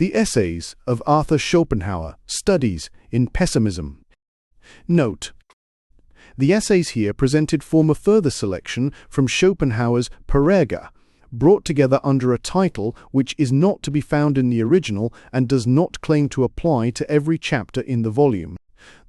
The Essays of Arthur Schopenhauer, Studies in Pessimism. Note: the essays here presented form a further selection from Schopenhauer's Parerga, brought together under a title which is not to be found in the original and does not claim to apply to every chapter in the volume.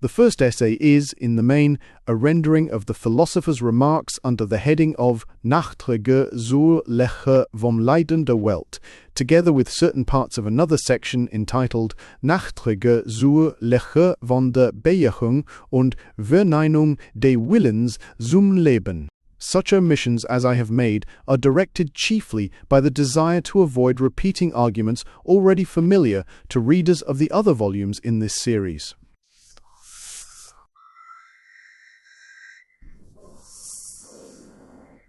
The first essay is, in the main, a rendering of the philosopher's remarks under the heading of Nachträge zur Lehre vom Leiden der Welt, together with certain parts of another section entitled Nachträge zur Lehre von der Bejahung und Verneinung des Willens zum Leben. Such omissions as I have made are directed chiefly by the desire to avoid repeating arguments already familiar to readers of the other volumes in this series.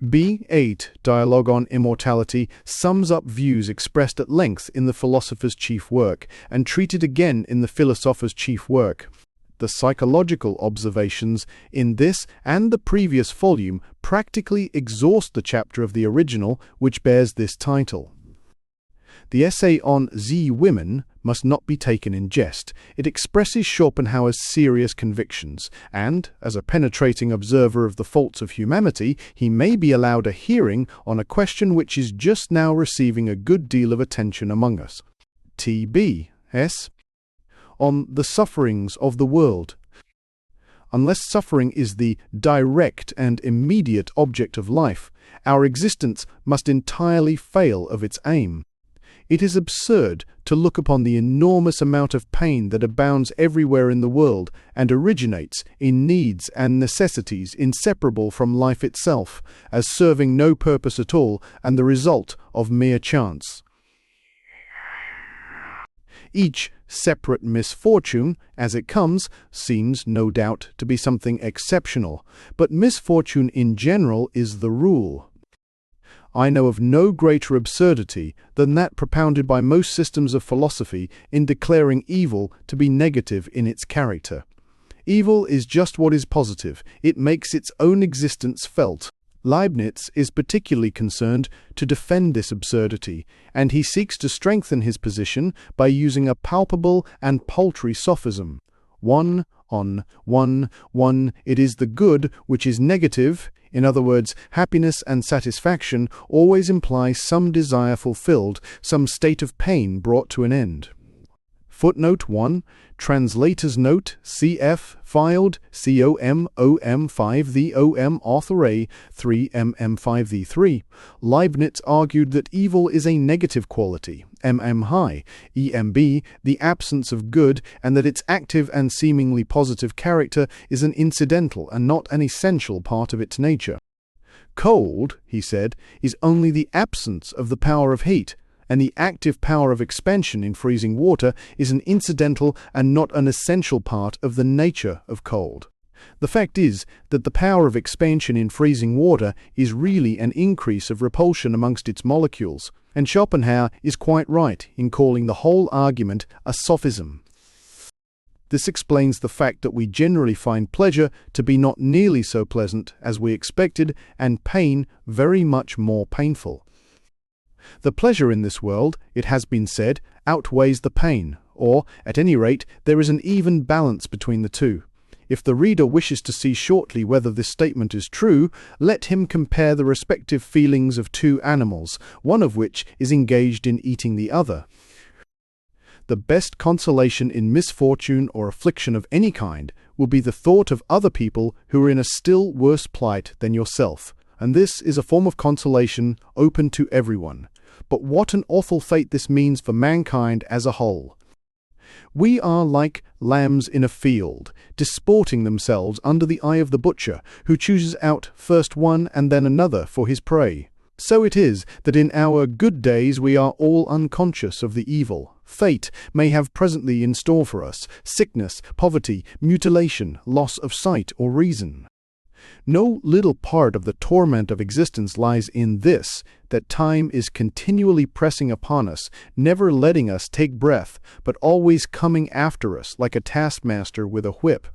B8 Dialogue on Immortality sums up views expressed at length in the philosopher's chief work and treated again in the philosopher's chief work. The psychological observations in this and the previous volume practically exhaust the chapter of the original which bears this title. The essay on Sie Women must not be taken in jest. It expresses Schopenhauer's serious convictions, and, as a penetrating observer of the faults of humanity, he may be allowed a hearing on a question which is just now receiving a good deal of attention among us. TB.S. On the sufferings of the world. Unless suffering is the direct and immediate object of life, our existence must entirely fail of its aim. It is absurd to look upon the enormous amount of pain that abounds everywhere in the world and originates in needs and necessities inseparable from life itself, as serving no purpose at all and the result of mere chance. Each separate misfortune, as it comes, seems no doubt to be something exceptional, but misfortune in general is the rule. I know of no greater absurdity than that propounded by most systems of philosophy in declaring evil to be negative in its character. Evil is just what is positive. It makes its own existence felt. Leibniz is particularly concerned to defend this absurdity, and he seeks to strengthen his position by using a palpable and paltry sophism. One on one, it is the good which is negative. In other words, happiness and satisfaction always imply some desire fulfilled, some state of pain brought to an end. Footnote 1, Translator's Note, CF, filed, COM-OM5 the OM author A, 3MM5 the 3. Leibniz argued that evil is a negative quality, MM high, EMB, the absence of good, and that its active and seemingly positive character is an incidental and not an essential part of its nature. Cold, he said, is only the absence of the power of heat, and the active power of expansion in freezing water is an incidental and not an essential part of the nature of cold. The fact is that the power of expansion in freezing water is really an increase of repulsion amongst its molecules, and Schopenhauer is quite right in calling the whole argument a sophism. This explains the fact that we generally find pleasure to be not nearly so pleasant as we expected, and pain very much more painful. The pleasure in this world, it has been said, outweighs the pain, or, at any rate, there is an even balance between the two. If the reader wishes to see shortly whether this statement is true, let him compare the respective feelings of two animals, one of which is engaged in eating the other. The best consolation in misfortune or affliction of any kind will be the thought of other people who are in a still worse plight than yourself, and this is a form of consolation open to everyone. But what an awful fate this means for mankind as a whole. We are like lambs in a field, disporting themselves under the eye of the butcher, who chooses out first one and then another for his prey. So it is that in our good days we are all unconscious of the evil fate may have presently in store for us: sickness, poverty, mutilation, loss of sight or reason. No little part of the torment of existence lies in this, that time is continually pressing upon us, never letting us take breath, but always coming after us like a taskmaster with a whip.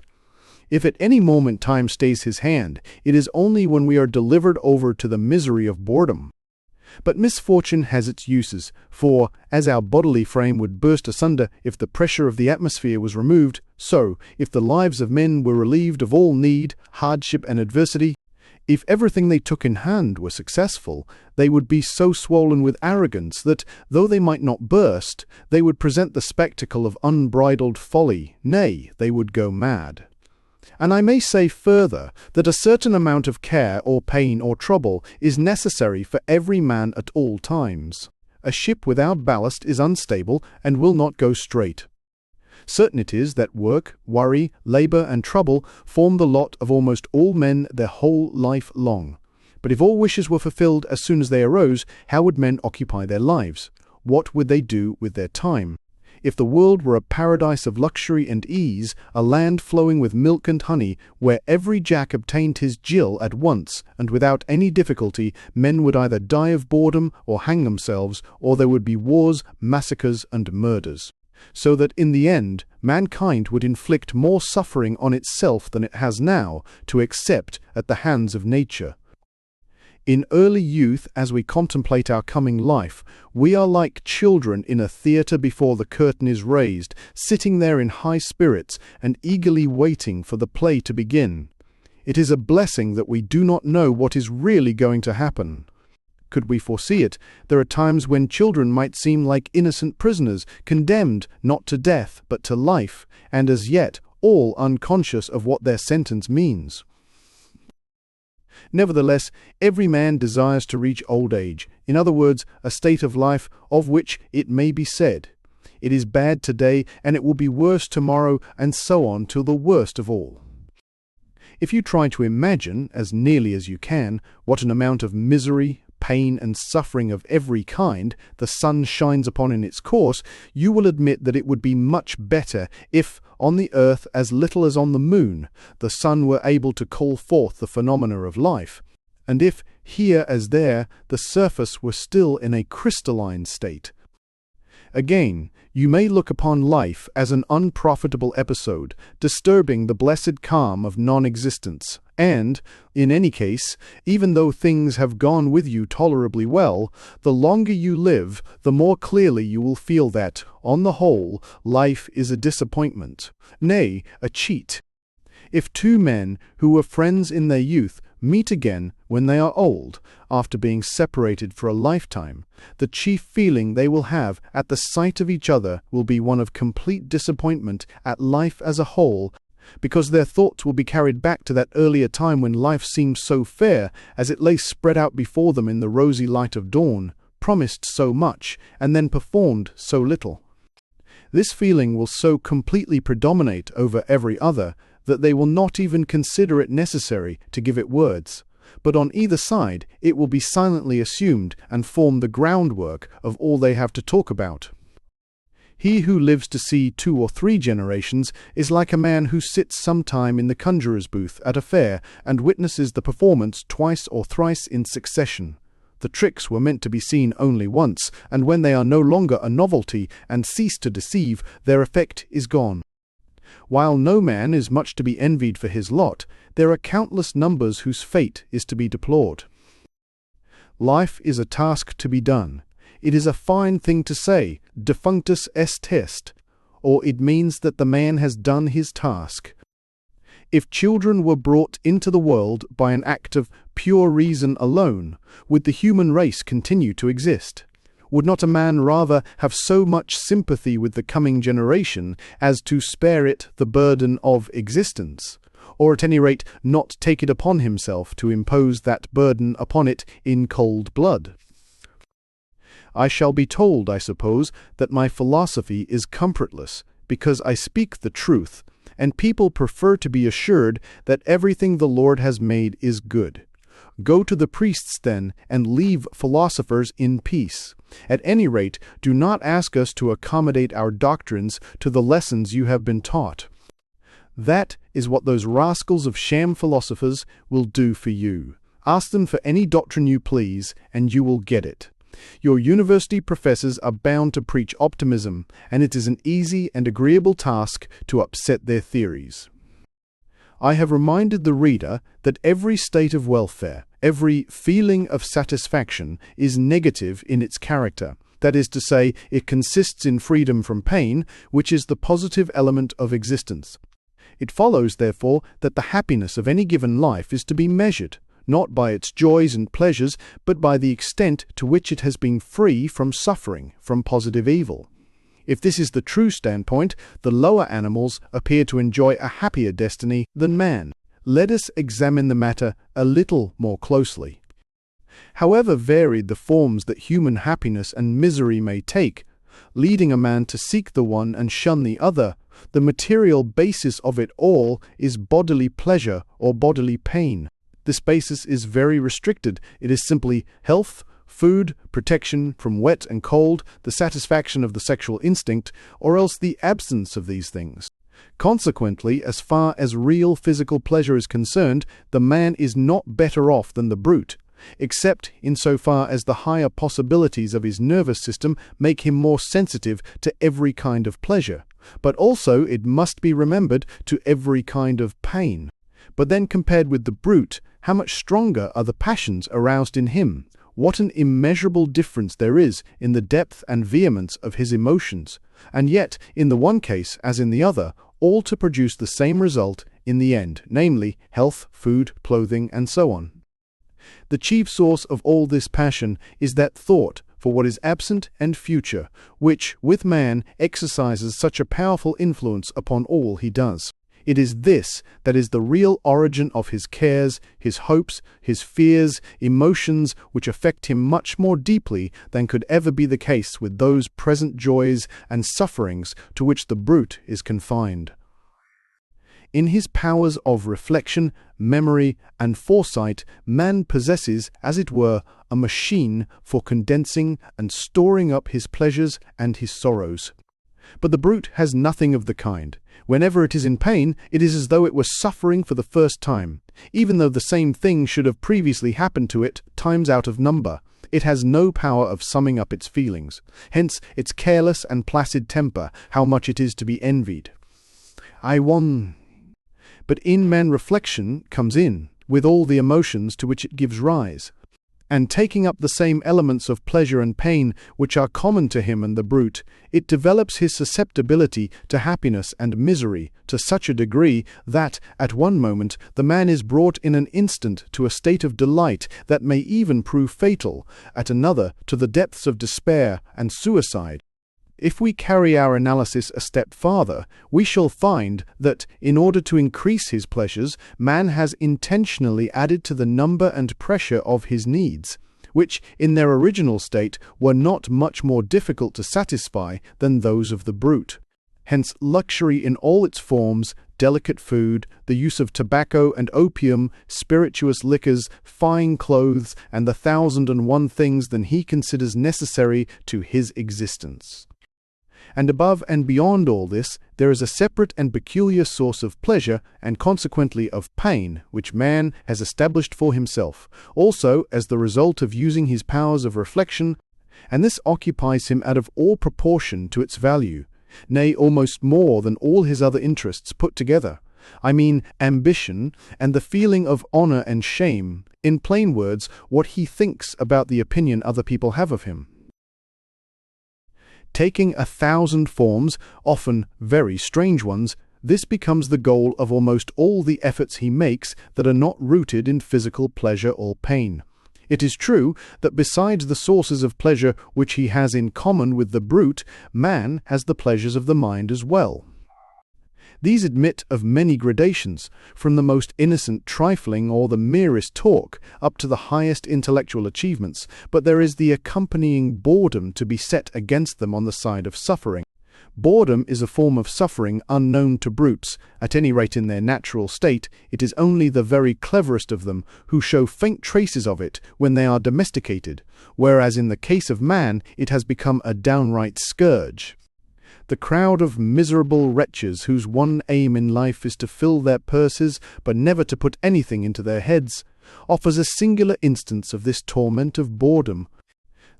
If at any moment time stays his hand, it is only when we are delivered over to the misery of boredom. But misfortune has its uses, for, as our bodily frame would burst asunder if the pressure of the atmosphere was removed, so, if the lives of men were relieved of all need, hardship, and adversity, if everything they took in hand were successful, they would be so swollen with arrogance that, though they might not burst, they would present the spectacle of unbridled folly, nay, they would go mad. And I may say further that a certain amount of care or pain or trouble is necessary for every man at all times. A ship without ballast is unstable and will not go straight. Certain it is that work, worry, labour, and trouble form the lot of almost all men their whole life long. But if all wishes were fulfilled as soon as they arose, how would men occupy their lives? What would they do with their time? If the world were a paradise of luxury and ease, a land flowing with milk and honey, where every jack obtained his Jill at once, and without any difficulty, men would either die of boredom or hang themselves, or there would be wars, massacres, and murders. So that in the end, mankind would inflict more suffering on itself than it has now to accept at the hands of nature. In early youth, as we contemplate our coming life, we are like children in a theatre before the curtain is raised, sitting there in high spirits and eagerly waiting for the play to begin. It is a blessing that we do not know what is really going to happen. Could we foresee it, there are times when children might seem like innocent prisoners, condemned not to death but to life, and as yet all unconscious of what their sentence means. Nevertheless, every man desires to reach old age, in other words, a state of life of which it may be said, "It is bad today, and it will be worse tomorrow, and so on till the worst of all." If you try to imagine, as nearly as you can, what an amount of misery, pain, and suffering of every kind the sun shines upon in its course, you will admit that it would be much better if, on the earth as little as on the moon, the sun were able to call forth the phenomena of life, and if, here as there, the surface were still in a crystalline state. Again, you may look upon life as an unprofitable episode, disturbing the blessed calm of non-existence, and, in any case, even though things have gone with you tolerably well, the longer you live, the more clearly you will feel that, on the whole, life is a disappointment, nay, a cheat. If two men who were friends in their youth meet again when they are old, after being separated for a lifetime, the chief feeling they will have at the sight of each other will be one of complete disappointment at life as a whole, because their thoughts will be carried back to that earlier time when life seemed so fair as it lay spread out before them in the rosy light of dawn, promised so much, and then performed so little. This feeling will so completely predominate over every other that they will not even consider it necessary to give it words, but on either side it will be silently assumed and form the groundwork of all they have to talk about. He who lives to see 2 or 3 generations is like a man who sits some time in the conjurer's booth at a fair and witnesses the performance twice or thrice in succession. The tricks were meant to be seen only once, and when they are no longer a novelty and cease to deceive, their effect is gone. While no man is much to be envied for his lot, there are countless numbers whose fate is to be deplored. Life is a task to be done. It is a fine thing to say, defunctus est est, or it means that the man has done his task. If children were brought into the world by an act of pure reason alone, would the human race continue to exist? Would not a man rather have so much sympathy with the coming generation as to spare it the burden of existence, or at any rate not take it upon himself to impose that burden upon it in cold blood? I shall be told, I suppose, that my philosophy is comfortless, because I speak the truth, and people prefer to be assured that everything the Lord has made is good. Go to the priests, then, and leave philosophers in peace. At any rate, do not ask us to accommodate our doctrines to the lessons you have been taught. That is what those rascals of sham philosophers will do for you. Ask them for any doctrine you please, and you will get it. Your university professors are bound to preach optimism, and it is an easy and agreeable task to upset their theories. I have reminded the reader that every state of welfare, Every feeling of satisfaction is negative in its character. That is to say, it consists in freedom from pain, which is the positive element of existence. It follows, therefore, that the happiness of any given life is to be measured, not by its joys and pleasures, but by the extent to which it has been free from suffering, from positive evil. If this is the true standpoint, the lower animals appear to enjoy a happier destiny than man. Let us examine the matter a little more closely. However varied the forms that human happiness and misery may take, leading a man to seek the one and shun the other, the material basis of it all is bodily pleasure or bodily pain. This basis is very restricted. It is simply health, food, protection from wet and cold, the satisfaction of the sexual instinct, or else the absence of these things. Consequently, as far as real physical pleasure is concerned, the man is not better off than the brute, except insofar as the higher possibilities of his nervous system make him more sensitive to every kind of pleasure, but also, it must be remembered, to every kind of pain. But then compared with the brute, how much stronger are the passions aroused in him? What an immeasurable difference there is in the depth and vehemence of his emotions, and yet, in the one case as in the other, all to produce the same result in the end, namely health, food, clothing, and so on. The chief source of all this passion is that thought for what is absent and future, which, with man, exercises such a powerful influence upon all he does. It is this that is the real origin of his cares, his hopes, his fears, emotions which affect him much more deeply than could ever be the case with those present joys and sufferings to which the brute is confined. In his powers of reflection, memory, and foresight, man possesses, as it were, a machine for condensing and storing up his pleasures and his sorrows. But the brute has nothing of the kind. Whenever it is in pain, it is as though it were suffering for the first time, even though the same thing should have previously happened to it times out of number. It has no power of summing up its feelings. Hence its careless and placid temper, how much it is to be envied. But in man reflection comes in, with all the emotions to which it gives rise, and taking up the same elements of pleasure and pain which are common to him and the brute, it develops his susceptibility to happiness and misery to such a degree that, at one moment, the man is brought in an instant to a state of delight that may even prove fatal, at another to the depths of despair and suicide. If we carry our analysis a step farther, we shall find that, in order to increase his pleasures, man has intentionally added to the number and pressure of his needs, which, in their original state, were not much more difficult to satisfy than those of the brute. Hence luxury in all its forms, delicate food, the use of tobacco and opium, spirituous liquors, fine clothes, and the 1,001 things that he considers necessary to his existence. And above and beyond all this, there is a separate and peculiar source of pleasure, and consequently of pain, which man has established for himself, also as the result of using his powers of reflection, and this occupies him out of all proportion to its value, nay, almost more than all his other interests put together. I mean ambition, and the feeling of honor and shame, in plain words, what he thinks about the opinion other people have of him. Taking 1,000 forms, often very strange ones, this becomes the goal of almost all the efforts he makes that are not rooted in physical pleasure or pain. It is true that besides the sources of pleasure which he has in common with the brute, man has the pleasures of the mind as well. These admit of many gradations, from the most innocent trifling or the merest talk, up to the highest intellectual achievements, but there is the accompanying boredom to be set against them on the side of suffering. Boredom is a form of suffering unknown to brutes. At any rate in their natural state, it is only the very cleverest of them who show faint traces of it when they are domesticated, whereas in the case of man it has become a downright scourge. The crowd of miserable wretches whose one aim in life is to fill their purses but never to put anything into their heads, offers a singular instance of this torment of boredom.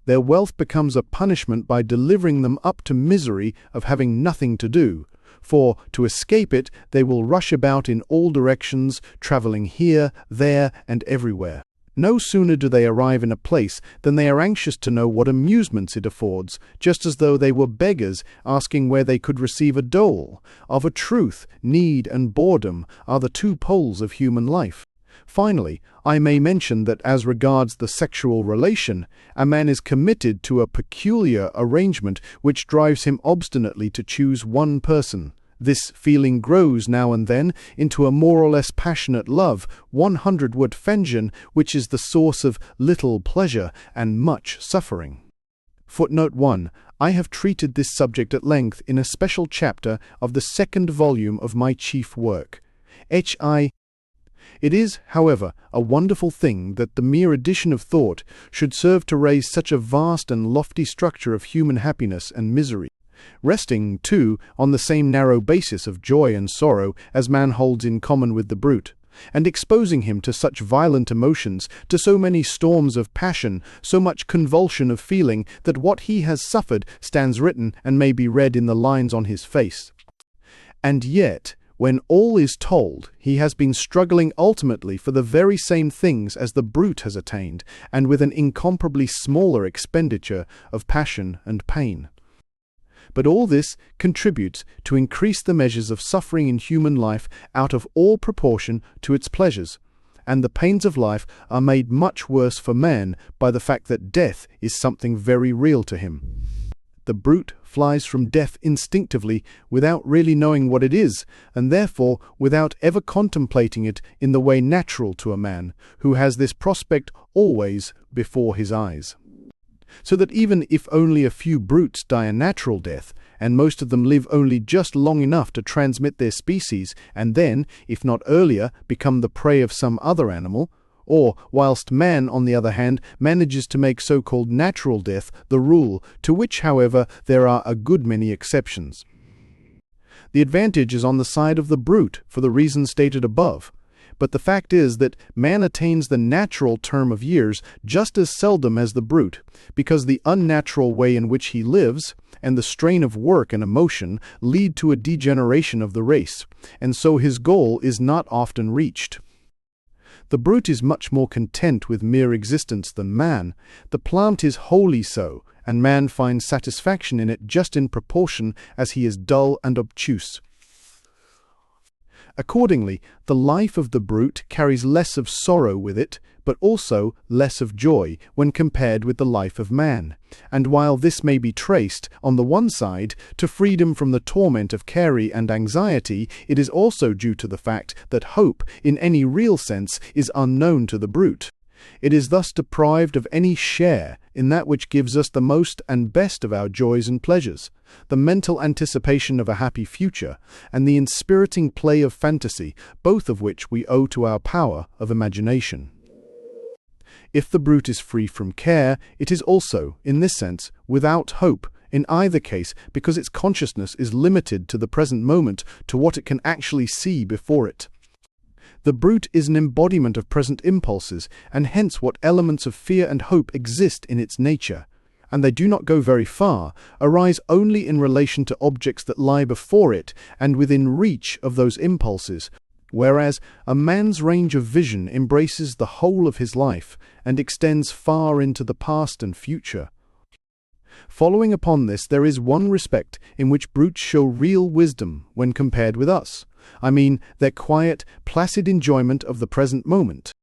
Their wealth becomes a punishment by delivering them up to misery of having nothing to do, for, to escape it, they will rush about in all directions, travelling here, there, and everywhere. No sooner do they arrive in a place than they are anxious to know what amusements it affords, just as though they were beggars asking where they could receive a dole. Of a truth, need and boredom are the two poles of human life. Finally, I may mention that as regards the sexual relation, a man is committed to a peculiar arrangement which drives him obstinately to choose one person. This feeling grows now and then into a more or less passionate love, 100-word fengen, which is the source of little pleasure and much suffering. Footnote 1. I have treated this subject at length in a special chapter of the second volume of my chief work. It is, however, a wonderful thing that the mere addition of thought should serve to raise such a vast and lofty structure of human happiness and misery, resting, too, on the same narrow basis of joy and sorrow as man holds in common with the brute, and exposing him to such violent emotions, to so many storms of passion, so much convulsion of feeling, that what he has suffered stands written and may be read in the lines on his face. And yet, when all is told, he has been struggling ultimately for the very same things as the brute has attained, and with an incomparably smaller expenditure of passion and pain. But all this contributes to increase the measures of suffering in human life out of all proportion to its pleasures, and the pains of life are made much worse for man by the fact that death is something very real to him. The brute flies from death instinctively without really knowing what it is, and therefore without ever contemplating it in the way natural to a man, who has this prospect always before his eyes. So that even if only a few brutes die a natural death, and most of them live only just long enough to transmit their species, and then, if not earlier, become the prey of some other animal, or, whilst man, on the other hand, manages to make so-called natural death the rule, to which, however, there are a good many exceptions. The advantage is on the side of the brute, for the reasons stated above. But the fact is that man attains the natural term of years just as seldom as the brute, because the unnatural way in which he lives, and the strain of work and emotion, lead to a degeneration of the race, and so his goal is not often reached. The brute is much more content with mere existence than man. The plant is wholly so, and man finds satisfaction in it just in proportion as he is dull and obtuse. Accordingly, the life of the brute carries less of sorrow with it, but also less of joy when compared with the life of man. And while this may be traced, on the one side, to freedom from the torment of care and anxiety, it is also due to the fact that hope, in any real sense, is unknown to the brute. It is thus deprived of any share in that which gives us the most and best of our joys and pleasures, the mental anticipation of a happy future, and the inspiriting play of fantasy, both of which we owe to our power of imagination. If the brute is free from care, it is also, in this sense, without hope, in either case, because its consciousness is limited to the present moment, to what it can actually see before it. The brute is an embodiment of present impulses, and hence what elements of fear and hope exist in its nature, and they do not go very far, arise only in relation to objects that lie before it and within reach of those impulses, whereas a man's range of vision embraces the whole of his life and extends far into the past and future. Following upon this, there is one respect in which brutes show real wisdom when compared with us. I mean, their quiet, placid enjoyment of the present moment.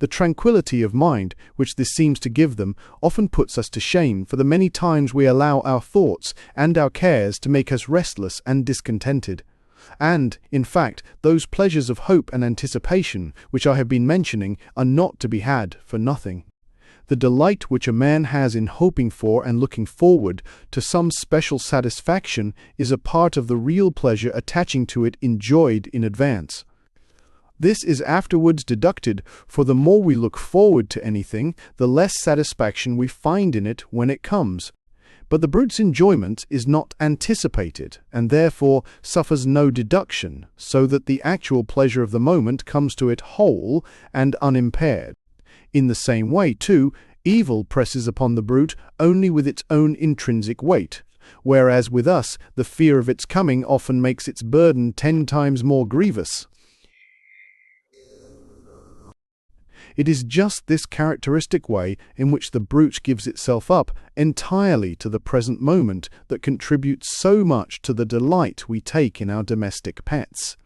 The tranquility of mind which this seems to give them often puts us to shame for the many times we allow our thoughts and our cares to make us restless and discontented. And, in fact, those pleasures of hope and anticipation which I have been mentioning are not to be had for nothing. The delight which a man has in hoping for and looking forward to some special satisfaction is a part of the real pleasure attaching to it enjoyed in advance. This is afterwards deducted, for the more we look forward to anything, the less satisfaction we find in it when it comes. But the brute's enjoyment is not anticipated, and therefore suffers no deduction, so that the actual pleasure of the moment comes to it whole and unimpaired. In the same way, too, evil presses upon the brute only with its own intrinsic weight, whereas with us the fear of its coming often makes its burden 10 times more grievous. It is just this characteristic way in which the brute gives itself up entirely to the present moment that contributes so much to the delight we take in our domestic pets.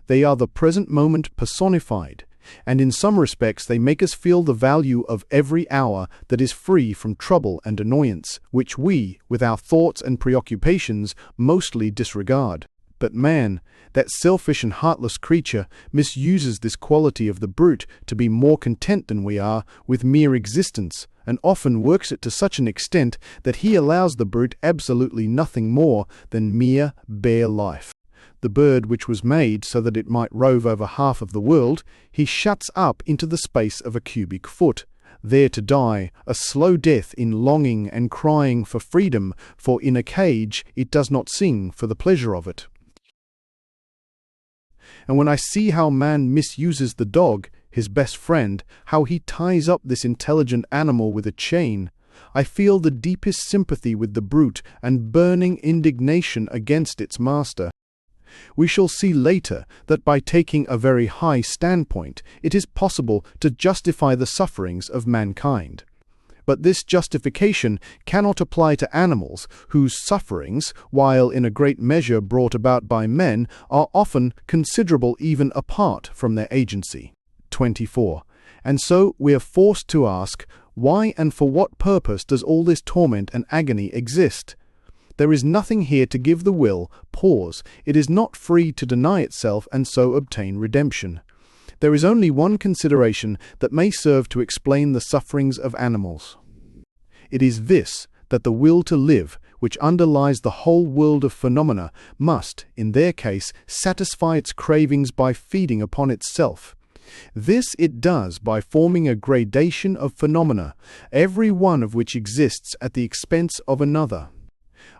They are the present moment personified, and in some respects they make us feel the value of every hour that is free from trouble and annoyance, which we, with our thoughts and preoccupations, mostly disregard. But man, that selfish and heartless creature, misuses this quality of the brute to be more content than we are with mere existence, and often works it to such an extent that he allows the brute absolutely nothing more than mere bare life. The bird which was made so that it might rove over half of the world, he shuts up into the space of a cubic foot, there to die, a slow death in longing and crying for freedom, for in a cage it does not sing for the pleasure of it. And when I see how man misuses the dog, his best friend, how he ties up this intelligent animal with a chain, I feel the deepest sympathy with the brute and burning indignation against its master. We shall see later that by taking a very high standpoint, it is possible to justify the sufferings of mankind. But this justification cannot apply to animals whose sufferings, while in a great measure brought about by men, are often considerable even apart from their agency. 24. And so we are forced to ask, why and for what purpose does all this torment and agony exist? There is nothing here to give the will pause. It is not free to deny itself and so obtain redemption. There is only one consideration that may serve to explain the sufferings of animals. It is this, that the will to live, which underlies the whole world of phenomena, must, in their case, satisfy its cravings by feeding upon itself. This it does by forming a gradation of phenomena, every one of which exists at the expense of another.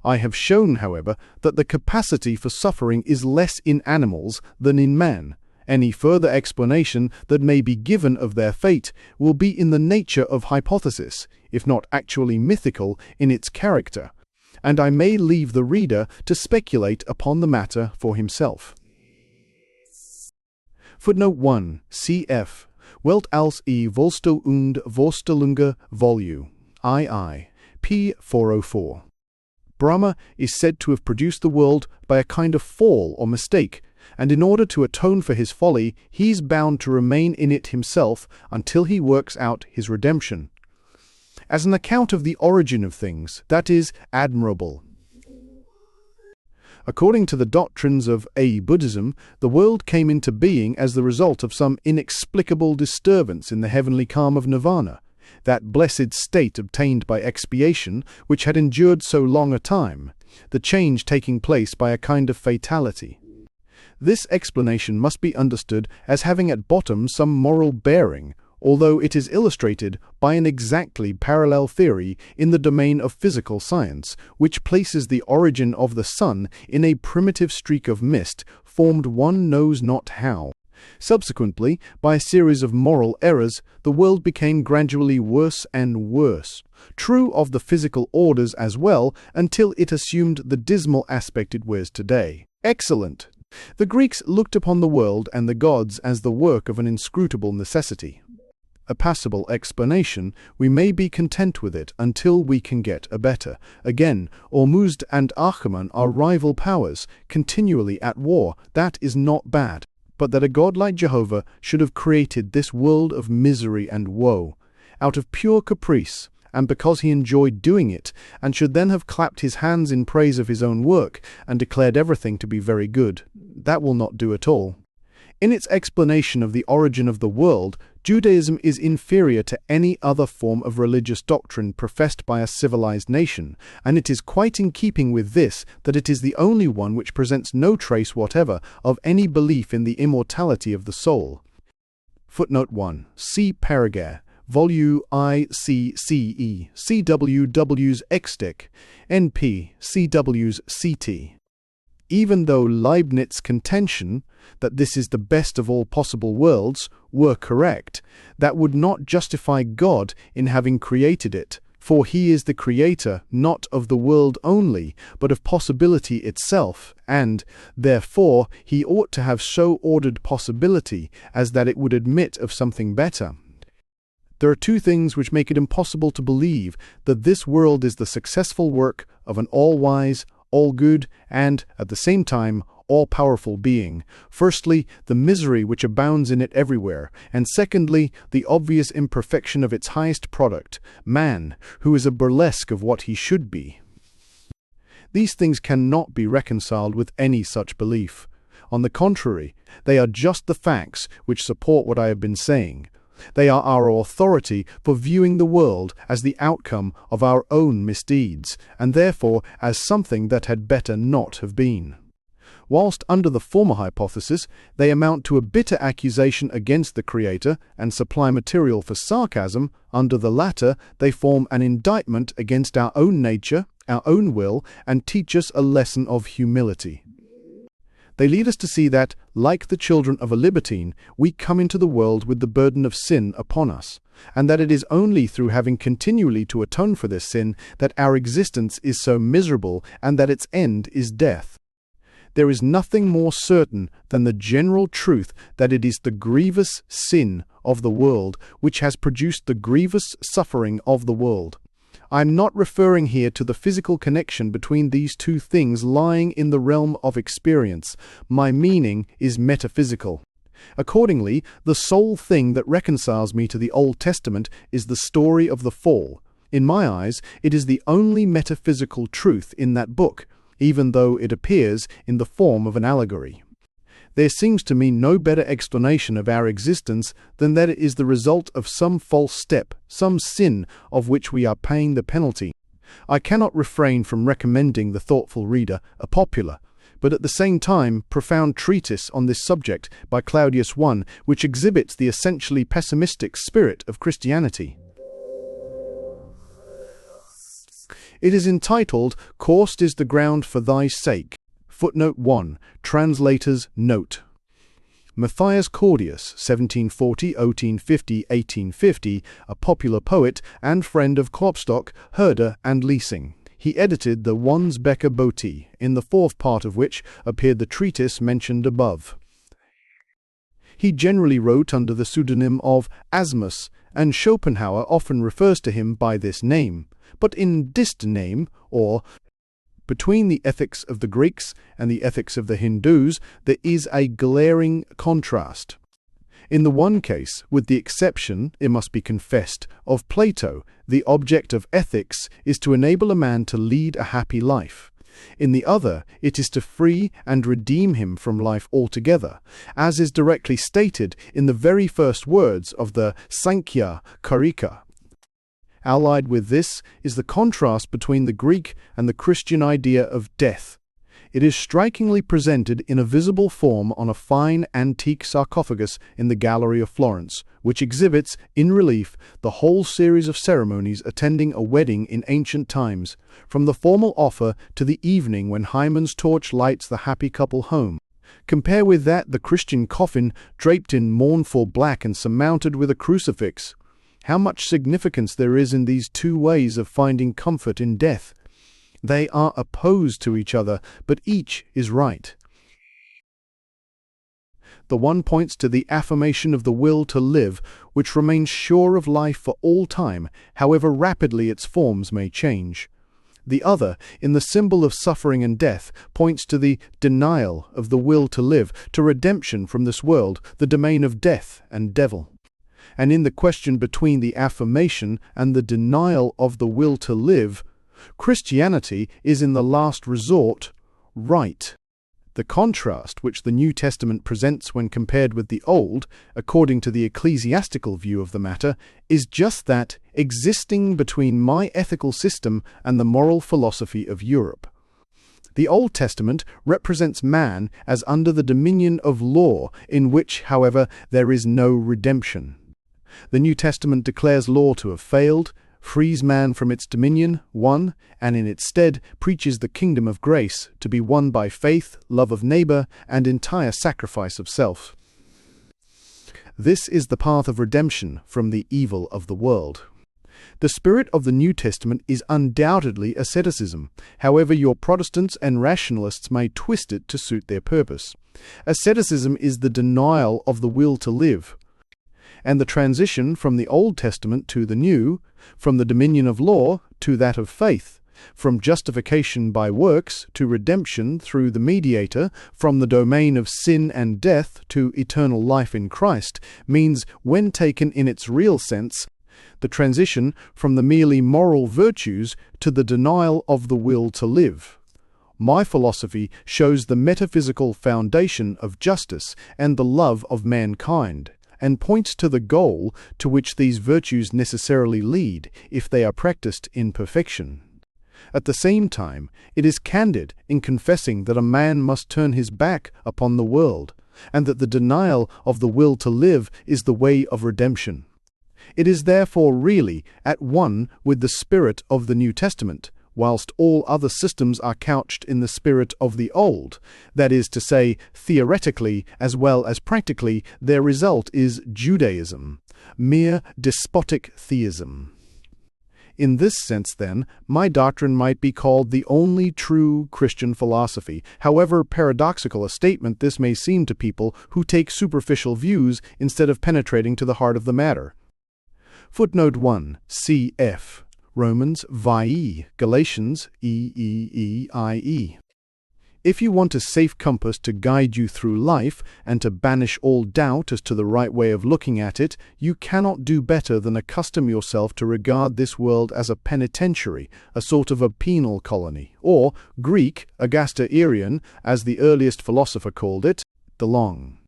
I have shown, however, that the capacity for suffering is less in animals than in man. Any further explanation that may be given of their fate will be in the nature of hypothesis, if not actually mythical in its character, and I may leave the reader to speculate upon the matter for himself. Footnote 1. Cf. Welt als Volstel und Vorstellunge Vol. II. p. 404. Brahma is said to have produced the world by a kind of fall or mistake, and in order to atone for his folly, he is bound to remain in it himself until he works out his redemption. As an account of the origin of things, that is admirable. According to the doctrines of Buddhism, the world came into being as the result of some inexplicable disturbance in the heavenly calm of nirvana, that blessed state obtained by expiation which had endured so long a time, the change taking place by a kind of fatality. This explanation must be understood as having at bottom some moral bearing, although it is illustrated by an exactly parallel theory in the domain of physical science, which places the origin of the sun in a primitive streak of mist formed one knows not how. Subsequently, by a series of moral errors, the world became gradually worse and worse, true of the physical orders as well, until it assumed the dismal aspect it wears today. Excellent! The Greeks looked upon the world and the gods as the work of an inscrutable necessity. A passable explanation, we may be content with it until we can get a better. Again, Ormuzd and Ahriman are rival powers, continually at war. That is not bad. But that a god like Jehovah should have created this world of misery and woe, out of pure caprice, and because he enjoyed doing it, and should then have clapped his hands in praise of his own work, and declared everything to be very good, that will not do at all. In its explanation of the origin of the world, Judaism is inferior to any other form of religious doctrine professed by a civilized nation, and it is quite in keeping with this that it is the only one which presents no trace whatever of any belief in the immortality of the soul. Footnote 1. See Paragraph. Vol. ICCE, CWW's Extec, NP, CW's CT. Even though Leibniz's contention that this is the best of all possible worlds were correct, that would not justify God in having created it, for he is the creator not of the world only, but of possibility itself, and, therefore, he ought to have so ordered possibility as that it would admit of something better. There are two things which make it impossible to believe that this world is the successful work of an all-wise, all-good, and, at the same time, all-powerful being. Firstly, the misery which abounds in it everywhere, and secondly, the obvious imperfection of its highest product, man, who is a burlesque of what he should be. These things cannot be reconciled with any such belief. On the contrary, they are just the facts which support what I have been saying. They are our authority for viewing the world as the outcome of our own misdeeds, and therefore as something that had better not have been. Whilst under the former hypothesis, they amount to a bitter accusation against the Creator and supply material for sarcasm, under the latter they form an indictment against our own nature, our own will, and teach us a lesson of humility. They lead us to see that, like the children of a libertine, we come into the world with the burden of sin upon us, and that it is only through having continually to atone for this sin that our existence is so miserable and that its end is death. There is nothing more certain than the general truth that it is the grievous sin of the world which has produced the grievous suffering of the world. I am not referring here to the physical connection between these two things lying in the realm of experience. My meaning is metaphysical. Accordingly, the sole thing that reconciles me to the Old Testament is the story of the fall. In my eyes, it is the only metaphysical truth in that book, even though it appears in the form of an allegory. There seems to me no better explanation of our existence than that it is the result of some false step, some sin of which we are paying the penalty. I cannot refrain from recommending the thoughtful reader a popular, but at the same time profound treatise on this subject by Claudius I, which exhibits the essentially pessimistic spirit of Christianity. It is entitled, "Cursed is the ground for thy sake." Footnote 1. Translator's note. Matthias Cordius, 1740, 1850, 1850, a popular poet and friend of Klopstock, Herder, and Lessing. He edited the Wandsbeker Boti, in the fourth part of which appeared the treatise mentioned above. He generally wrote under the pseudonym of Asmus, and Schopenhauer often refers to him by this name. But in this name, or between the ethics of the Greeks and the ethics of the Hindus, there is a glaring contrast. In the one case, with the exception, it must be confessed, of Plato, the object of ethics is to enable a man to lead a happy life. In the other, it is to free and redeem him from life altogether, as is directly stated in the very first words of the Sankhya Karika. Allied with this is the contrast between the Greek and the Christian idea of death. It is strikingly presented in a visible form on a fine antique sarcophagus in the Gallery of Florence, which exhibits, in relief, the whole series of ceremonies attending a wedding in ancient times, from the formal offer to the evening when Hymen's torch lights the happy couple home. Compare with that the Christian coffin draped in mournful black and surmounted with a crucifix. How much significance there is in these two ways of finding comfort in death. They are opposed to each other, but each is right. The one points to the affirmation of the will to live, which remains sure of life for all time, however rapidly its forms may change. The other, in the symbol of suffering and death, points to the denial of the will to live, to redemption from this world, the domain of death and devil. And in the question between the affirmation and the denial of the will to live, Christianity is in the last resort right. The contrast which the New Testament presents when compared with the Old, according to the ecclesiastical view of the matter, is just that existing between my ethical system and the moral philosophy of Europe. The Old Testament represents man as under the dominion of law, in which, however, there is no redemption. The New Testament declares law to have failed, frees man from its dominion, and in its stead preaches the kingdom of grace to be won by faith, love of neighbor, and entire sacrifice of self. This is the path of redemption from the evil of the world. The spirit of the New Testament is undoubtedly asceticism, however your Protestants and rationalists may twist it to suit their purpose. Asceticism is the denial of the will to live. and the transition from the Old Testament to the New, from the dominion of law to that of faith, from justification by works to redemption through the mediator, from the domain of sin and death to eternal life in Christ, means, when taken in its real sense, the transition from the merely moral virtues to the denial of the will to live. My philosophy shows the metaphysical foundation of justice and the love of mankind, and points to the goal to which these virtues necessarily lead if they are practiced in perfection. At the same time, it is candid in confessing that a man must turn his back upon the world, and that the denial of the will to live is the way of redemption. It is therefore really at one with the spirit of the New Testament, whilst all other systems are couched in the spirit of the Old. That is to say, theoretically as well as practically, their result is Judaism, mere despotic theism. In this sense, then, my doctrine might be called the only true Christian philosophy, however paradoxical a statement this may seem to people who take superficial views instead of penetrating to the heart of the matter. Footnote 1. Cf. Romans VIE, Galatians EEEIE. If you want a safe compass to guide you through life and to banish all doubt as to the right way of looking at it, you cannot do better than accustom yourself to regard this world as a penitentiary, a sort of a penal colony, or, Greek, agastairion, as the earliest philosopher called it, the long.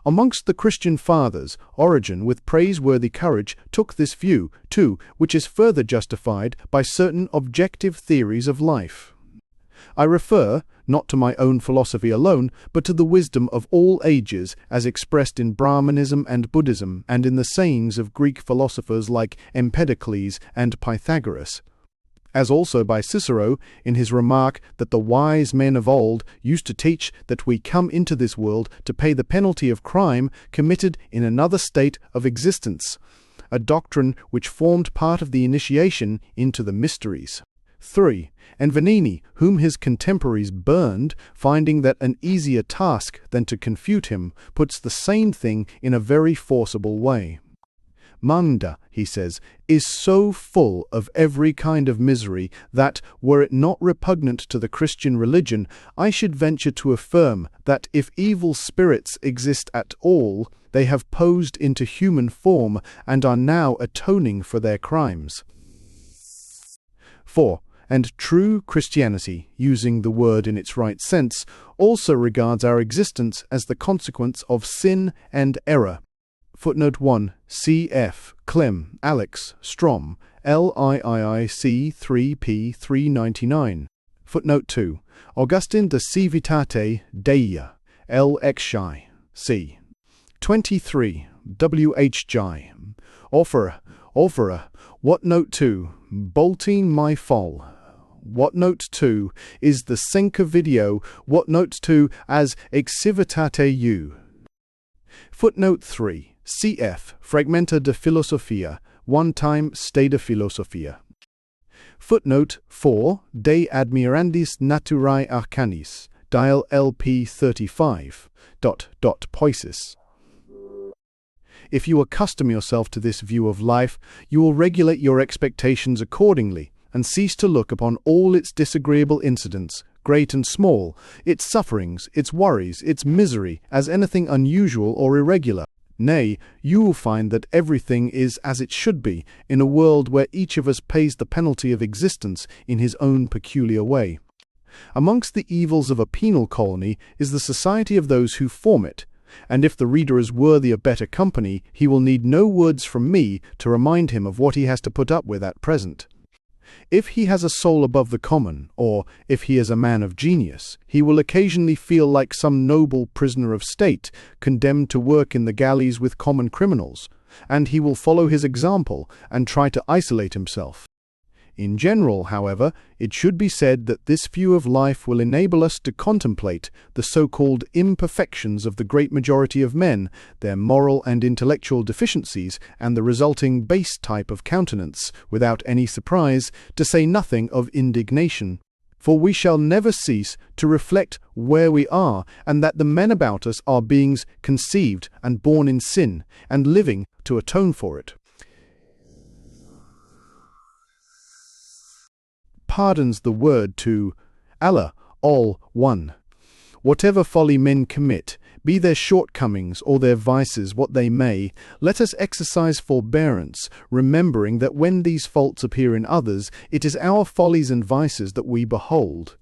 Amongst the Christian fathers, Origen, with praiseworthy courage, took this view, too, which is further justified by certain objective theories of life. I refer, not to my own philosophy alone, but to the wisdom of all ages as expressed in Brahmanism and Buddhism, and in the sayings of Greek philosophers like Empedocles and Pythagoras, as also by Cicero in his remark that the wise men of old used to teach that we come into this world to pay the penalty of crime committed in another state of existence, a doctrine which formed part of the initiation into the mysteries. 3. And Vanini, whom his contemporaries burned, finding that an easier task than to confute him, puts the same thing in a very forcible way. Manda, he says, is so full of every kind of misery that, were it not repugnant to the Christian religion, I should venture to affirm that if evil spirits exist at all, they have posed into human form and are now atoning for their crimes. 4. And true Christianity, using the word in its right sense, also regards our existence as the consequence of sin and error. Footnote 1. Cf. Clem, Alex, Strom, LIIIC 3p 399. Footnote 2. Augustine de Civitate Dei, L. Exschi, c. 23. W. H. Jai. Offerer. What note 2? Bolting my fall. What note 2 is the Senka video. What note 2 as Exivitate U. Footnote 3. Cf. Fragmenta de Philosophia, one time Stata Philosophia. Footnote 4. De Admirandis Naturae Arcanis, dial LP 35. Poisis. If you accustom yourself to this view of life, you will regulate your expectations accordingly, and cease to look upon all its disagreeable incidents, great and small, its sufferings, its worries, its misery, as anything unusual or irregular. Nay, you will find that everything is as it should be, in a world where each of us pays the penalty of existence in his own peculiar way. Amongst the evils of a penal colony is the society of those who form it, and if the reader is worthy of better company, he will need no words from me to remind him of what he has to put up with at present. If he has a soul above the common, or if he is a man of genius, he will occasionally feel like some noble prisoner of state, condemned to work in the galleys with common criminals, and he will follow his example and try to isolate himself. In general, however, it should be said that this view of life will enable us to contemplate the so-called imperfections of the great majority of men, their moral and intellectual deficiencies, and the resulting base type of countenance, without any surprise, to say nothing of indignation. For we shall never cease to reflect where we are, and that the men about us are beings conceived and born in sin, and living to atone for it. Pardons the word to Allah, all one. Whatever folly men commit, be their shortcomings or their vices what they may, let us exercise forbearance, remembering that when these faults appear in others, it is our follies and vices that we behold.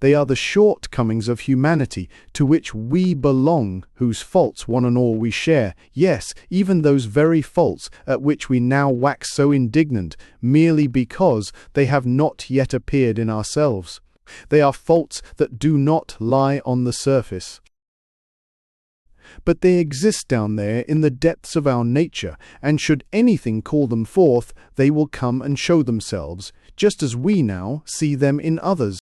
They are the shortcomings of humanity, to which we belong, whose faults one and all we share, yes, even those very faults at which we now wax so indignant, merely because they have not yet appeared in ourselves. They are faults that do not lie on the surface. But they exist down there in the depths of our nature, and should anything call them forth, they will come and show themselves, just as we now see them in others.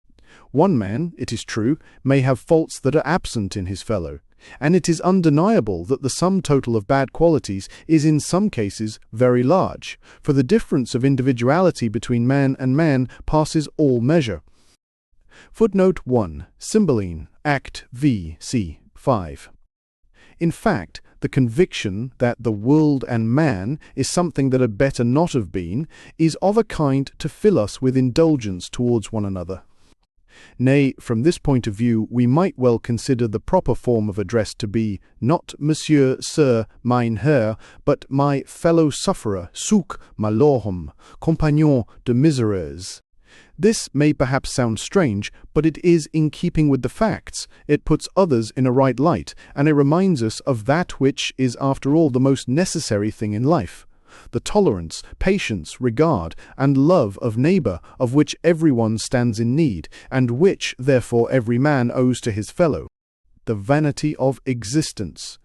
One man, it is true, may have faults that are absent in his fellow, and it is undeniable that the sum total of bad qualities is in some cases very large, for the difference of individuality between man and man passes all measure. Footnote 1. Cymbeline, Act V. C. 5. In fact, the conviction that the world and man is something that had better not have been is of a kind to fill us with indulgence towards one another. Nay, from this point of view, we might well consider the proper form of address to be not Monsieur, Sir, Mein Herr, but my fellow sufferer, Suc Malorum, Compagnon de Miseres. This may perhaps sound strange, but it is in keeping with the facts. It puts others in a right light, and it reminds us of that which is after all the most necessary thing in life. The tolerance, patience, regard, and love of neighbour, of which everyone stands in need, and which, therefore, every man owes to his fellow. The vanity of existence.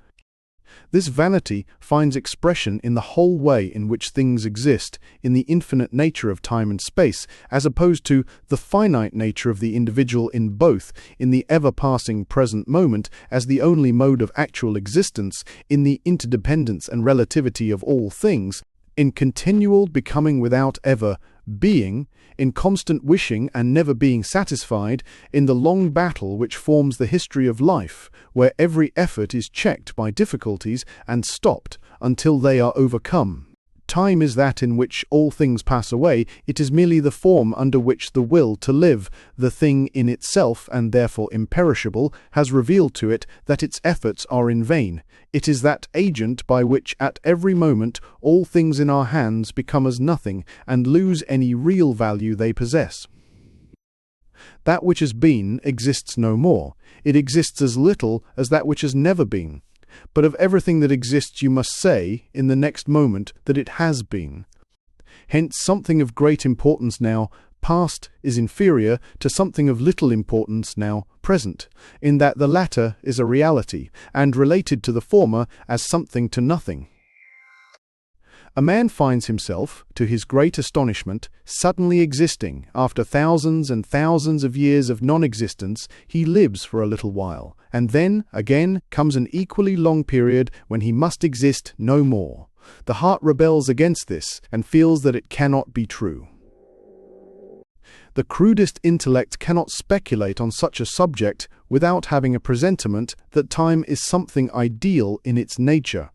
This vanity finds expression in the whole way in which things exist, in the infinite nature of time and space, as opposed to the finite nature of the individual in both, in the ever-passing present moment as the only mode of actual existence, in the interdependence and relativity of all things, in continual becoming without ever being, in constant wishing and never being satisfied, in the long battle which forms the history of life, where every effort is checked by difficulties and stopped until they are overcome. Time is that in which all things pass away. It is merely the form under which the will to live, the thing in itself and therefore imperishable, has revealed to it that its efforts are in vain. It is that agent by which at every moment all things in our hands become as nothing and lose any real value they possess. That which has been exists no more. It exists as little as that which has never been. But of everything that exists you must say, in the next moment, that it has been. Hence something of great importance now past is inferior to something of little importance now present, in that the latter is a reality, and related to the former as something to nothing. A man finds himself, to his great astonishment, suddenly existing. After thousands and thousands of years of non-existence, he lives for a little while, and then, again, comes an equally long period when he must exist no more. The heart rebels against this, and feels that it cannot be true. The crudest intellect cannot speculate on such a subject without having a presentiment that time is something ideal in its nature.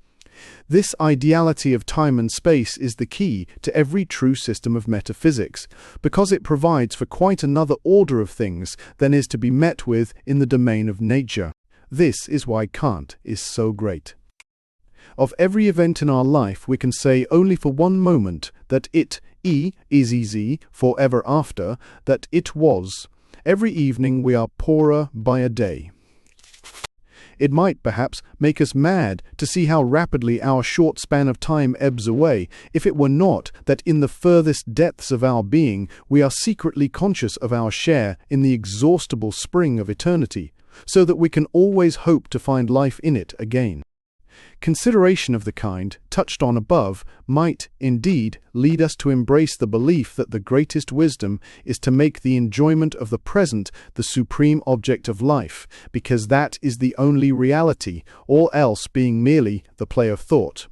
This ideality of time and space is the key to every true system of metaphysics, because it provides for quite another order of things than is to be met with in the domain of nature. This is why Kant is so great. Of every event in our life we can say only for one moment that it is for ever after, that it was. Every evening we are poorer by a day. It might, perhaps, make us mad to see how rapidly our short span of time ebbs away, if it were not that in the furthest depths of our being we are secretly conscious of our share in the exhaustible spring of eternity, so that we can always hope to find life in it again. Consideration of the kind, touched on above, might, indeed, lead us to embrace the belief that the greatest wisdom is to make the enjoyment of the present the supreme object of life, because that is the only reality, all else being merely the play of thought.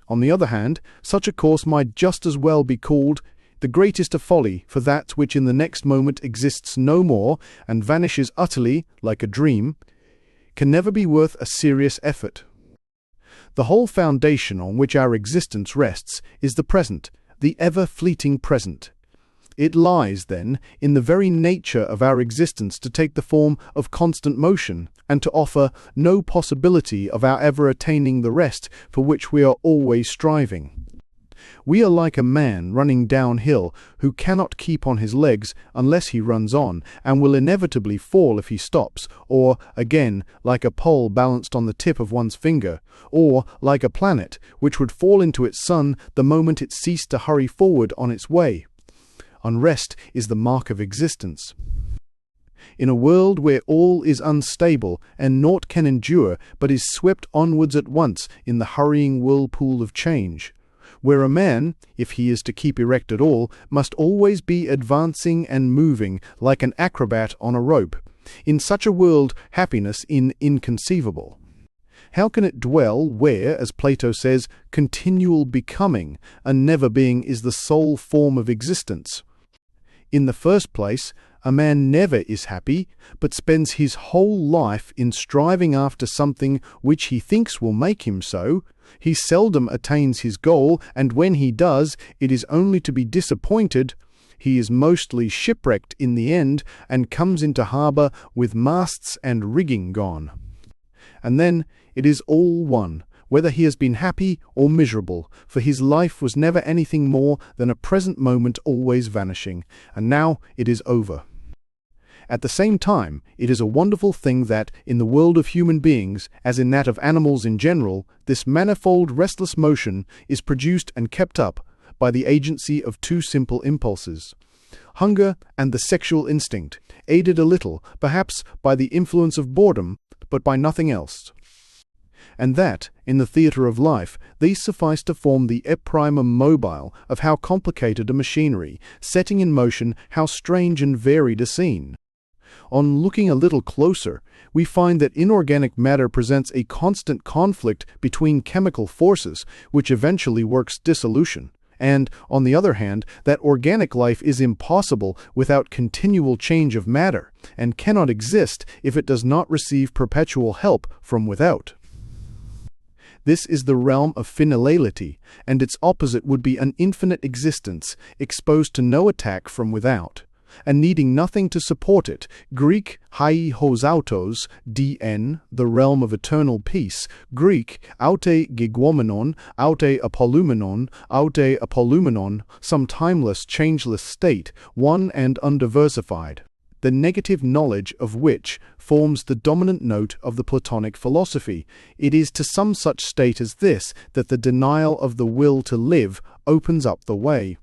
On the other hand, such a course might just as well be called The greatest of folly, for that which in the next moment exists no more and vanishes utterly like a dream, can never be worth a serious effort. The whole foundation on which our existence rests is the present, the ever-fleeting present. It lies, then, in the very nature of our existence to take the form of constant motion, and to offer no possibility of our ever attaining the rest for which we are always striving. We are like a man running downhill who cannot keep on his legs unless he runs on, and will inevitably fall if he stops, or, again, like a pole balanced on the tip of one's finger, or like a planet which would fall into its sun the moment it ceased to hurry forward on its way. Unrest is the mark of existence. In a world where all is unstable and naught can endure but is swept onwards at once in the hurrying whirlpool of change, where a man, if he is to keep erect at all, must always be advancing and moving like an acrobat on a rope, in such a world happiness is inconceivable. How can it dwell where, as Plato says, continual becoming and never being is the sole form of existence? In the first place, a man never is happy, but spends his whole life in striving after something which he thinks will make him so. He seldom attains his goal, and when he does, it is only to be disappointed. He is mostly shipwrecked in the end, and comes into harbour with masts and rigging gone. And then it is all one, whether he has been happy or miserable, for his life was never anything more than a present moment always vanishing, and now it is over. At the same time, it is a wonderful thing that, in the world of human beings, as in that of animals in general, this manifold restless motion is produced and kept up by the agency of two simple impulses: hunger and the sexual instinct, aided a little, perhaps, by the influence of boredom, but by nothing else. And that, in the theatre of life, these suffice to form the primum mobile of how complicated a machinery, setting in motion how strange and varied a scene. On looking a little closer, we find that inorganic matter presents a constant conflict between chemical forces, which eventually works dissolution, and, on the other hand, that organic life is impossible without continual change of matter, and cannot exist if it does not receive perpetual help from without. This is the realm of finality, and its opposite would be an infinite existence, exposed to no attack from without, and needing nothing to support it. Greek hai hos autos, dn, the realm of eternal peace. Greek aute gigwomenon, aute apolumenon, some timeless, changeless state, one and undiversified, the negative knowledge of which forms the dominant note of the Platonic philosophy. It is to some such state as this that the denial of the will to live opens up the way.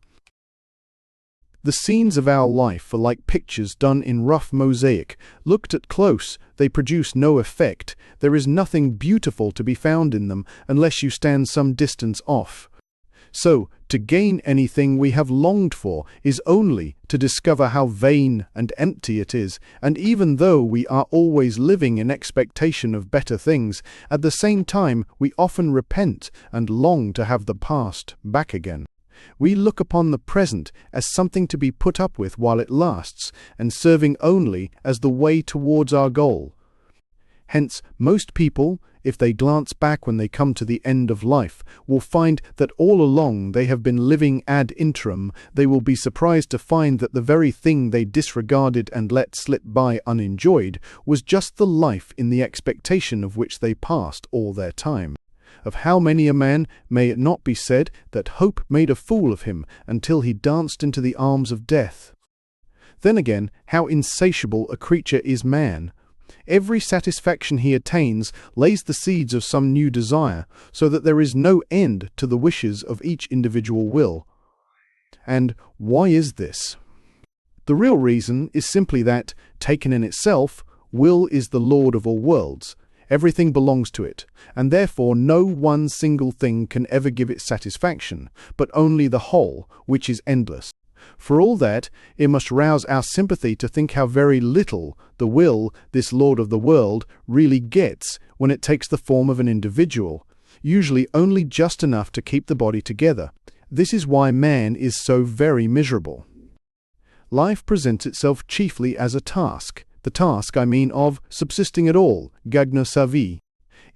The scenes of our life are like pictures done in rough mosaic. Looked at close, they produce no effect. There is nothing beautiful to be found in them unless you stand some distance off. So, to gain anything we have longed for is only to discover how vain and empty it is, and even though we are always living in expectation of better things, at the same time we often repent and long to have the past back again. We look upon the present as something to be put up with while it lasts, and serving only as the way towards our goal. Hence, most people, if they glance back when they come to the end of life, will find that all along they have been living ad interim. They will be surprised to find that the very thing they disregarded and let slip by unenjoyed was just the life in the expectation of which they passed all their time. Of how many a man may it not be said that hope made a fool of him until he danced into the arms of death? Then again, how insatiable a creature is man! Every satisfaction he attains lays the seeds of some new desire, so that there is no end to the wishes of each individual will. And why is this? The real reason is simply that, taken in itself, will is the lord of all worlds. Everything belongs to it, and therefore no one single thing can ever give it satisfaction, but only the whole, which is endless. For all that, it must rouse our sympathy to think how very little the will, this lord of the world, really gets when it takes the form of an individual, usually only just enough to keep the body together, This is why man is so very miserable. Life presents itself chiefly as a task. The task, I mean, of subsisting at all, gagner sa vie.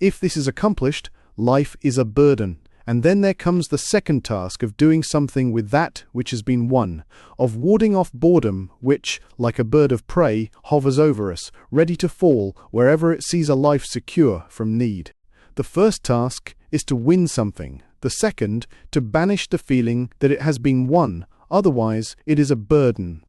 If this is accomplished, life is a burden. And then there comes the second task of doing something with that which has been won, of warding off boredom which, like a bird of prey, hovers over us, ready to fall wherever it sees a life secure from need. The first task is to win something, the second, to banish the feeling that it has been won, otherwise it is a burden.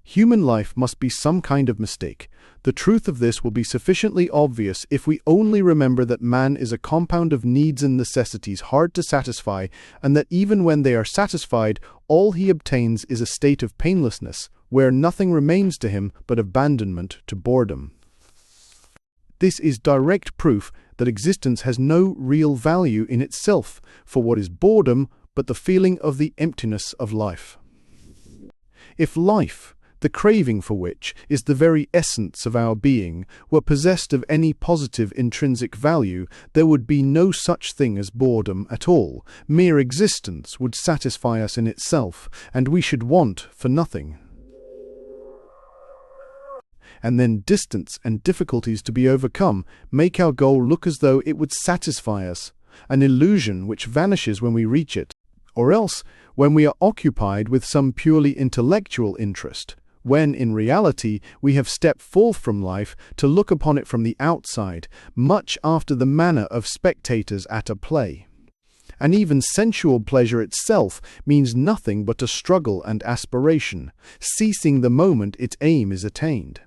Human life must be some kind of mistake. The truth of this will be sufficiently obvious if we only remember that man is a compound of needs and necessities hard to satisfy, and that even when they are satisfied, all he obtains is a state of painlessness, where nothing remains to him but abandonment to boredom. This is direct proof that existence has no real value in itself for what is boredom but the feeling of the emptiness of life. If life, the craving for which is the very essence of our being, were possessed of any positive intrinsic value, there would be no such thing as boredom at all. Mere existence would satisfy us in itself, and we should want for nothing. And then distance and difficulties to be overcome make our goal look as though it would satisfy us, an illusion which vanishes when we reach it, or else when we are occupied with some purely intellectual interest, when in reality we have stepped forth from life to look upon it from the outside, much after the manner of spectators at a play. And even sensual pleasure itself means nothing but a struggle and aspiration, ceasing the moment its aim is attained.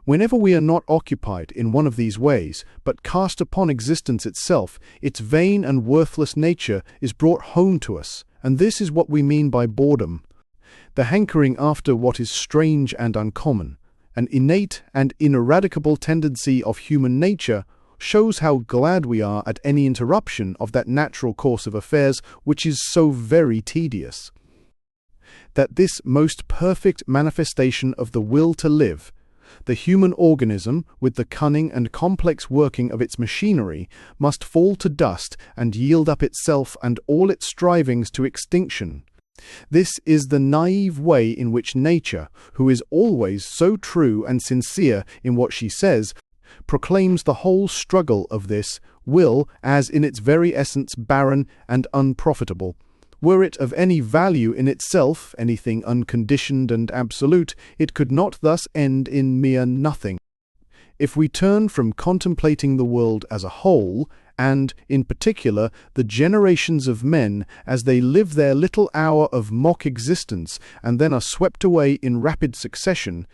Whenever we are not occupied in one of these ways, but cast upon existence itself, its vain and worthless nature is brought home to us, and this is what we mean by boredom. The hankering after what is strange and uncommon, an innate and ineradicable tendency of human nature, shows how glad we are at any interruption of that natural course of affairs which is so very tedious. That this most perfect manifestation of the will to live, the human organism, with the cunning and complex working of its machinery, must fall to dust and yield up itself and all its strivings to extinction. This is the naive way in which nature, who is always so true and sincere in what she says, proclaims the whole struggle of this will as in its very essence barren and unprofitable. Were it of any value in itself, anything unconditioned and absolute, it could not thus end in mere nothing. If we turn from contemplating the world as a whole, and, in particular, the generations of men as they live their little hour of mock existence and then are swept away in rapid succession,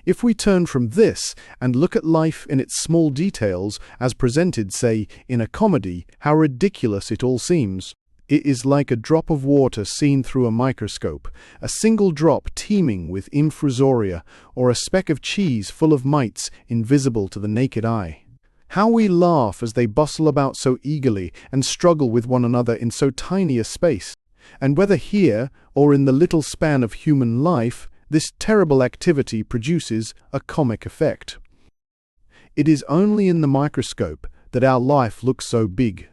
if we turn from this and look at life in its small details as presented, say, in a comedy, how ridiculous it all seems. It is like a drop of water seen through a microscope, a single drop teeming with infusoria, or a speck of cheese full of mites invisible to the naked eye. How we laugh as they bustle about so eagerly and struggle with one another in so tiny a space. And whether here or in the little span of human life, this terrible activity produces a comic effect. It is only in the microscope that our life looks so big.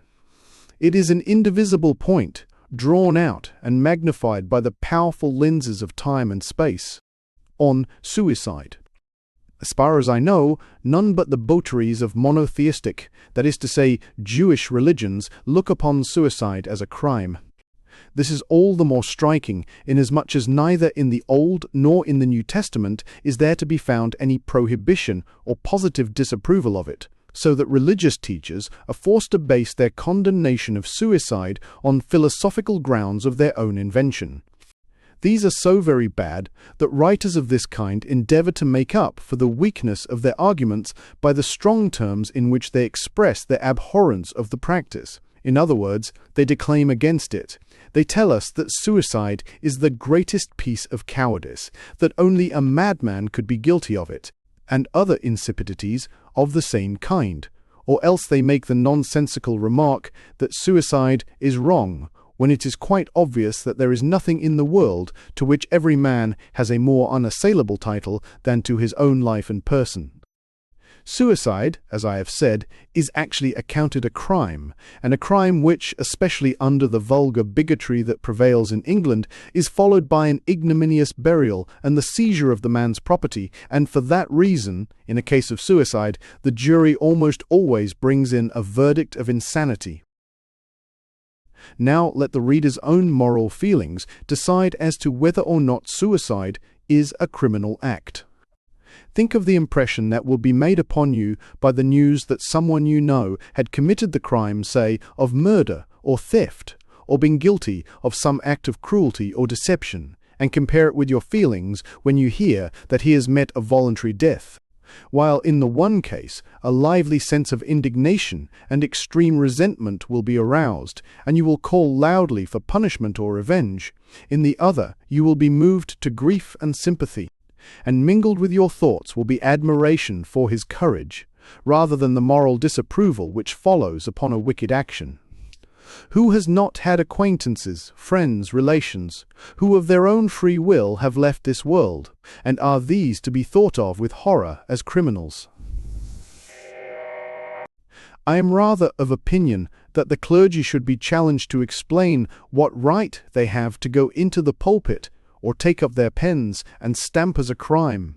It is an indivisible point, drawn out and magnified by the powerful lenses of time and space. On suicide. As far as I know, none but the votaries of monotheistic, that is to say, Jewish religions, look upon suicide as a crime. This is all the more striking, inasmuch as neither in the Old nor in the New Testament is there to be found any prohibition or positive disapproval of it, so that religious teachers are forced to base their condemnation of suicide on philosophical grounds of their own invention. These are so very bad that writers of this kind endeavor to make up for the weakness of their arguments by the strong terms in which they express their abhorrence of the practice. In other words, they declaim against it. They tell us that suicide is the greatest piece of cowardice, that only a madman could be guilty of it, and other insipidities of the same kind. Or else they make the nonsensical remark that suicide is wrong, when it is quite obvious that there is nothing in the world to which every man has a more unassailable title than to his own life and person. Suicide, as I have said, is actually accounted a crime, and a crime which, especially under the vulgar bigotry that prevails in England, is followed by an ignominious burial and the seizure of the man's property, and for that reason, in a case of suicide, the jury almost always brings in a verdict of insanity. Now let the reader's own moral feelings decide as to whether or not suicide is a criminal act. Think of the impression that will be made upon you by the news that someone you know had committed the crime, say, of murder or theft, or been guilty of some act of cruelty or deception, and compare it with your feelings when you hear that he has met a voluntary death. While in the one case, a lively sense of indignation and extreme resentment will be aroused, and you will call loudly for punishment or revenge, in the other you will be moved to grief and sympathy, and mingled with your thoughts will be admiration for his courage, rather than the moral disapproval which follows upon a wicked action. Who has not had acquaintances, friends, relations, who of their own free will have left this world, and are these to be thought of with horror as criminals? I am rather of opinion that the clergy should be challenged to explain what right they have to go into the pulpit or take up their pens and stamp as a crime,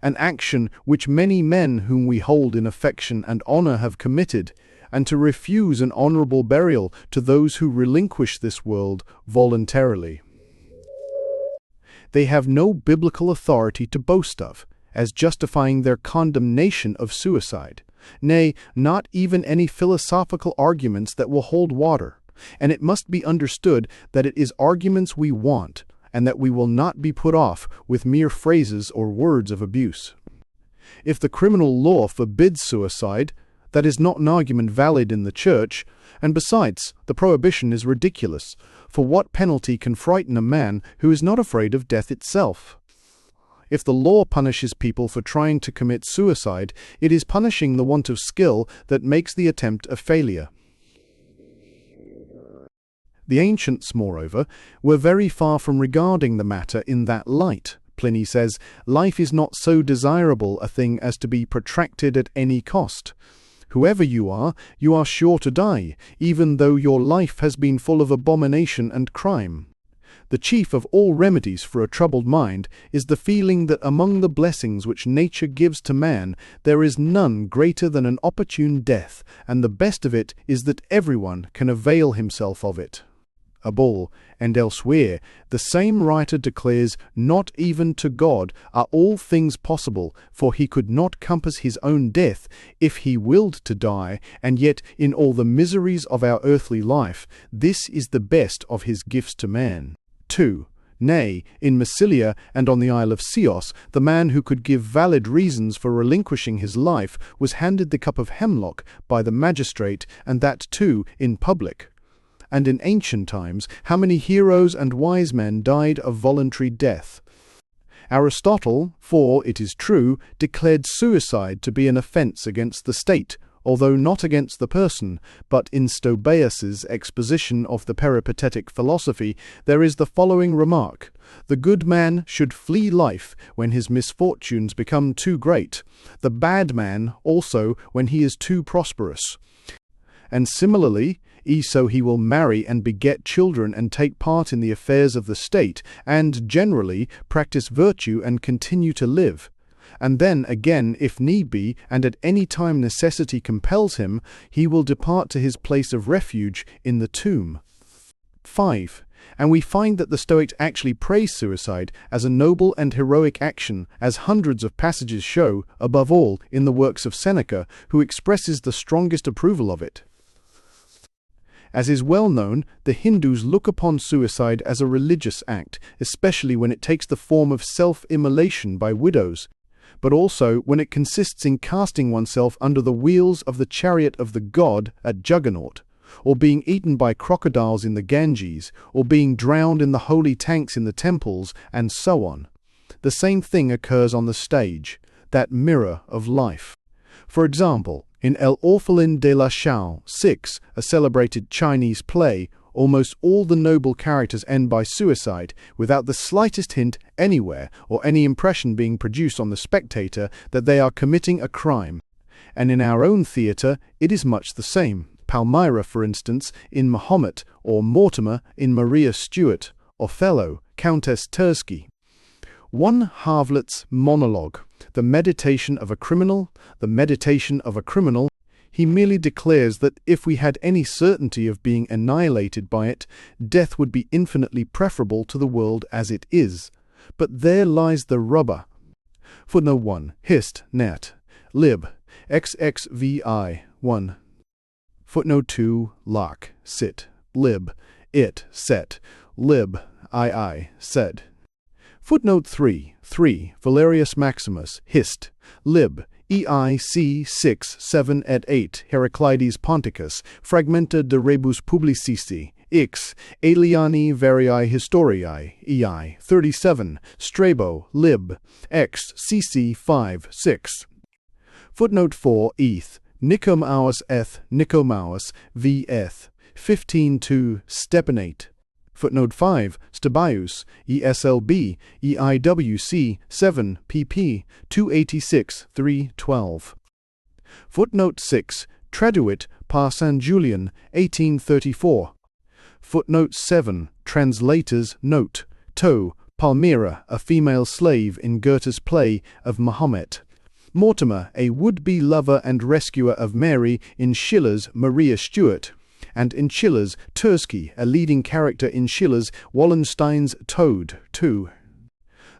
an action which many men whom we hold in affection and honor have committed, and to refuse an honorable burial to those who relinquish this world voluntarily. They have no biblical authority to boast of, as justifying their condemnation of suicide, nay, not even any philosophical arguments that will hold water, and it must be understood that it is arguments we want, and that we will not be put off with mere phrases or words of abuse. If the criminal law forbids suicide, that is not an argument valid in the Church, and besides, the prohibition is ridiculous, for what penalty can frighten a man who is not afraid of death itself? If the law punishes people for trying to commit suicide, it is punishing the want of skill that makes the attempt a failure. The ancients, moreover, were very far from regarding the matter in that light. Pliny says, "Life is not so desirable a thing as to be protracted at any cost. Whoever you are sure to die, even though your life has been full of abomination and crime." The chief of all remedies for a troubled mind is the feeling that among the blessings which nature gives to man there is none greater than an opportune death, and the best of it is that everyone can avail himself of it. A ball, and elsewhere, the same writer declares, "Not even to God are all things possible, for he could not compass his own death if he willed to die, and yet in all the miseries of our earthly life, this is the best of his gifts to man." 2. Nay, in Massilia and on the Isle of Chios, the man who could give valid reasons for relinquishing his life was handed the cup of hemlock by the magistrate, and that too in public. And in ancient times, how many heroes and wise men died of voluntary death? Aristotle, for, it is true, declared suicide to be an offence against the state, although not against the person, but in Stobaeus's exposition of the peripatetic philosophy there is the following remark: "The good man should flee life when his misfortunes become too great, the bad man also when he is too prosperous. And similarly, so he will marry and beget children and take part in the affairs of the state, and, generally, practice virtue and continue to live. And then, again, if need be, and at any time necessity compels him, he will depart to his place of refuge in the tomb." 5. And we find that the Stoics actually praise suicide as a noble and heroic action, as hundreds of passages show, above all in the works of Seneca, who expresses the strongest approval of it. As is well known, the Hindus look upon suicide as a religious act, especially when it takes the form of self-immolation by widows, but also when it consists in casting oneself under the wheels of the chariot of the god at Juggernaut, or being eaten by crocodiles in the Ganges, or being drowned in the holy tanks in the temples, and so on. The same thing occurs on the stage, that mirror of life. For example, in El Orphelin de la Chaux 6, a celebrated Chinese play, almost all the noble characters end by suicide, without the slightest hint anywhere or any impression being produced on the spectator that they are committing a crime. And in our own theatre it is much the same. Palmyra, for instance, in Mahomet, or Mortimer in Maria Stuart, Othello, Countess Tersky. One Havlet's monologue, The Meditation of a Criminal, The Meditation of a Criminal, he merely declares that if we had any certainty of being annihilated by it, death would be infinitely preferable to the world as it is. But there lies the rubber. Footnote 1. Hist. Nat. Lib. XXVI. 1. Footnote 2. Locke. Sit. Lib. It. Set. Lib. II. Said. Footnote 3. 3. Valerius Maximus. Hist. Lib. EIC 6, 7 et 8, Heraclides Ponticus, Fragmenta de Rebus Publicisti, X, Aeliani Varii Historiae, EI 37, Strabo, Lib. X, CC 5, 6. Footnote 4. Eth. Nicomaus eth Nicomaus v. eth. 15-2 Stepanate. Footnote 5. Stabius, ESLB, EIWC 7, pp. 286, 312. Footnote 6. Traduit par San Julian, 1834. Footnote 7. Translator's Note. To. Palmyra, a female slave in Goethe's play of Mahomet. Mortimer, a would-be lover and rescuer of Mary in Schiller's Maria Stuart, and in Schiller's Tersky, a leading character in Schiller's Wallenstein's Toad, 2.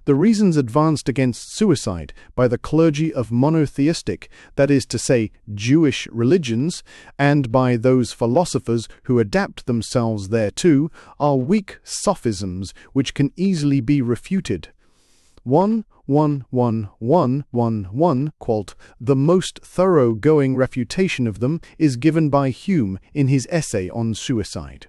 The reasons advanced against suicide by the clergy of monotheistic, that is to say, Jewish religions, and by those philosophers who adapt themselves thereto, are weak sophisms which can easily be refuted. 1 quote, the most thorough-going refutation of them is given by Hume in his essay on suicide.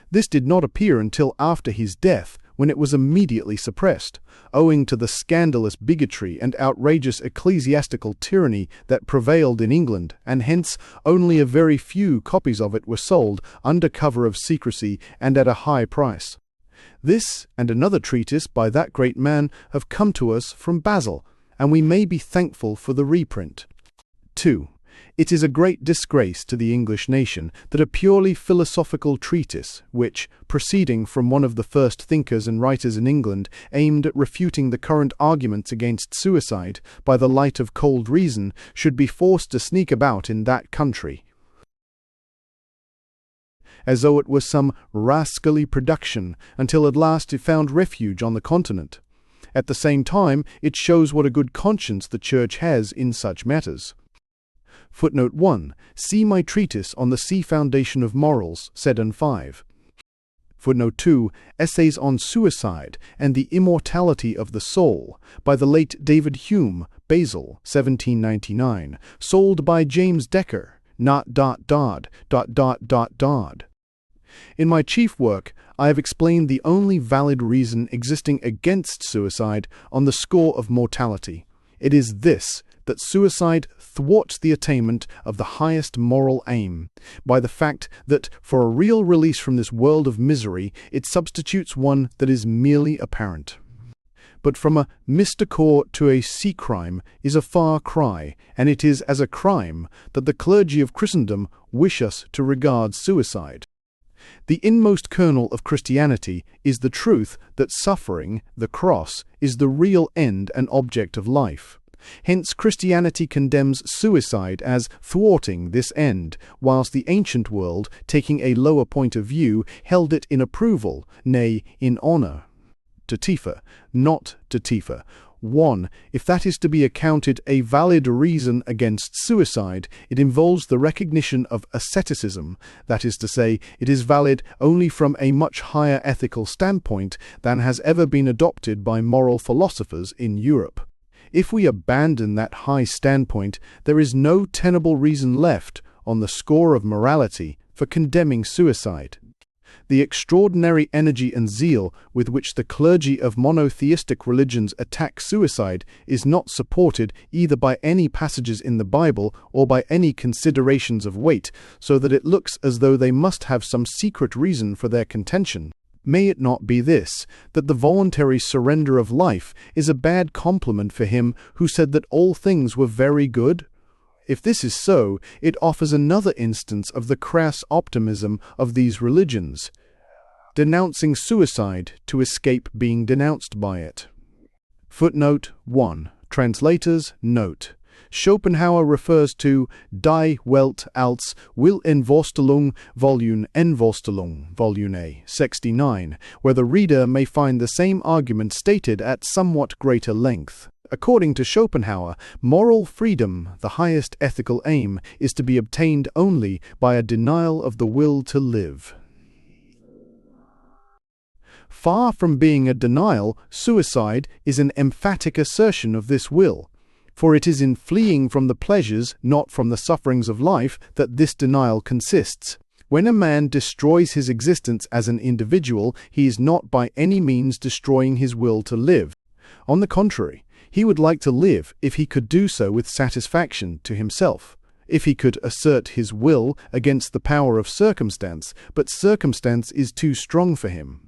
This did not appear until after his death, when it was immediately suppressed, owing to the scandalous bigotry and outrageous ecclesiastical tyranny that prevailed in England, and hence only a very few copies of it were sold under cover of secrecy and at a high price. This and another treatise by that great man have come to us from Basel, and we may be thankful for the reprint. 2. It is a great disgrace to the English nation that a purely philosophical treatise, which, proceeding from one of the first thinkers and writers in England, aimed at refuting the current arguments against suicide by the light of cold reason, should be forced to sneak about in that country, as though it was some rascally production, until at last it found refuge on the continent. At the same time, it shows what a good conscience the Church has in such matters. Footnote 1. See my treatise on the sea foundation of morals, Seddon 5. Footnote 2. Essays on Suicide and the Immortality of the Soul, by the late David Hume, Basel, 1799, sold by James Decker, In my chief work, I have explained the only valid reason existing against suicide on the score of mortality. It is this, that suicide thwarts the attainment of the highest moral aim, by the fact that for a real release from this world of misery, it substitutes one that is merely apparent. But from a misdemeanor to a sea crime is a far cry, and it is as a crime that the clergy of Christendom wish us to regard suicide. The inmost kernel of Christianity is the truth that suffering, the cross, is the real end and object of life. Hence Christianity condemns suicide as thwarting this end, whilst the ancient world, taking a lower point of view, held it in approval, nay, in honour. Tatifa, not Tatifa. 1. If that is to be accounted a valid reason against suicide, it involves the recognition of asceticism, that is to say, it is valid only from a much higher ethical standpoint than has ever been adopted by moral philosophers in Europe. If we abandon that high standpoint, there is no tenable reason left, on the score of morality, for condemning suicide. The extraordinary energy and zeal with which the clergy of monotheistic religions attack suicide is not supported either by any passages in the Bible or by any considerations of weight, so that it looks as though they must have some secret reason for their contention. May it not be this, that the voluntary surrender of life is a bad compliment for him who said that all things were very good? If this is so, it offers another instance of the crass optimism of these religions, denouncing suicide to escape being denounced by it. Footnote 1. Translator's note. Schopenhauer refers to Die Welt als Willenvorstellung, Volume N-Vorstellung, Volume A, 69, where the reader may find the same argument stated at somewhat greater length. According to Schopenhauer, moral freedom, the highest ethical aim, is to be obtained only by a denial of the will to live. Far from being a denial, suicide is an emphatic assertion of this will, for it is in fleeing from the pleasures, not from the sufferings of life, that this denial consists. When a man destroys his existence as an individual, he is not by any means destroying his will to live. On the contrary, he would like to live if he could do so with satisfaction to himself, if he could assert his will against the power of circumstance, but circumstance is too strong for him.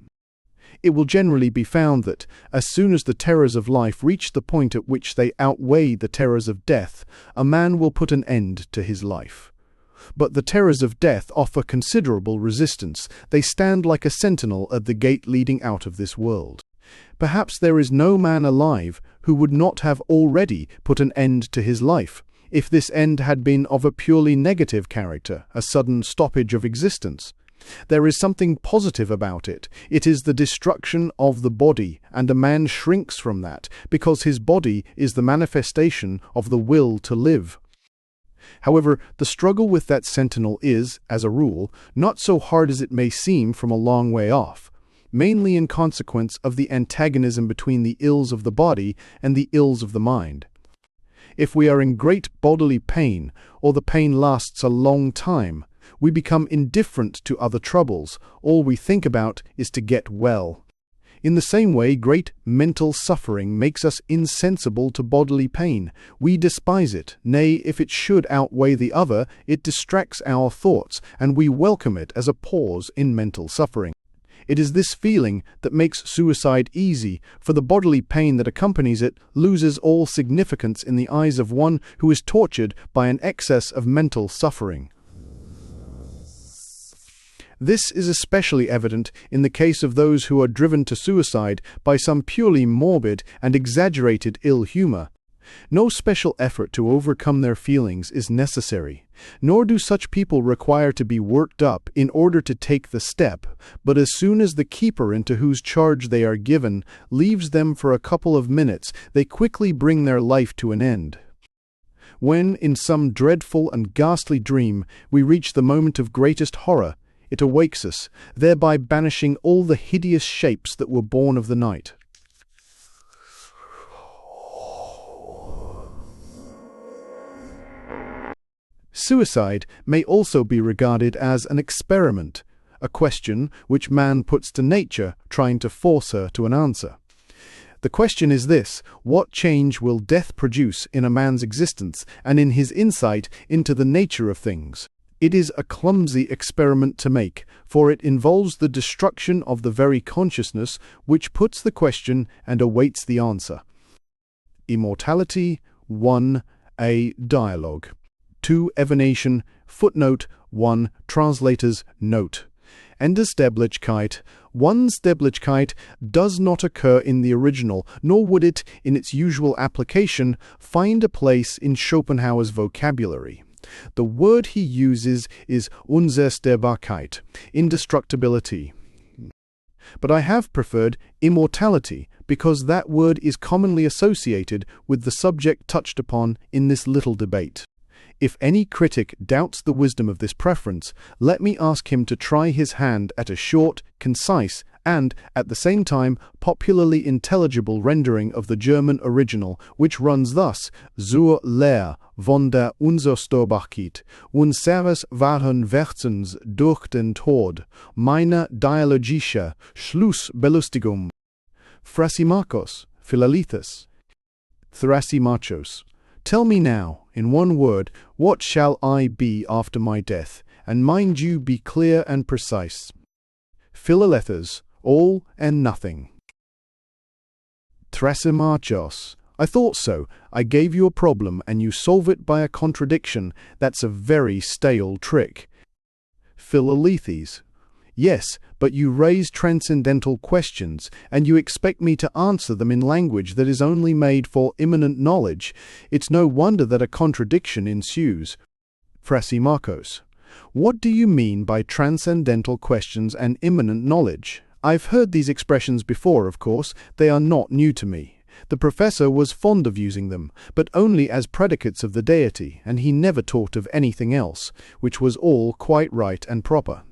It will generally be found that, as soon as the terrors of life reach the point at which they outweigh the terrors of death, a man will put an end to his life. But the terrors of death offer considerable resistance. They stand like a sentinel at the gate leading out of this world. Perhaps there is no man alive who would not have already put an end to his life, if this end had been of a purely negative character, a sudden stoppage of existence. There is something positive about it. It is the destruction of the body, and a man shrinks from that, because his body is the manifestation of the will to live. However, the struggle with that sentinel is, as a rule, not so hard as it may seem from a long way off, mainly in consequence of the antagonism between the ills of the body and the ills of the mind. If we are in great bodily pain, or the pain lasts a long time, we become indifferent to other troubles. All we think about is to get well. In the same way, great mental suffering makes us insensible to bodily pain. We despise it. Nay, if it should outweigh the other, it distracts our thoughts, and we welcome it as a pause in mental suffering. It is this feeling that makes suicide easy, for the bodily pain that accompanies it loses all significance in the eyes of one who is tortured by an excess of mental suffering. This is especially evident in the case of those who are driven to suicide by some purely morbid and exaggerated ill humor. No special effort to overcome their feelings is necessary, nor do such people require to be worked up in order to take the step, but as soon as the keeper into whose charge they are given leaves them for a couple of minutes, they quickly bring their life to an end. When, in some dreadful and ghastly dream, we reach the moment of greatest horror, it awakes us, thereby banishing all the hideous shapes that were born of the night. Suicide may also be regarded as an experiment, a question which man puts to nature, trying to force her to an answer. The question is this: what change will death produce in a man's existence and in his insight into the nature of things? It is a clumsy experiment to make, for it involves the destruction of the very consciousness which puts the question and awaits the answer. Immortality 1. A dialogue. 2. Evanation. Footnote 1. Translator's note. Endesteblichkeit. Unsteblichkeit does not occur in the original, nor would it, in its usual application, find a place in Schopenhauer's vocabulary. The word he uses is Unzerstörbarkeit, indestructibility. But I have preferred immortality because that word is commonly associated with the subject touched upon in this little debate. If any critic doubts the wisdom of this preference, let me ask him to try his hand at a short, concise, and, at the same time, popularly intelligible rendering of the German original, which runs thus: Zur Lehre von der Unzerstörbarkeit unseres wahren Wesens durch den Tod, meine dialogische Schlussbelustigung. Thrasymachos, Philaletheus. Thrasymachos. Tell me now, in one word, what shall I be after my death, and mind you be clear and precise. Philaletheus, all and nothing. Thrasymachos, I thought so. I gave you a problem and you solve it by a contradiction. That's a very stale trick. Philalethes. Yes, but you raise transcendental questions, and you expect me to answer them in language that is only made for immanent knowledge. It's no wonder that a contradiction ensues. Thrasymachos. What do you mean by transcendental questions and immanent knowledge? I've heard these expressions before, of course. They are not new to me. The professor was fond of using them, but only as predicates of the deity, and he never taught of anything else, which was all quite right and proper.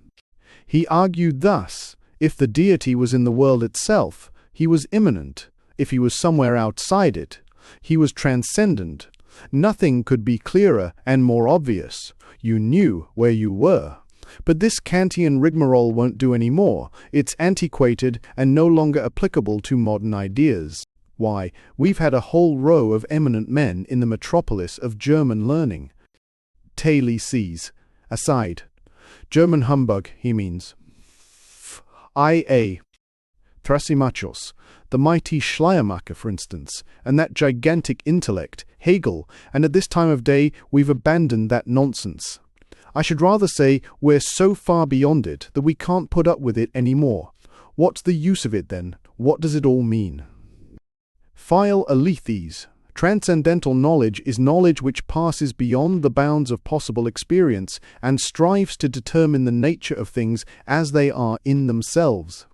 He argued thus: if the deity was in the world itself, he was immanent. If he was somewhere outside it, he was transcendent. Nothing could be clearer and more obvious. You knew where you were. But this Kantian rigmarole won't do any more. It's antiquated and no longer applicable to modern ideas. Why, we've had a whole row of eminent men in the metropolis of German learning. Thales. Aside. German humbug, he means. I.A. Thrasymachos, the mighty Schleiermacher, for instance, and that gigantic intellect, Hegel, and at this time of day we've abandoned that nonsense. I should rather say we're so far beyond it that we can't put up with it any more. What's the use of it then? What does it all mean? Philalethes. Transcendental knowledge is knowledge which passes beyond the bounds of possible experience and strives to determine the nature of things as they are in themselves.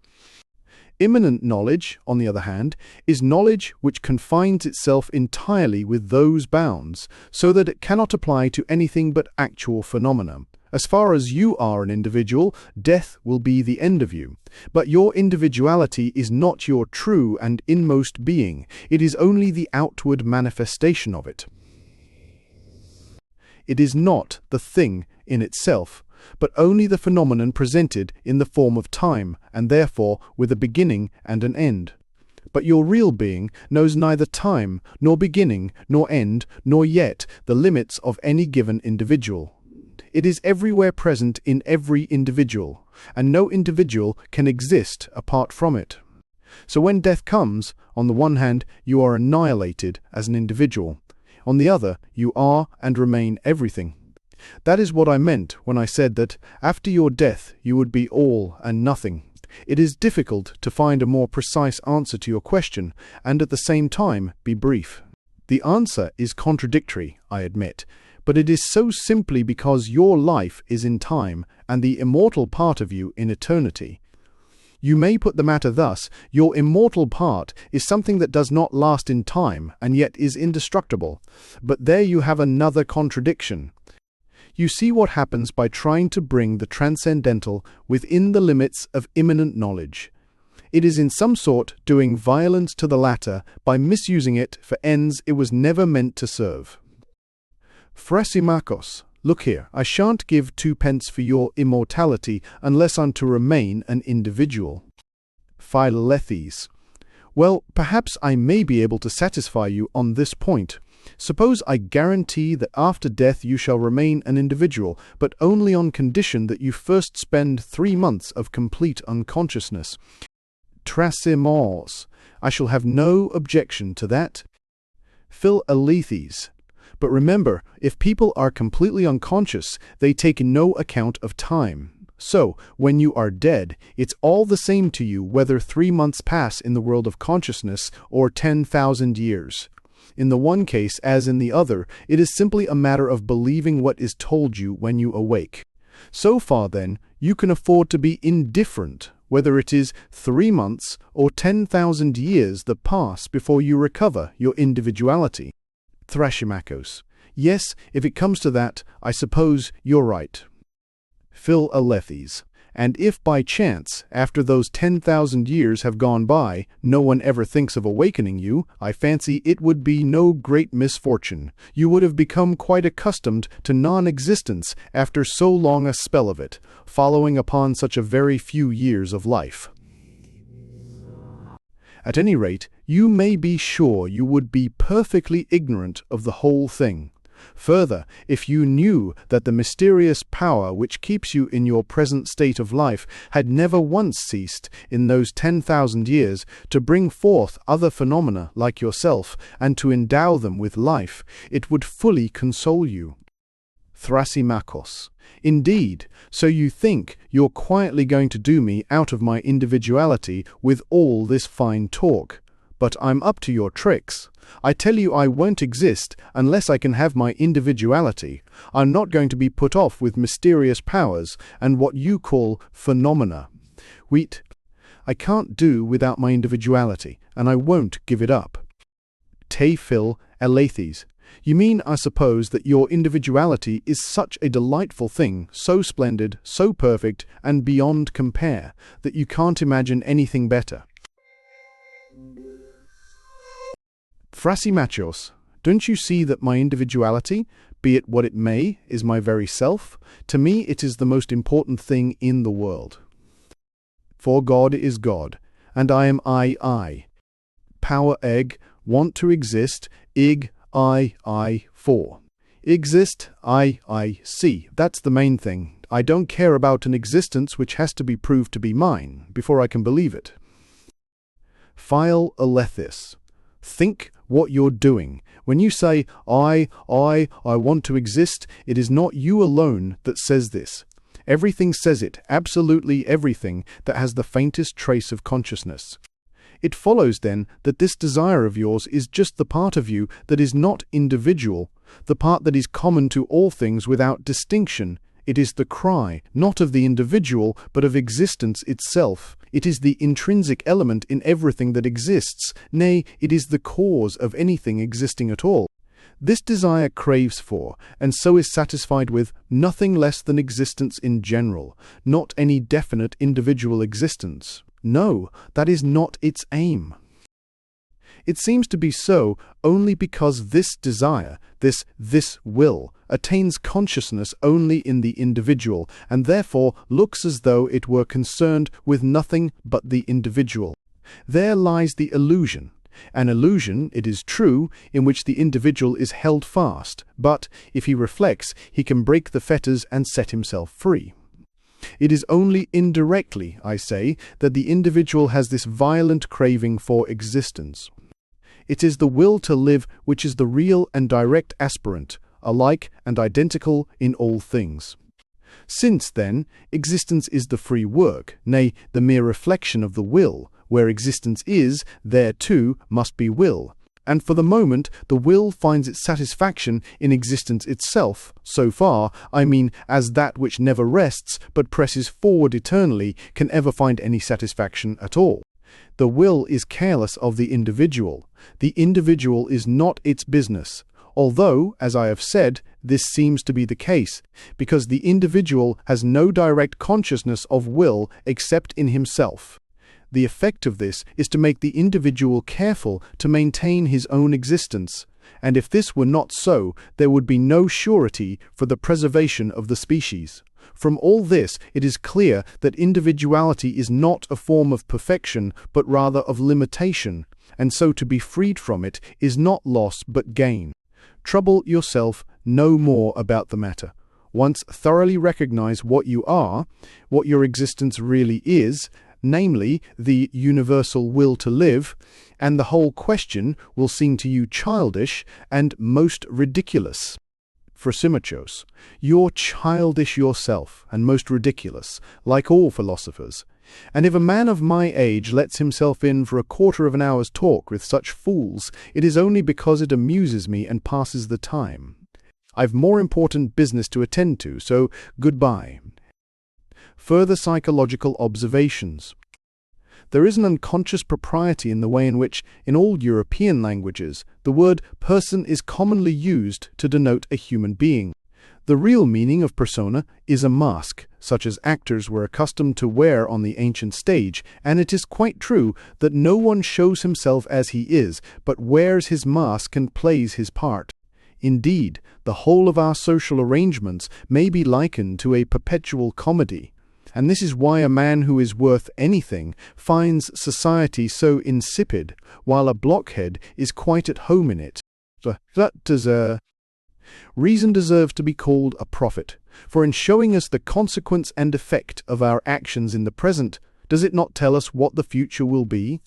Immanent knowledge, on the other hand, is knowledge which confines itself entirely with those bounds, so that it cannot apply to anything but actual phenomena. As far as you are an individual, death will be the end of you. But your individuality is not your true and inmost being. It is only the outward manifestation of it. It is not the thing in itself, but only the phenomenon presented in the form of time, and therefore with a beginning and an end. But your real being knows neither time, nor beginning, nor end, nor yet the limits of any given individual. It is everywhere present in every individual, and no individual can exist apart from it. So when death comes, on the one hand, you are annihilated as an individual. On the other, you are and remain everything. That is what I meant when I said that after your death you would be all and nothing. It is difficult to find a more precise answer to your question, and at the same time be brief. The answer is contradictory, I admit, but it is so simply because your life is in time and the immortal part of you in eternity. You may put the matter thus: your immortal part is something that does not last in time and yet is indestructible. But there you have another contradiction. You see what happens by trying to bring the transcendental within the limits of immanent knowledge. It is in some sort doing violence to the latter by misusing it for ends it was never meant to serve. Thrasymachos, look here, I shan't give 2p for your immortality unless I'm to remain an individual. Philalethes. Well, perhaps I may be able to satisfy you on this point. Suppose I guarantee that after death you shall remain an individual, but only on condition that you first spend 3 months of complete unconsciousness. Thrasymachos. I shall have no objection to that. Philalethes. But remember, if people are completely unconscious, they take no account of time. So, when you are dead, it's all the same to you whether 3 months pass in the world of consciousness or 10,000 years. In the one case, as in the other, it is simply a matter of believing what is told you when you awake. So far, then, you can afford to be indifferent, whether it is 3 months or 10,000 years that pass before you recover your individuality. Thrasymachos. Yes, if it comes to that, I suppose you're right. Philalethes. And if by chance, after those 10,000 years have gone by, no one ever thinks of awakening you, I fancy it would be no great misfortune. You would have become quite accustomed to non-existence after so long a spell of it, following upon such a very few years of life. At any rate, you may be sure you would be perfectly ignorant of the whole thing. Further, if you knew that the mysterious power which keeps you in your present state of life had never once ceased, in those 10,000 years, to bring forth other phenomena like yourself, and to endow them with life, it would fully console you. Thrasymachos. Indeed, so you think you're quietly going to do me out of my individuality with all this fine talk. But I'm up to your tricks. I tell you I won't exist unless I can have my individuality. I'm not going to be put off with mysterious powers and what you call phenomena. I can't do without my individuality, and I won't give it up. Te phil elethes. You mean, I suppose, that your individuality is such a delightful thing, so splendid, so perfect, and beyond compare, that you can't imagine anything better. Thrasymachos, don't you see that my individuality, be it what it may, is my very self? To me it is the most important thing in the world. For God is God, and I am I. Power egg, want to exist, ig, I, for. Exist, I, see. That's the main thing. I don't care about an existence which has to be proved to be mine, before I can believe it. Phile elethis. Think what you're doing. When you say, I want to exist, it is not you alone that says this. Everything says it, absolutely everything that has the faintest trace of consciousness. It follows, then, that this desire of yours is just the part of you that is not individual, the part that is common to all things without distinction. It is the cry, not of the individual, but of existence itself. It is the intrinsic element in everything that exists, nay, it is the cause of anything existing at all. This desire craves for, and so is satisfied with, nothing less than existence in general, not any definite individual existence. No, that is not its aim. It seems to be so only because this desire, this will, attains consciousness only in the individual, and therefore looks as though it were concerned with nothing but the individual. There lies the illusion. An illusion, it is true, in which the individual is held fast, but, if he reflects, he can break the fetters and set himself free. It is only indirectly, I say, that the individual has this violent craving for existence. It is the will to live which is the real and direct aspirant, alike and identical in all things. Since, then, existence is the free work, nay, the mere reflection of the will, where existence is, there too must be will. And for the moment, the will finds its satisfaction in existence itself, so far, I mean, as that which never rests, but presses forward eternally, can ever find any satisfaction at all. The will is careless of the individual. The individual is not its business, although, as I have said, this seems to be the case, because the individual has no direct consciousness of will except in himself. The effect of this is to make the individual careful to maintain his own existence, and if this were not so, there would be no surety for the preservation of the species. From all this, it is clear that individuality is not a form of perfection, but rather of limitation, and so to be freed from it is not loss but gain. Trouble yourself no more about the matter. Once thoroughly recognize what you are, what your existence really is, namely the universal will to live, and the whole question will seem to you childish and most ridiculous. Thrasymachos, you're childish yourself, and most ridiculous, like all philosophers. And if a man of my age lets himself in for a quarter of an hour's talk with such fools, it is only because it amuses me and passes the time. I've more important business to attend to, so goodbye. Further psychological observations. There is an unconscious propriety in the way in which, in all European languages, the word person is commonly used to denote a human being. The real meaning of persona is a mask, such as actors were accustomed to wear on the ancient stage, and it is quite true that no one shows himself as he is, but wears his mask and plays his part. Indeed, the whole of our social arrangements may be likened to a perpetual comedy. And this is why a man who is worth anything finds society so insipid, while a blockhead is quite at home in it. Reason deserves to be called a prophet, for in showing us the consequence and effect of our actions in the present, does it not tell us what the future will be?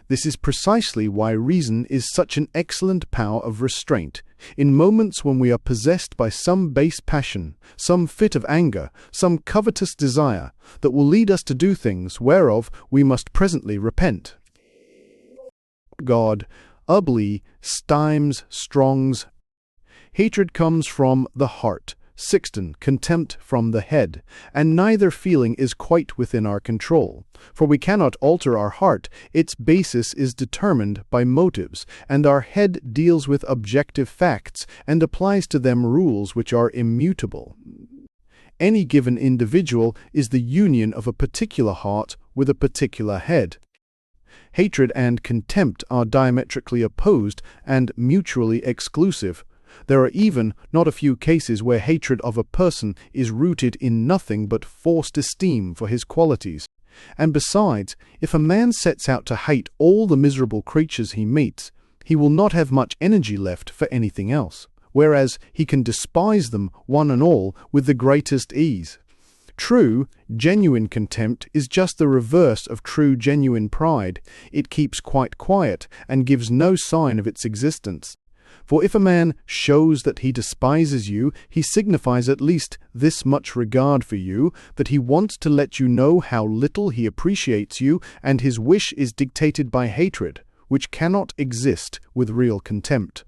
This is precisely why reason is such an excellent power of restraint. In moments when we are possessed by some base passion, some fit of anger, some covetous desire, that will lead us to do things whereof we must presently repent. God, Ubley, Stimes, Strong's. Hatred comes from the heart, Sixton, contempt from the head, and neither feeling is quite within our control. For we cannot alter our heart, its basis is determined by motives, and our head deals with objective facts and applies to them rules which are immutable. Any given individual is the union of a particular heart with a particular head. Hatred and contempt are diametrically opposed and mutually exclusive. There are even not a few cases where hatred of a person is rooted in nothing but forced esteem for his qualities. And besides, if a man sets out to hate all the miserable creatures he meets, he will not have much energy left for anything else, whereas he can despise them one and all with the greatest ease. True, genuine contempt is just the reverse of true, genuine pride. It keeps quite quiet and gives no sign of its existence. For if a man shows that he despises you, he signifies at least this much regard for you, that he wants to let you know how little he appreciates you, and his wish is dictated by hatred, which cannot exist with real contempt.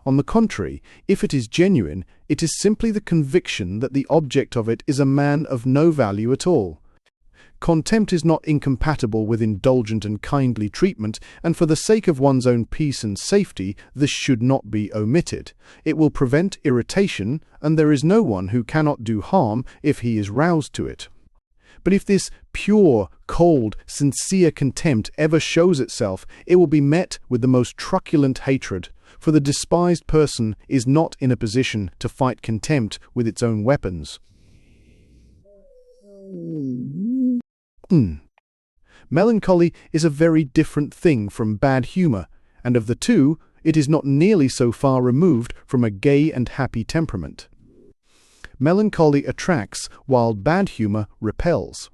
On the contrary, if it is genuine, it is simply the conviction that the object of it is a man of no value at all. Contempt is not incompatible with indulgent and kindly treatment, and for the sake of one's own peace and safety, this should not be omitted. It will prevent irritation, and there is no one who cannot do harm if he is roused to it. But if this pure, cold, sincere contempt ever shows itself, it will be met with the most truculent hatred, for the despised person is not in a position to fight contempt with its own weapons. Melancholy is a very different thing from bad humour, and of the two, it is not nearly so far removed from a gay and happy temperament. Melancholy attracts, while bad humour repels.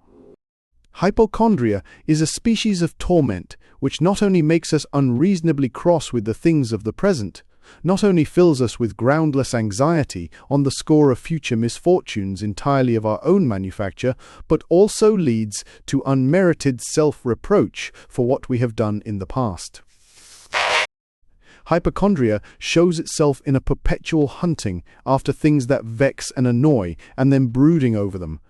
Hypochondria is a species of torment which not only makes us unreasonably cross with the things of the present, not only fills us with groundless anxiety on the score of future misfortunes entirely of our own manufacture, but also leads to unmerited self-reproach for what we have done in the past. Hypochondria shows itself in a perpetual hunting after things that vex and annoy, and then brooding over them.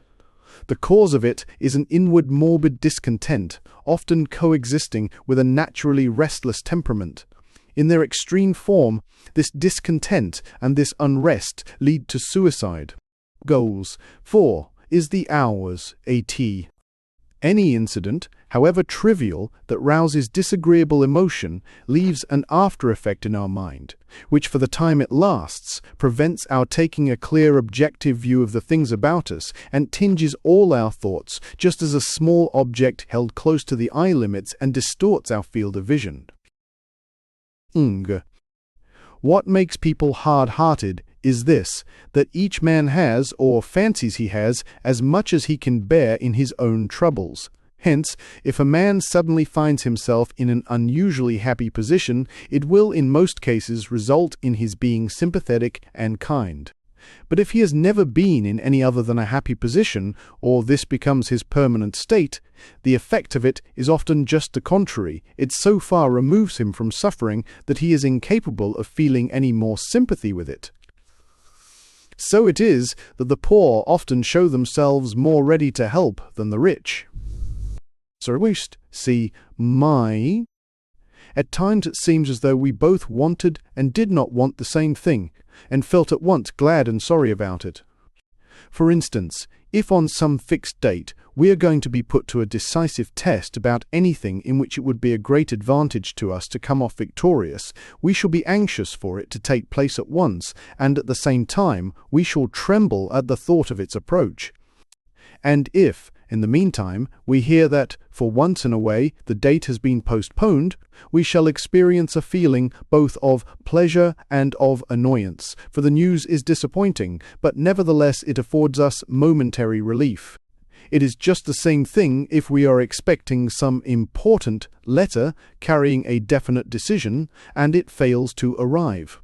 The cause of it is an inward morbid discontent, often coexisting with a naturally restless temperament. In their extreme form, this discontent and this unrest lead to suicide. Goals. 4. Is the hours, AT. Any incident, however trivial, that rouses disagreeable emotion leaves an after-effect in our mind, which for the time it lasts prevents our taking a clear objective view of the things about us and tinges all our thoughts, just as a small object held close to the eye limits and distorts our field of vision. What makes people hard-hearted is this, that each man has, or fancies he has, as much as he can bear in his own troubles. Hence, if a man suddenly finds himself in an unusually happy position, it will in most cases result in his being sympathetic and kind. But if he has never been in any other than a happy position, or this becomes his permanent state, the effect of it is often just the contrary. It so far removes him from suffering that he is incapable of feeling any more sympathy with it. So it is that the poor often show themselves more ready to help than the rich. See, my. At times it seems as though we both wanted and did not want the same thing, and felt at once glad and sorry about it. For instance, if on some fixed date we are going to be put to a decisive test about anything in which it would be a great advantage to us to come off victorious, we shall be anxious for it to take place at once, and at the same time we shall tremble at the thought of its approach. And if, In the meantime, we hear that, for once in a way, the date has been postponed, we shall experience a feeling both of pleasure and of annoyance, for the news is disappointing, but nevertheless it affords us momentary relief. It is just the same thing if we are expecting some important letter carrying a definite decision, and it fails to arrive.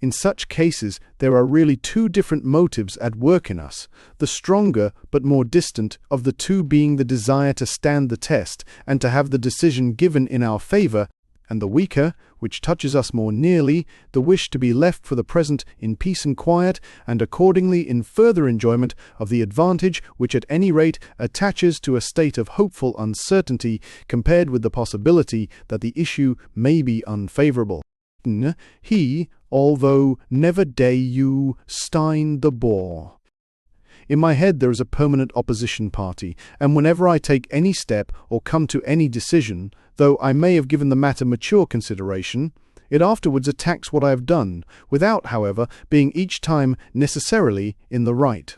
In such cases, there are really two different motives at work in us, the stronger but more distant of the two being the desire to stand the test and to have the decision given in our favor, and the weaker, which touches us more nearly, the wish to be left for the present in peace and quiet, and accordingly in further enjoyment of the advantage which at any rate attaches to a state of hopeful uncertainty compared with the possibility that the issue may be unfavorable. He, although never day you stein the boar. In my head there is a permanent opposition party, and whenever I take any step or come to any decision, though I may have given the matter mature consideration, it afterwards attacks what I have done, without, however, being each time necessarily in the right.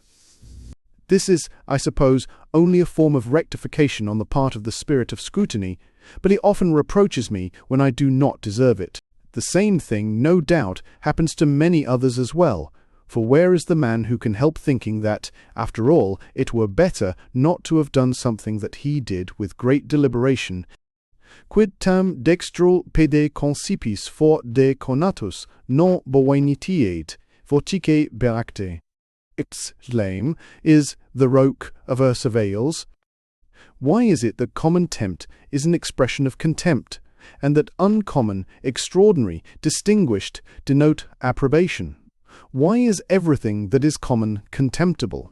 This is, I suppose, only a form of rectification on the part of the spirit of scrutiny, but he often reproaches me when I do not deserve it. The same thing, no doubt, happens to many others as well, for where is the man who can help thinking that, after all, it were better not to have done something that he did with great deliberation? Quid tam dextro pede concipis for de conatus non bovenitiae, fortique beracte. Exclaim, is the roke of her surveils. Why is it that common tempt is an expression of contempt, and that uncommon, extraordinary, distinguished denote approbation? Why is everything that is common contemptible?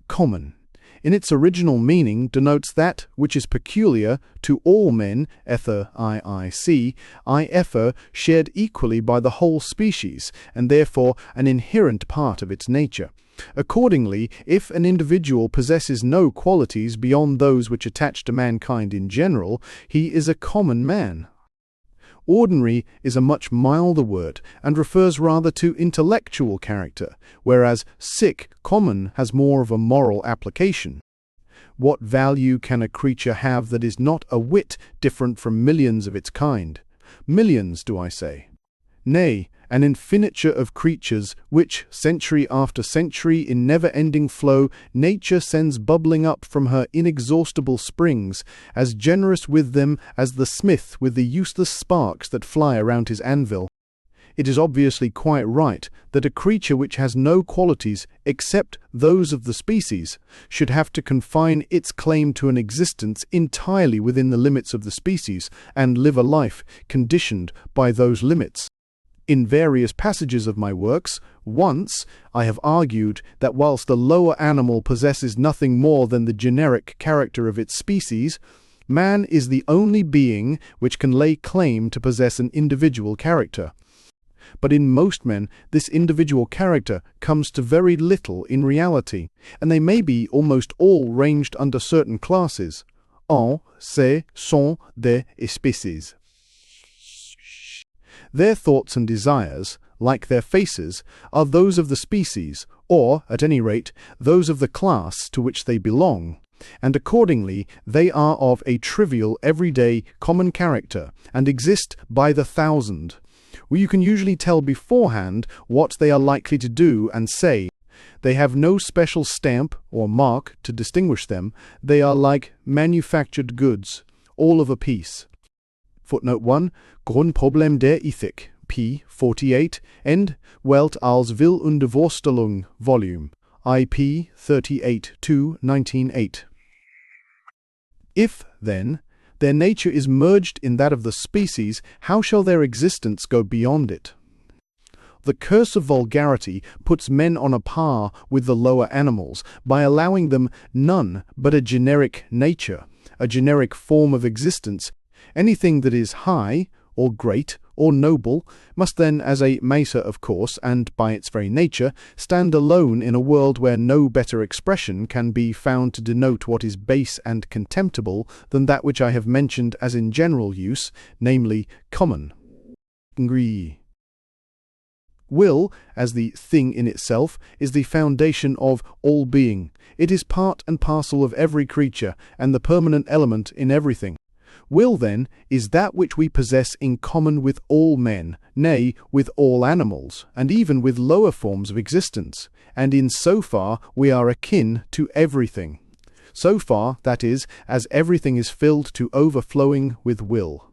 Common, in its original meaning, denotes that which is peculiar to all men, ether iic, ether, shared equally by the whole species, and therefore an inherent part of its nature. Accordingly, if an individual possesses no qualities beyond those which attach to mankind in general, he is a common man. Ordinary is a much milder word, and refers rather to intellectual character, whereas common has more of a moral application. What value can a creature have that is not a whit different from millions of its kind? Millions, do I say? Nay, an infiniture of creatures which, century after century in never-ending flow, nature sends bubbling up from her inexhaustible springs, as generous with them as the smith with the useless sparks that fly around his anvil. It is obviously quite right that a creature which has no qualities except those of the species should have to confine its claim to an existence entirely within the limits of the species, and live a life conditioned by those limits. In various passages of my works, once, I have argued that whilst the lower animal possesses nothing more than the generic character of its species, man is the only being which can lay claim to possess an individual character. But in most men, this individual character comes to very little in reality, and they may be almost all ranged under certain classes. En, ce sont des espèces. Their thoughts and desires, like their faces, are those of the species, or, at any rate, those of the class to which they belong, and accordingly they are of a trivial, everyday, common character, and exist by the thousand. You can usually tell beforehand what they are likely to do and say. They have no special stamp or mark to distinguish them. They are like manufactured goods, all of a piece. Footnote 1. Grundproblem der Ethik, p. 48, End, Welt als Will und Vorstellung, Volume, IP 38-2-1908. If, then, their nature is merged in that of the species, how shall their existence go beyond it? The curse of vulgarity puts men on a par with the lower animals by allowing them none but a generic nature, a generic form of existence. Anything that is high, or great, or noble, must then, as a mesa of course, and by its very nature, stand alone in a world where no better expression can be found to denote what is base and contemptible than that which I have mentioned as in general use, namely, common. Will, as the thing in itself, is the foundation of all being. It is part and parcel of every creature, and the permanent element in everything. Will, then, is that which we possess in common with all men, nay, with all animals, and even with lower forms of existence, and in so far we are akin to everything. So far, that is, as everything is filled to overflowing with will.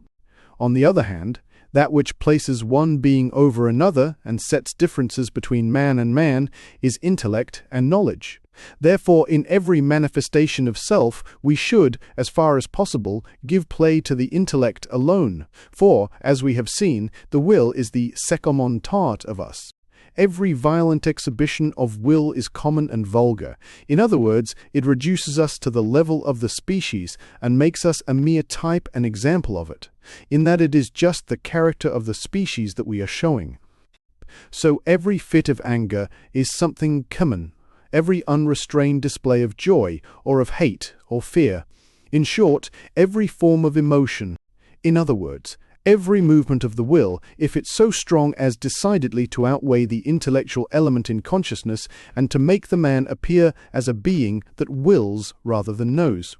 On the other hand, that which places one being over another and sets differences between man and man is intellect and knowledge. Therefore, in every manifestation of self, we should, as far as possible, give play to the intellect alone, for, as we have seen, the will is the secommon of us. Every violent exhibition of will is common and vulgar. In other words, it reduces us to the level of the species and makes us a mere type and example of it, in that it is just the character of the species that we are showing. So every fit of anger is something common, every unrestrained display of joy or of hate or fear. In short, every form of emotion. In other words, every movement of the will, if it's so strong as decidedly to outweigh the intellectual element in consciousness and to make the man appear as a being that wills rather than knows.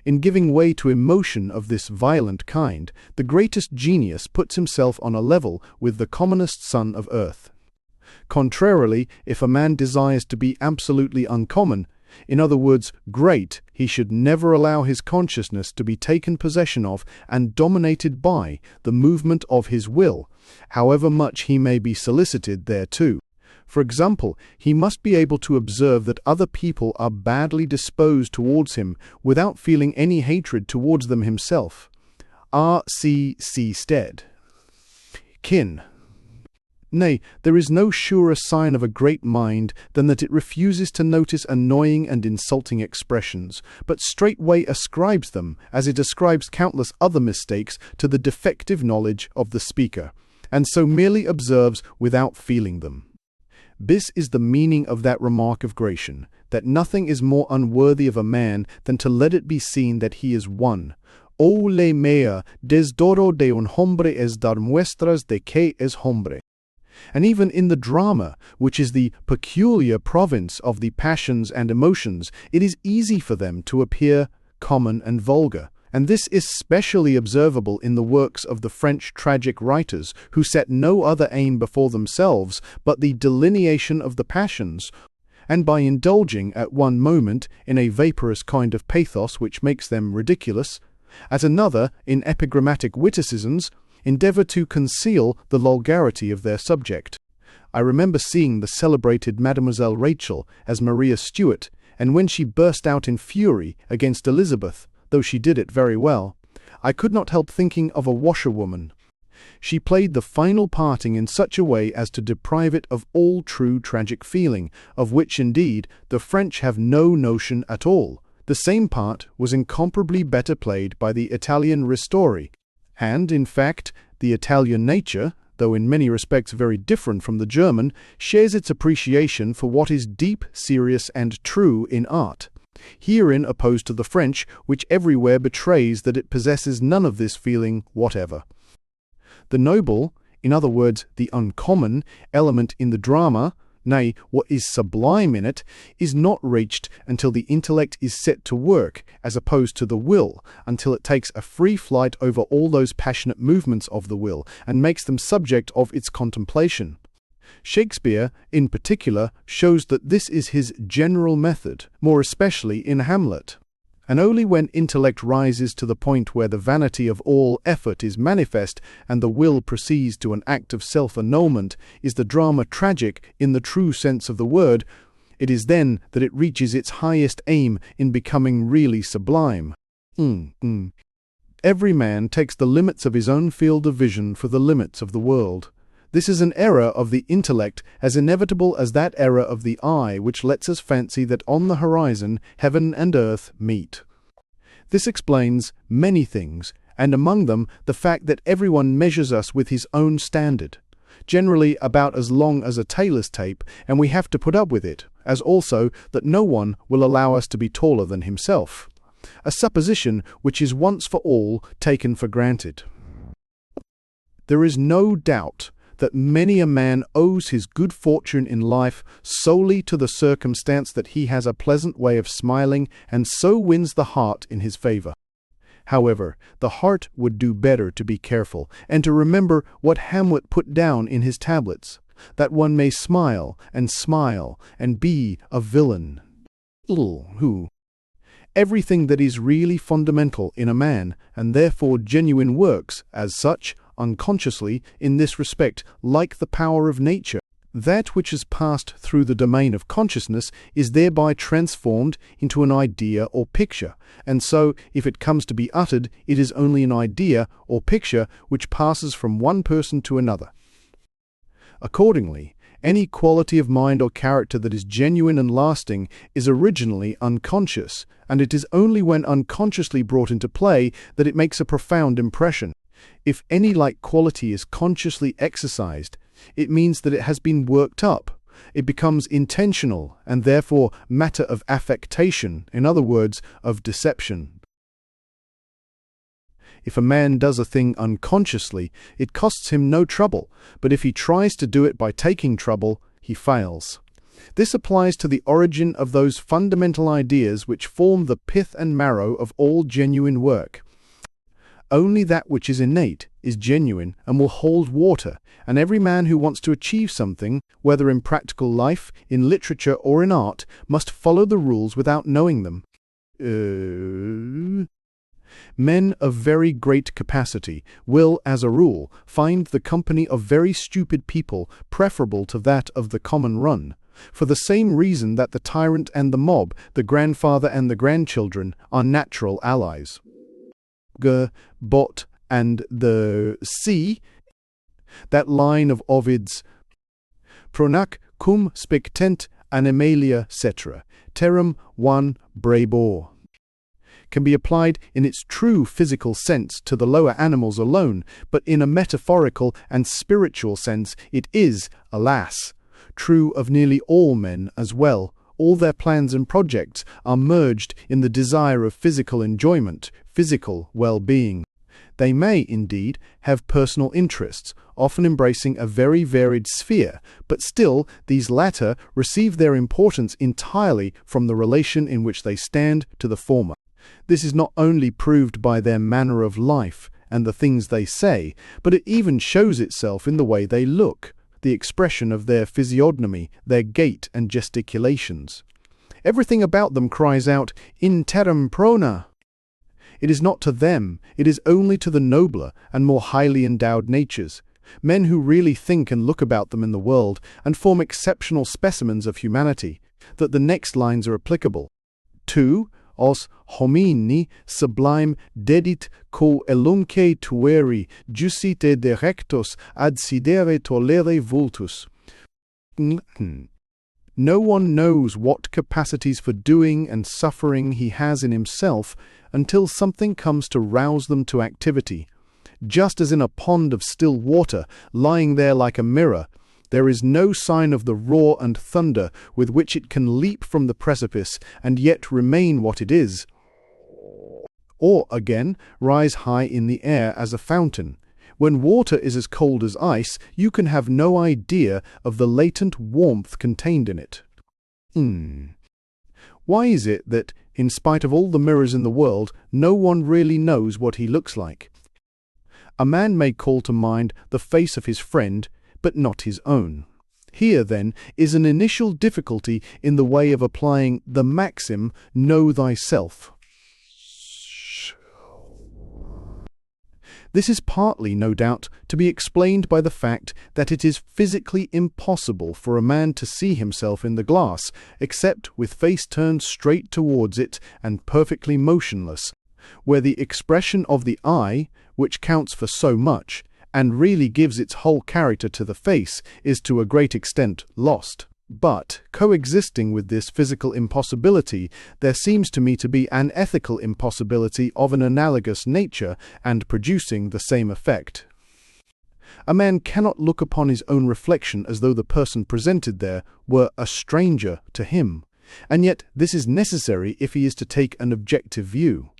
In giving way to emotion of this violent kind, the greatest genius puts himself on a level with the commonest son of earth. Contrarily, if a man desires to be absolutely uncommon, in other words, great, he should never allow his consciousness to be taken possession of and dominated by the movement of his will, however much he may be solicited thereto. For example, he must be able to observe that other people are badly disposed towards him without feeling any hatred towards them himself. R.C.C. Stead. Kin. Nay, there is no surer sign of a great mind than that it refuses to notice annoying and insulting expressions, but straightway ascribes them, as it ascribes countless other mistakes, to the defective knowledge of the speaker, and so merely observes without feeling them. This is the meaning of that remark of Gratian, that nothing is more unworthy of a man than to let it be seen that he is one. O le mea desdoro de un hombre es dar muestras de que es hombre. And even in the drama, which is the peculiar province of the passions and emotions, it is easy for them to appear common and vulgar. And this is specially observable in the works of the French tragic writers, who set no other aim before themselves but the delineation of the passions, and by indulging at one moment in a vaporous kind of pathos which makes them ridiculous, at another in epigrammatic witticisms, endeavour to conceal the vulgarity of their subject. I remember seeing the celebrated Mademoiselle Rachel as Maria Stuart, and when she burst out in fury against Elizabeth, though she did it very well, I could not help thinking of a washerwoman. She played the final parting in such a way as to deprive it of all true tragic feeling, of which indeed the French have no notion at all. The same part was incomparably better played by the Italian Ristori, and, in fact, the Italian nature, though in many respects very different from the German, shares its appreciation for what is deep, serious, and true in art, herein opposed to the French, which everywhere betrays that it possesses none of this feeling whatever. The noble, in other words, the uncommon, element in the drama, nay, what is sublime in it, is not reached until the intellect is set to work, as opposed to the will, until it takes a free flight over all those passionate movements of the will, and makes them subject of its contemplation. Shakespeare, in particular, shows that this is his general method, more especially in Hamlet. And only when intellect rises to the point where the vanity of all effort is manifest and the will proceeds to an act of self-annulment is the drama tragic in the true sense of the word. It is then that it reaches its highest aim in becoming really sublime. Every man takes the limits of his own field of vision for the limits of the world. This is an error of the intellect as inevitable as that error of the eye which lets us fancy that on the horizon heaven and earth meet. This explains many things, and among them the fact that everyone measures us with his own standard, generally about as long as a tailor's tape, and we have to put up with it, as also that no one will allow us to be taller than himself, a supposition which is once for all taken for granted. There is no doubt that many a man owes his good fortune in life solely to the circumstance that he has a pleasant way of smiling and so wins the heart in his favor. However, the heart would do better to be careful and to remember what Hamlet put down in his tablets, that one may smile and be a villain. Who? Everything that is really fundamental in a man, and therefore genuine, works, as such, unconsciously, in this respect, like the power of nature. That which has passed through the domain of consciousness is thereby transformed into an idea or picture, and so, if it comes to be uttered, it is only an idea or picture which passes from one person to another. Accordingly, any quality of mind or character that is genuine and lasting is originally unconscious, and it is only when unconsciously brought into play that it makes a profound impression. If any like quality is consciously exercised, it means that it has been worked up. It becomes intentional, and therefore matter of affectation, in other words, of deception. If a man does a thing unconsciously, it costs him no trouble, but if he tries to do it by taking trouble, he fails. This applies to the origin of those fundamental ideas which form the pith and marrow of all genuine work. Only that which is innate is genuine and will hold water, and every man who wants to achieve something, whether in practical life, in literature, or in art, must follow the rules without knowing them. Men of very great capacity will, as a rule, find the company of very stupid people preferable to that of the common run, for the same reason that the tyrant and the mob, the grandfather and the grandchildren, are natural allies. Bot and the sea, that line of Ovid's Pronac cum spectent animalia cetra, terram one brebor, can be applied in its true physical sense to the lower animals alone, but in a metaphorical and spiritual sense it is, alas, true of nearly all men as well. All their plans and projects are merged in the desire of physical enjoyment, physical well-being. They may, indeed, have personal interests, often embracing a very varied sphere, but still these latter receive their importance entirely from the relation in which they stand to the former. This is not only proved by their manner of life and the things they say, but it even shows itself in the way they look, the expression of their physiognomy, their gait and gesticulations. Everything about them cries out, in terram prona. It is not to them, it is only to the nobler and more highly endowed natures, men who really think and look about them in the world and form exceptional specimens of humanity, that the next lines are applicable. 2. Os homini sublime dedit co elunque tueri jusite directos ad sidere tolere vultus. No one knows what capacities for doing and suffering he has in himself until something comes to rouse them to activity. Just as in a pond of still water, lying there like a mirror, there is no sign of the roar and thunder with which it can leap from the precipice and yet remain what it is, or, again, rise high in the air as a fountain. When water is as cold as ice, you can have no idea of the latent warmth contained in it. Why is it that, in spite of all the mirrors in the world, no one really knows what he looks like? A man may call to mind the face of his friend, but not his own. Here, then, is an initial difficulty in the way of applying the maxim, know thyself. This is partly, no doubt, to be explained by the fact that it is physically impossible for a man to see himself in the glass, except with face turned straight towards it and perfectly motionless, where the expression of the eye, which counts for so much, and really gives its whole character to the face, is to a great extent lost. But, coexisting with this physical impossibility, there seems to me to be an ethical impossibility of an analogous nature, and producing the same effect. A man cannot look upon his own reflection as though the person presented there were a stranger to him, and yet this is necessary if he is to take an objective view.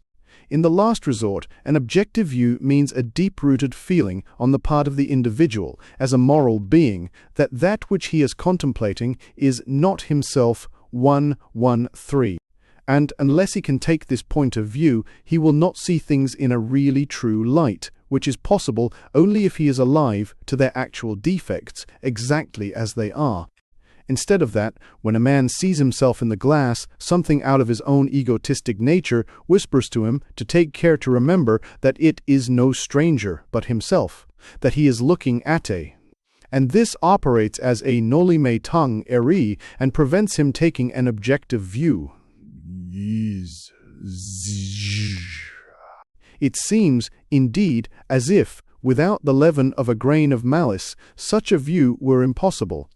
In the last resort, an objective view means a deep-rooted feeling on the part of the individual, as a moral being, that which he is contemplating is not himself 113. And unless he can take this point of view, he will not see things in a really true light, which is possible only if he is alive to their actual defects exactly as they are. Instead of that, when a man sees himself in the glass, something out of his own egotistic nature whispers to him to take care to remember that it is no stranger but himself, that he is looking at a. And this operates as a noli me tangere eri and prevents him taking an objective view. It seems, indeed, as if, without the leaven of a grain of malice, such a view were impossible.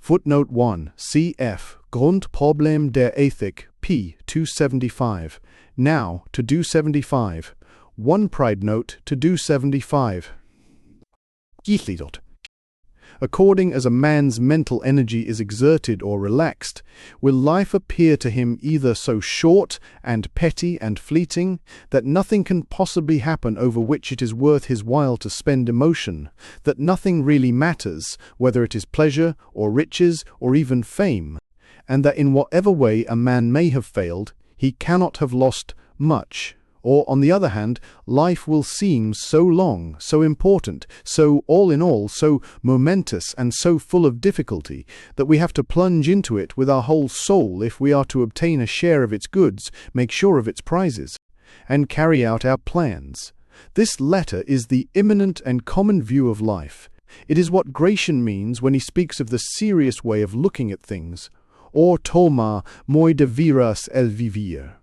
Footnote 1, cf. Grundproblem der Ethik, p. 275. Now, to do 75. One pride note to do 75. According as a man's mental energy is exerted or relaxed, will life appear to him either so short and petty and fleeting that nothing can possibly happen over which it is worth his while to spend emotion, that nothing really matters, whether it is pleasure or riches or even fame, and that in whatever way a man may have failed, he cannot have lost much. Or, on the other hand, life will seem so long, so important, so all in all, so momentous and so full of difficulty, that we have to plunge into it with our whole soul if we are to obtain a share of its goods, make sure of its prizes, and carry out our plans. This latter is the imminent and common view of life. It is what Gratian means when he speaks of the serious way of looking at things, or toma moi de viras el vivir.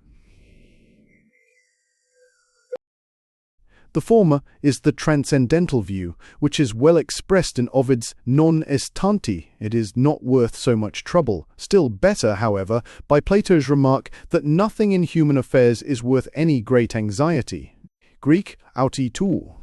The former is the transcendental view, which is well expressed in Ovid's non est tanti, it is not worth so much trouble, still better, however, by Plato's remark that nothing in human affairs is worth any great anxiety. Greek, auti tou.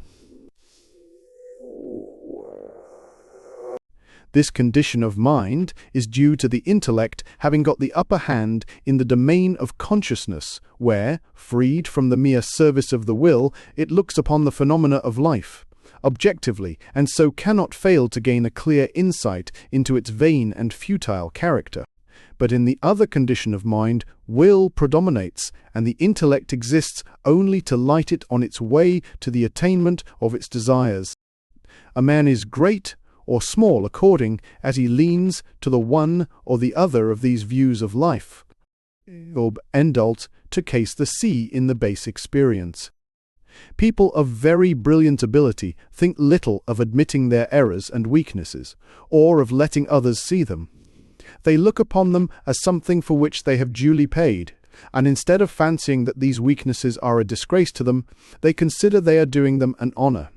This condition of mind is due to the intellect having got the upper hand in the domain of consciousness, where, freed from the mere service of the will, it looks upon the phenomena of life, objectively, and so cannot fail to gain a clear insight into its vain and futile character. But in the other condition of mind, will predominates, and the intellect exists only to light it on its way to the attainment of its desires. A man is great or small according as he leans to the one or the other of these views of life, ob endalt to case the sea in the base experience. People of very brilliant ability think little of admitting their errors and weaknesses, or of letting others see them. They look upon them as something for which they have duly paid, and instead of fancying that these weaknesses are a disgrace to them, they consider they are doing them an honor.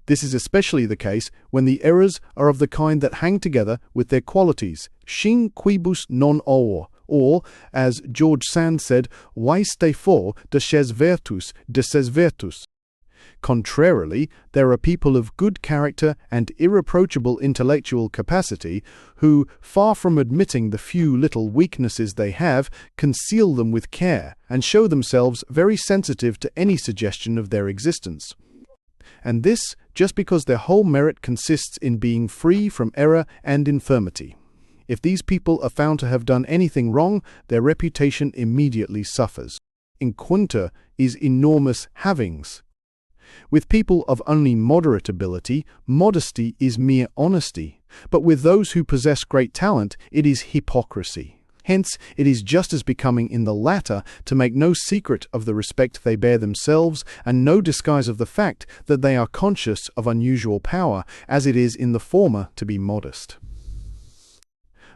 This is especially the case when the errors are of the kind that hang together with their qualities, shin quibus non or, as George Sand said, vis de for de ses vertus de ses vertus. Contrarily, there are people of good character and irreproachable intellectual capacity who, far from admitting the few little weaknesses they have, conceal them with care and show themselves very sensitive to any suggestion of their existence. And this just because their whole merit consists in being free from error and infirmity. If these people are found to have done anything wrong, their reputation immediately suffers. In quinta is enormous havings. With people of only moderate ability, modesty is mere honesty, but with those who possess great talent, it is hypocrisy. Hence, it is just as becoming in the latter to make no secret of the respect they bear themselves, and no disguise of the fact that they are conscious of unusual power, as it is in the former to be modest.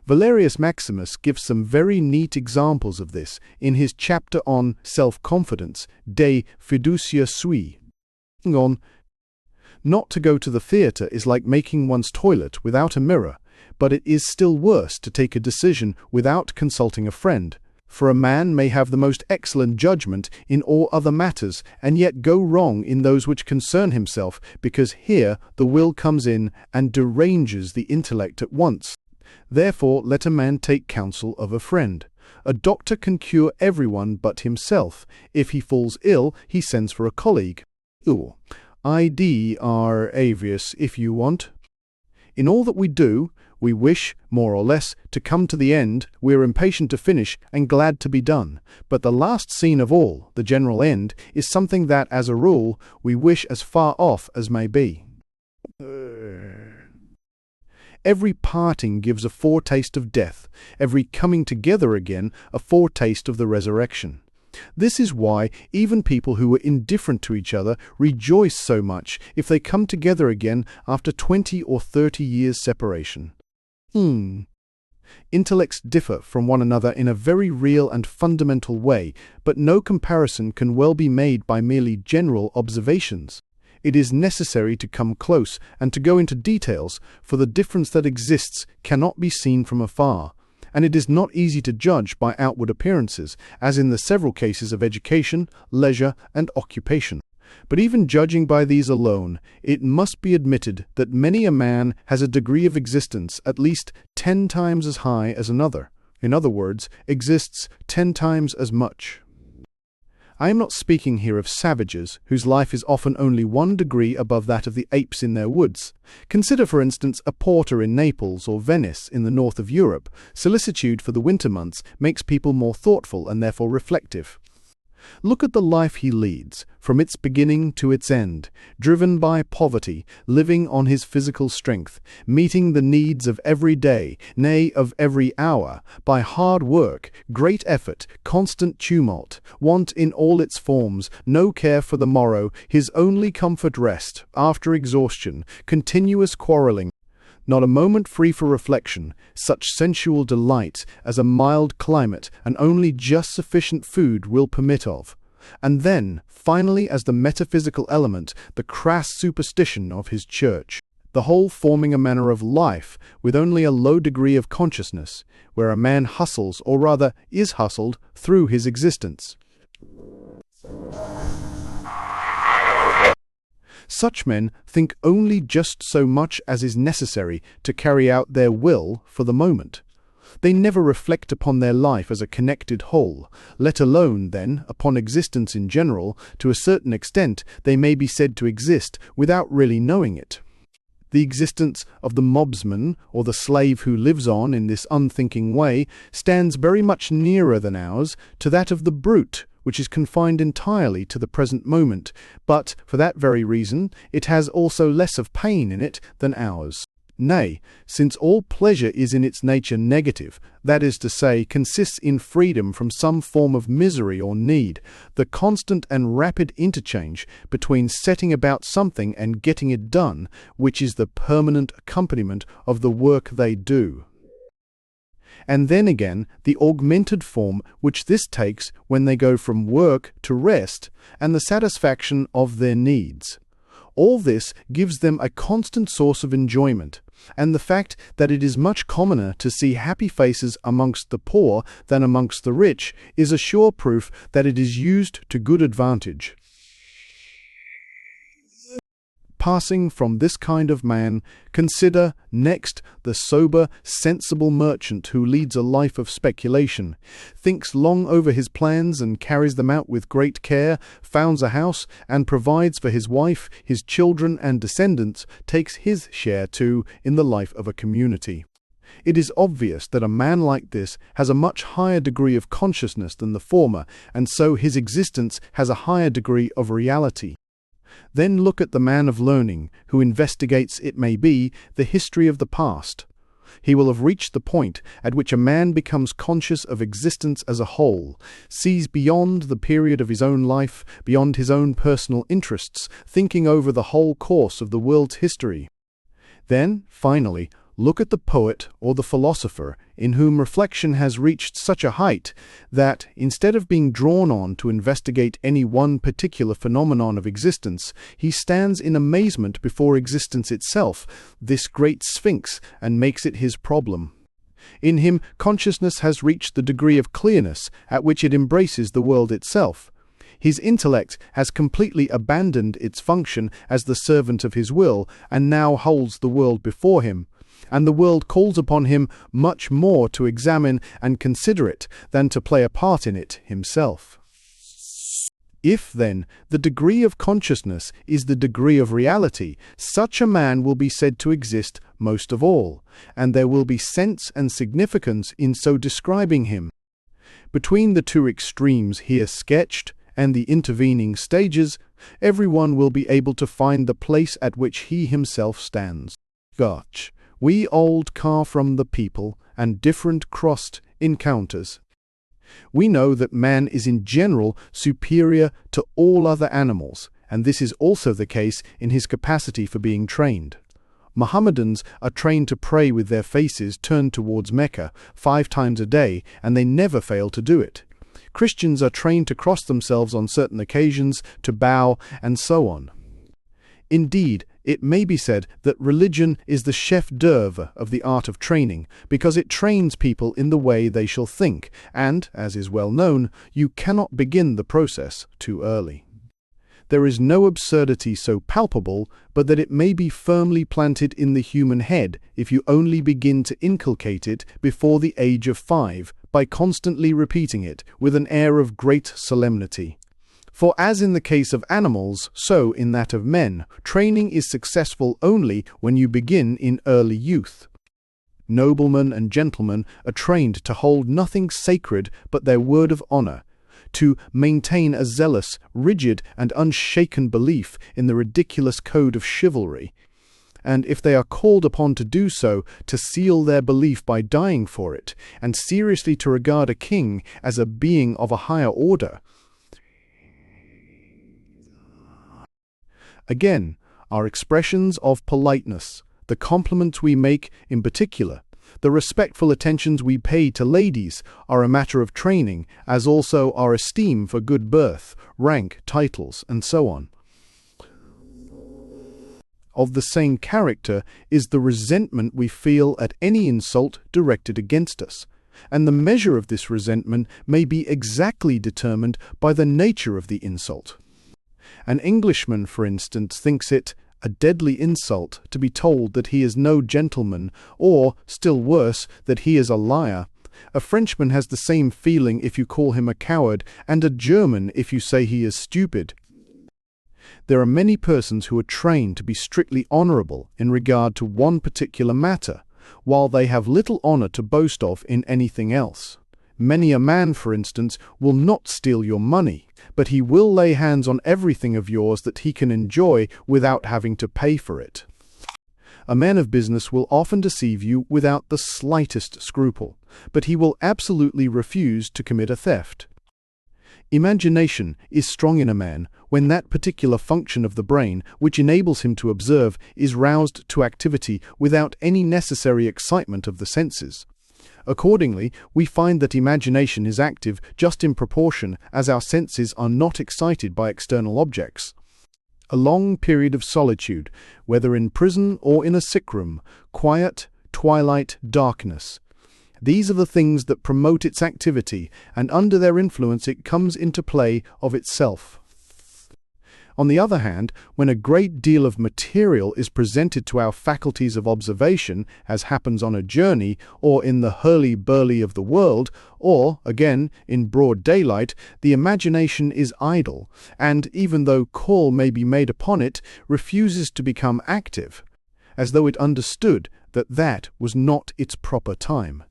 Valerius Maximus gives some very neat examples of this in his chapter on self-confidence, De Fiducia Sui. Not to go to the theatre is like making one's toilet without a mirror, but it is still worse to take a decision without consulting a friend, for a man may have the most excellent judgment in all other matters, and yet go wrong in those which concern himself, because here the will comes in and deranges the intellect at once. Therefore let a man take counsel of a friend. A doctor can cure everyone but himself. If he falls ill, he sends for a colleague. Ooh, ID are avius if you want. In all that we do, we wish, more or less, to come to the end, we're impatient to finish and glad to be done. But the last scene of all, the general end, is something that, as a rule, we wish as far off as may be. Every parting gives a foretaste of death, every coming together again a foretaste of the resurrection. This is why even people who were indifferent to each other rejoice so much if they come together again after 20 or 30 years' separation. Intellects differ from one another in a very real and fundamental way, but no comparison can well be made by merely general observations. It is necessary to come close and to go into details, for the difference that exists cannot be seen from afar, and it is not easy to judge by outward appearances, as in the several cases of education, leisure, and occupation. But even judging by these alone, it must be admitted that many a man has a degree of existence at least 10 times as high as another. In other words, exists 10 times as much. I am not speaking here of savages, whose life is often only 1 degree above that of the apes in their woods. Consider, for instance, a porter in Naples or Venice in the north of Europe. Solicitude for the winter months makes people more thoughtful and therefore reflective. Look at the life he leads, from its beginning to its end, driven by poverty, living on his physical strength, meeting the needs of every day, nay, of every hour, by hard work, great effort, constant tumult, want in all its forms, no care for the morrow, his only comfort rest, after exhaustion, continuous quarrelling, not a moment free for reflection, such sensual delight as a mild climate and only just sufficient food will permit of. And then, finally, as the metaphysical element, the crass superstition of his church, the whole forming a manner of life with only a low degree of consciousness, where a man hustles, or rather is hustled, through his existence. Such men think only just so much as is necessary to carry out their will for the moment. They never reflect upon their life as a connected whole, let alone, then, upon existence in general. To a certain extent, they may be said to exist without really knowing it. The existence of the mobsman, or the slave who lives on in this unthinking way, stands very much nearer than ours to that of the brute, which is confined entirely to the present moment, but, for that very reason, it has also less of pain in it than ours. Nay, since all pleasure is in its nature negative, that is to say, consists in freedom from some form of misery or need, the constant and rapid interchange between setting about something and getting it done, which is the permanent accompaniment of the work they do. And then again, the augmented form which this takes when they go from work to rest and the satisfaction of their needs. All this gives them a constant source of enjoyment, and the fact that it is much commoner to see happy faces amongst the poor than amongst the rich is a sure proof that it is used to good advantage. Passing from this kind of man, consider, next, the sober, sensible merchant who leads a life of speculation, thinks long over his plans and carries them out with great care, founds a house, and provides for his wife, his children, and descendants, takes his share, too, in the life of a community. It is obvious that a man like this has a much higher degree of consciousness than the former, and so his existence has a higher degree of reality. Then look at the man of learning, who investigates, it may be, the history of the past. He will have reached the point at which a man becomes conscious of existence as a whole, sees beyond the period of his own life, beyond his own personal interests, thinking over the whole course of the world's history. Then, finally, look at the poet or the philosopher, in whom reflection has reached such a height that, instead of being drawn on to investigate any one particular phenomenon of existence, he stands in amazement before existence itself, this great sphinx, and makes it his problem. In him, consciousness has reached the degree of clearness at which it embraces the world itself. His intellect has completely abandoned its function as the servant of his will, and now holds the world before him. and the world calls upon him much more to examine and consider it than to play a part in it himself. If, then, the degree of consciousness is the degree of reality, such a man will be said to exist most of all, and there will be sense and significance in so describing him. Between the two extremes here sketched and the intervening stages, everyone will be able to find the place at which he himself stands. Gotch. We old car from the people, and different crossed encounters. We know that man is in general superior to all other animals, and this is also the case in his capacity for being trained. Mohammedans are trained to pray with their faces turned towards Mecca 5 times a day, and they never fail to do it. Christians are trained to cross themselves on certain occasions, to bow, and so on. Indeed, it may be said that religion is the chef d'oeuvre of the art of training, because it trains people in the way they shall think, and, as is well known, you cannot begin the process too early. There is no absurdity so palpable but that it may be firmly planted in the human head if you only begin to inculcate it before the age of 5 by constantly repeating it with an air of great solemnity. For as in the case of animals, so in that of men, training is successful only when you begin in early youth. Noblemen and gentlemen are trained to hold nothing sacred but their word of honor, to maintain a zealous, rigid, and unshaken belief in the ridiculous code of chivalry, and if they are called upon to do so, to seal their belief by dying for it, and seriously to regard a king as a being of a higher order. Again, our expressions of politeness, the compliments we make in particular, the respectful attentions we pay to ladies are a matter of training, as also our esteem for good birth, rank, titles, and so on. Of the same character is the resentment we feel at any insult directed against us, and the measure of this resentment may be exactly determined by the nature of the insult. An Englishman, for instance, thinks it a deadly insult to be told that he is no gentleman, or, still worse, that he is a liar. A Frenchman has the same feeling if you call him a coward, and a German if you say he is stupid. There are many persons who are trained to be strictly honourable in regard to one particular matter, while they have little honour to boast of in anything else. Many a man, for instance, will not steal your money, but he will lay hands on everything of yours that he can enjoy without having to pay for it. A man of business will often deceive you without the slightest scruple, but he will absolutely refuse to commit a theft. Imagination is strong in a man when that particular function of the brain which enables him to observe is roused to activity without any necessary excitement of the senses. Accordingly, we find that imagination is active just in proportion as our senses are not excited by external objects. A long period of solitude, whether in prison or in a sick room, quiet, twilight, darkness. These are the things that promote its activity, and under their influence it comes into play of itself. On the other hand, when a great deal of material is presented to our faculties of observation, as happens on a journey, or in the hurly-burly of the world, or, again, in broad daylight, the imagination is idle, and, even though call may be made upon it, refuses to become active, as though it understood that that was not its proper time.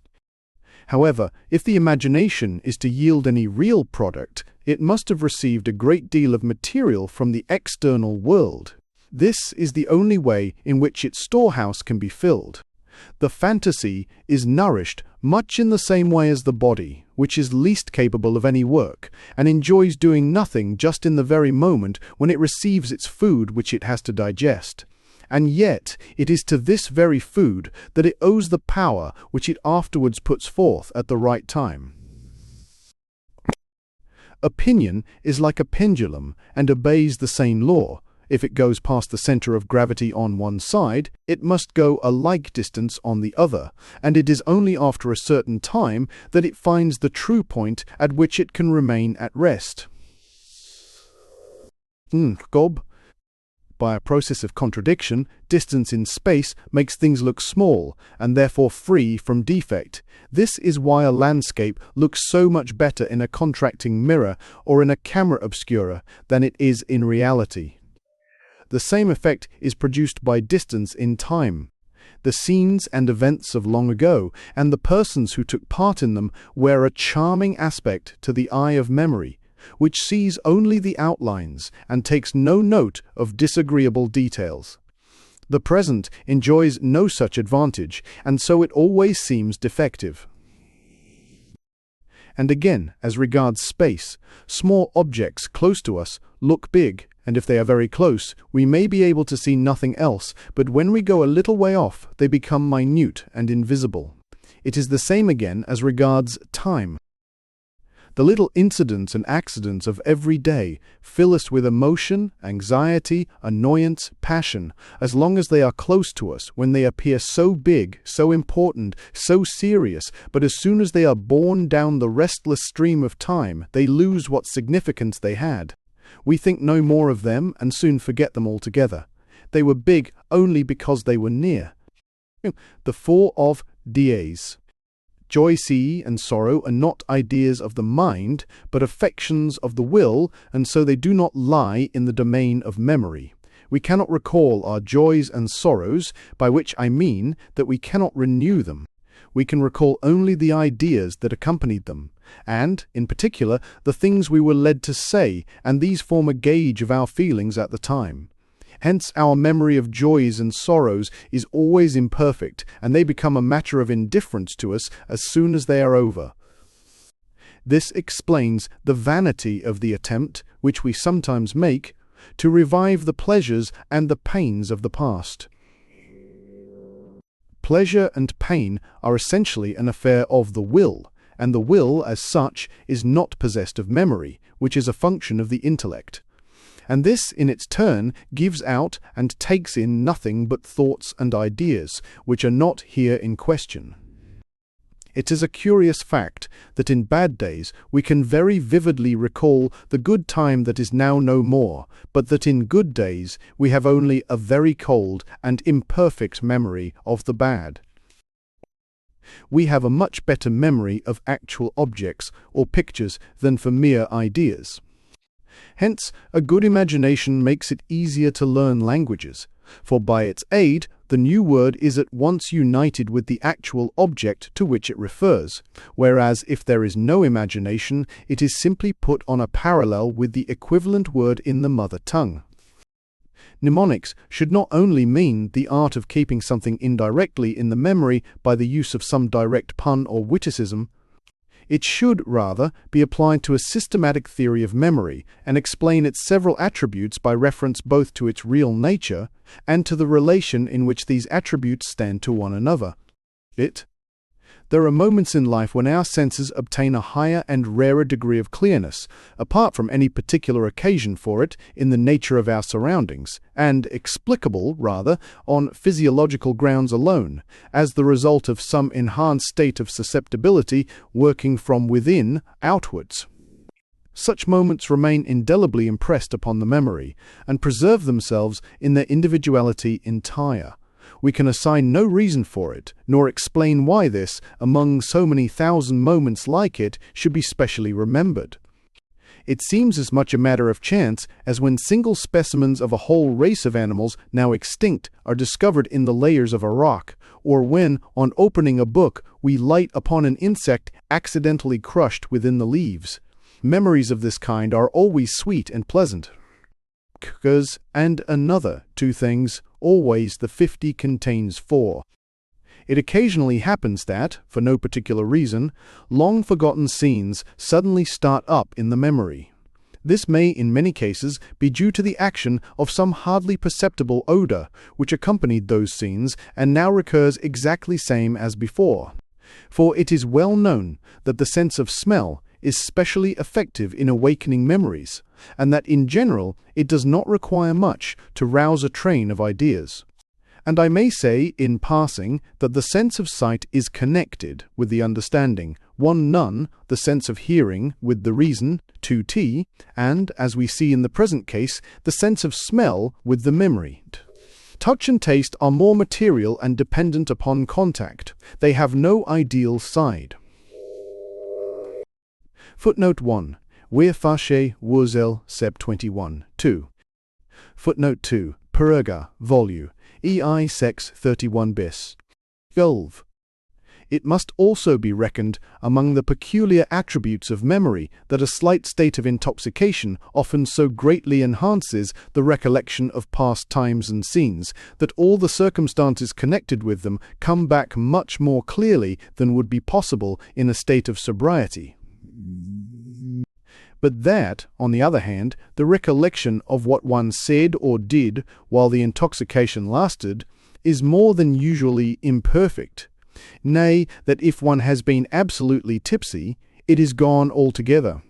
However, if the imagination is to yield any real product, it must have received a great deal of material from the external world. This is the only way in which its storehouse can be filled. The fantasy is nourished much in the same way as the body, which is least capable of any work, and enjoys doing nothing just in the very moment when it receives its food which it has to digest. And yet it is to this very food that it owes the power which it afterwards puts forth at the right time. Opinion is like a pendulum and obeys the same law. If it goes past the center of gravity on one side, it must go a like distance on the other, and it is only after a certain time that it finds the true point at which it can remain at rest. Gob. By a process of contradiction, distance in space makes things look small and therefore free from defect. This is why a landscape looks so much better in a contracting mirror or in a camera obscura than it is in reality. The same effect is produced by distance in time. The scenes and events of long ago, and the persons who took part in them, wear a charming aspect to the eye of memory, which sees only the outlines and takes no note of disagreeable details. The present enjoys no such advantage, and so it always seems defective. And again, as regards space, small objects close to us look big, and if they are very close, we may be able to see nothing else, but when we go a little way off, they become minute and invisible. It is the same again as regards time. The little incidents and accidents of every day fill us with emotion, anxiety, annoyance, passion, as long as they are close to us, when they appear so big, so important, so serious, but as soon as they are borne down the restless stream of time, they lose what significance they had. We think no more of them and soon forget them altogether. They were big only because they were near. The four of dies. Joy, and sorrow are not ideas of the mind, but affections of the will, and so they do not lie in the domain of memory. We cannot recall our joys and sorrows, by which I mean that we cannot renew them. We can recall only the ideas that accompanied them, and, in particular, the things we were led to say, and these form a gauge of our feelings at the time. Hence our memory of joys and sorrows is always imperfect, and they become a matter of indifference to us as soon as they are over. This explains the vanity of the attempt, which we sometimes make, to revive the pleasures and the pains of the past. Pleasure and pain are essentially an affair of the will, and the will, as such, is not possessed of memory, which is a function of the intellect. And this, in its turn, gives out and takes in nothing but thoughts and ideas, which are not here in question. It is a curious fact that in bad days we can very vividly recall the good time that is now no more, but that in good days we have only a very cold and imperfect memory of the bad. We have a much better memory of actual objects or pictures than for mere ideas. Hence, a good imagination makes it easier to learn languages, for by its aid the new word is at once united with the actual object to which it refers, whereas if there is no imagination, it is simply put on a parallel with the equivalent word in the mother tongue. Mnemonics should not only mean the art of keeping something indirectly in the memory by the use of some direct pun or witticism. It should, rather, be applied to a systematic theory of memory and explain its several attributes by reference both to its real nature and to the relation in which these attributes stand to one another. There are moments in life when our senses obtain a higher and rarer degree of clearness, apart from any particular occasion for it in the nature of our surroundings, and explicable, rather, on physiological grounds alone, as the result of some enhanced state of susceptibility working from within outwards. Such moments remain indelibly impressed upon the memory, and preserve themselves in their individuality entire. We can assign no reason for it, nor explain why this, among so many thousand moments like it, should be specially remembered. It seems as much a matter of chance as when single specimens of a whole race of animals now extinct are discovered in the layers of a rock, or when, on opening a book, we light upon an insect accidentally crushed within the leaves. Memories of this kind are always sweet and pleasant. And another two things, always the 50 contains 4. It occasionally happens that, for no particular reason, long-forgotten scenes suddenly start up in the memory. This may, in many cases, be due to the action of some hardly perceptible odor which accompanied those scenes and now recurs exactly same as before. For it is well known that the sense of smell is specially effective in awakening memories, and that in general it does not require much to rouse a train of ideas. And I may say, in passing, that the sense of sight is connected with the understanding, 1 none, the sense of hearing, with the reason, 2 t, and, as we see in the present case, the sense of smell with the memory. Touch and taste are more material and dependent upon contact. They have no ideal side. Footnote 1. Wir Fasche Wurzel Sep 21. 2. Footnote 2. Peruga, Volu. EI Sex 31 bis. Gulv. It must also be reckoned among the peculiar attributes of memory that a slight state of intoxication often so greatly enhances the recollection of past times and scenes that all the circumstances connected with them come back much more clearly than would be possible in a state of sobriety. But that, on the other hand, the recollection of what one said or did while the intoxication lasted, is more than usually imperfect. Nay, that if one has been absolutely tipsy, it is gone altogether.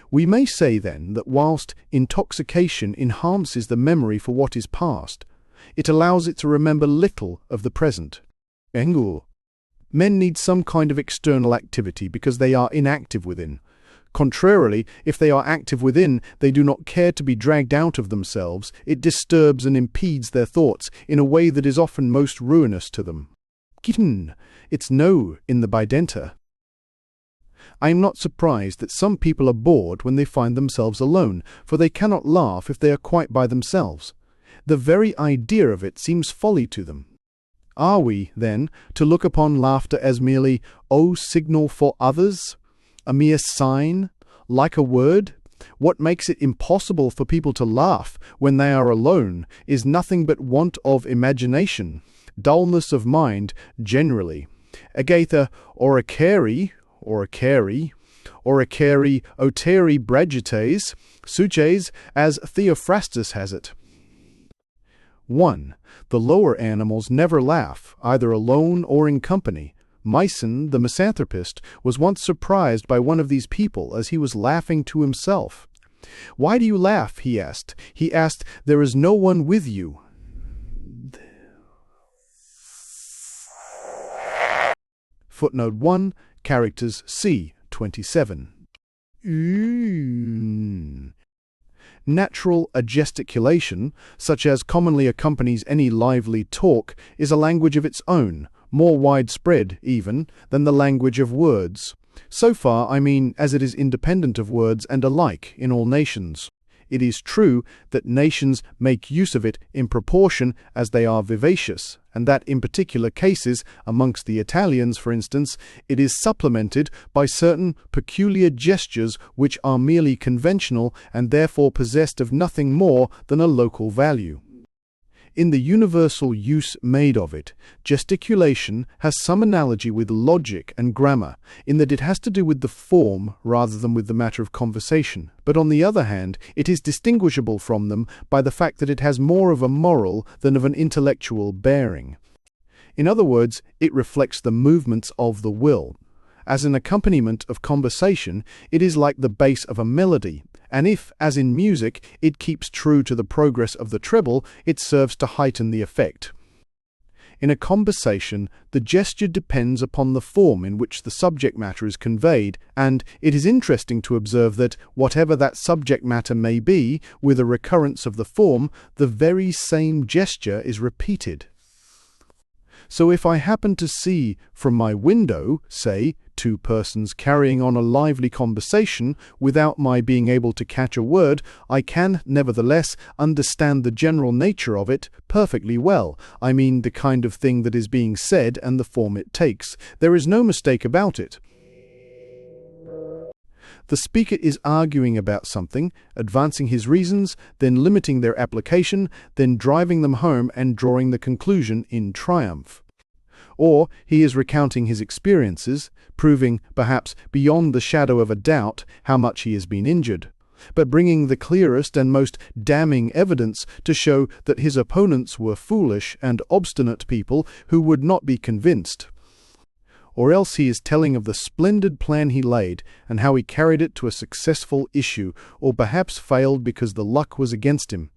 We may say then that whilst intoxication enhances the memory for what is past, it allows it to remember little of the present. Engel. Men need some kind of external activity because they are inactive within. Contrarily, if they are active within, they do not care to be dragged out of themselves. It disturbs and impedes their thoughts in a way that is often most ruinous to them. Kitten, it's no in the bidenta. I am not surprised that some people are bored when they find themselves alone, for they cannot laugh if they are quite by themselves. The very idea of it seems folly to them. Are we, then, to look upon laughter as merely a signal for others? A mere sign? Like a word? What makes it impossible for people to laugh when they are alone is nothing but want of imagination, dullness of mind generally. Agatha oricari, oteri bragites, suches, as Theophrastus has it. 1. The lower animals never laugh, either alone or in company. Myson, the misanthropist, was once surprised by one of these people as he was laughing to himself. "Why do you laugh?" he asked. He asked, "There is no one with you." Footnote 1, characters C, 27. Natural gesticulation, such as commonly accompanies any lively talk, is a language of its own, more widespread, even, than the language of words. So far, I mean, as it is independent of words and alike in all nations. It is true that nations make use of it in proportion as they are vivacious, and that in particular cases, amongst the Italians, for instance, it is supplemented by certain peculiar gestures which are merely conventional and therefore possessed of nothing more than a local value. In the universal use made of it, gesticulation has some analogy with logic and grammar, in that it has to do with the form rather than with the matter of conversation, but on the other hand, it is distinguishable from them by the fact that it has more of a moral than of an intellectual bearing. In other words, it reflects the movements of the will. As an accompaniment of conversation, it is like the bass of a melody, and if, as in music, it keeps true to the progress of the treble, it serves to heighten the effect. In a conversation, the gesture depends upon the form in which the subject matter is conveyed, and it is interesting to observe that, whatever that subject matter may be, with a recurrence of the form, the very same gesture is repeated. So if I happen to see from my window, say, two persons carrying on a lively conversation without my being able to catch a word, I can, nevertheless, understand the general nature of it perfectly well. I mean the kind of thing that is being said and the form it takes. There is no mistake about it. The speaker is arguing about something, advancing his reasons, then limiting their application, then driving them home and drawing the conclusion in triumph. Or he is recounting his experiences, proving, perhaps beyond the shadow of a doubt, how much he has been injured, but bringing the clearest and most damning evidence to show that his opponents were foolish and obstinate people who would not be convinced. Or else he is telling of the splendid plan he laid, and how he carried it to a successful issue, or perhaps failed because the luck was against him.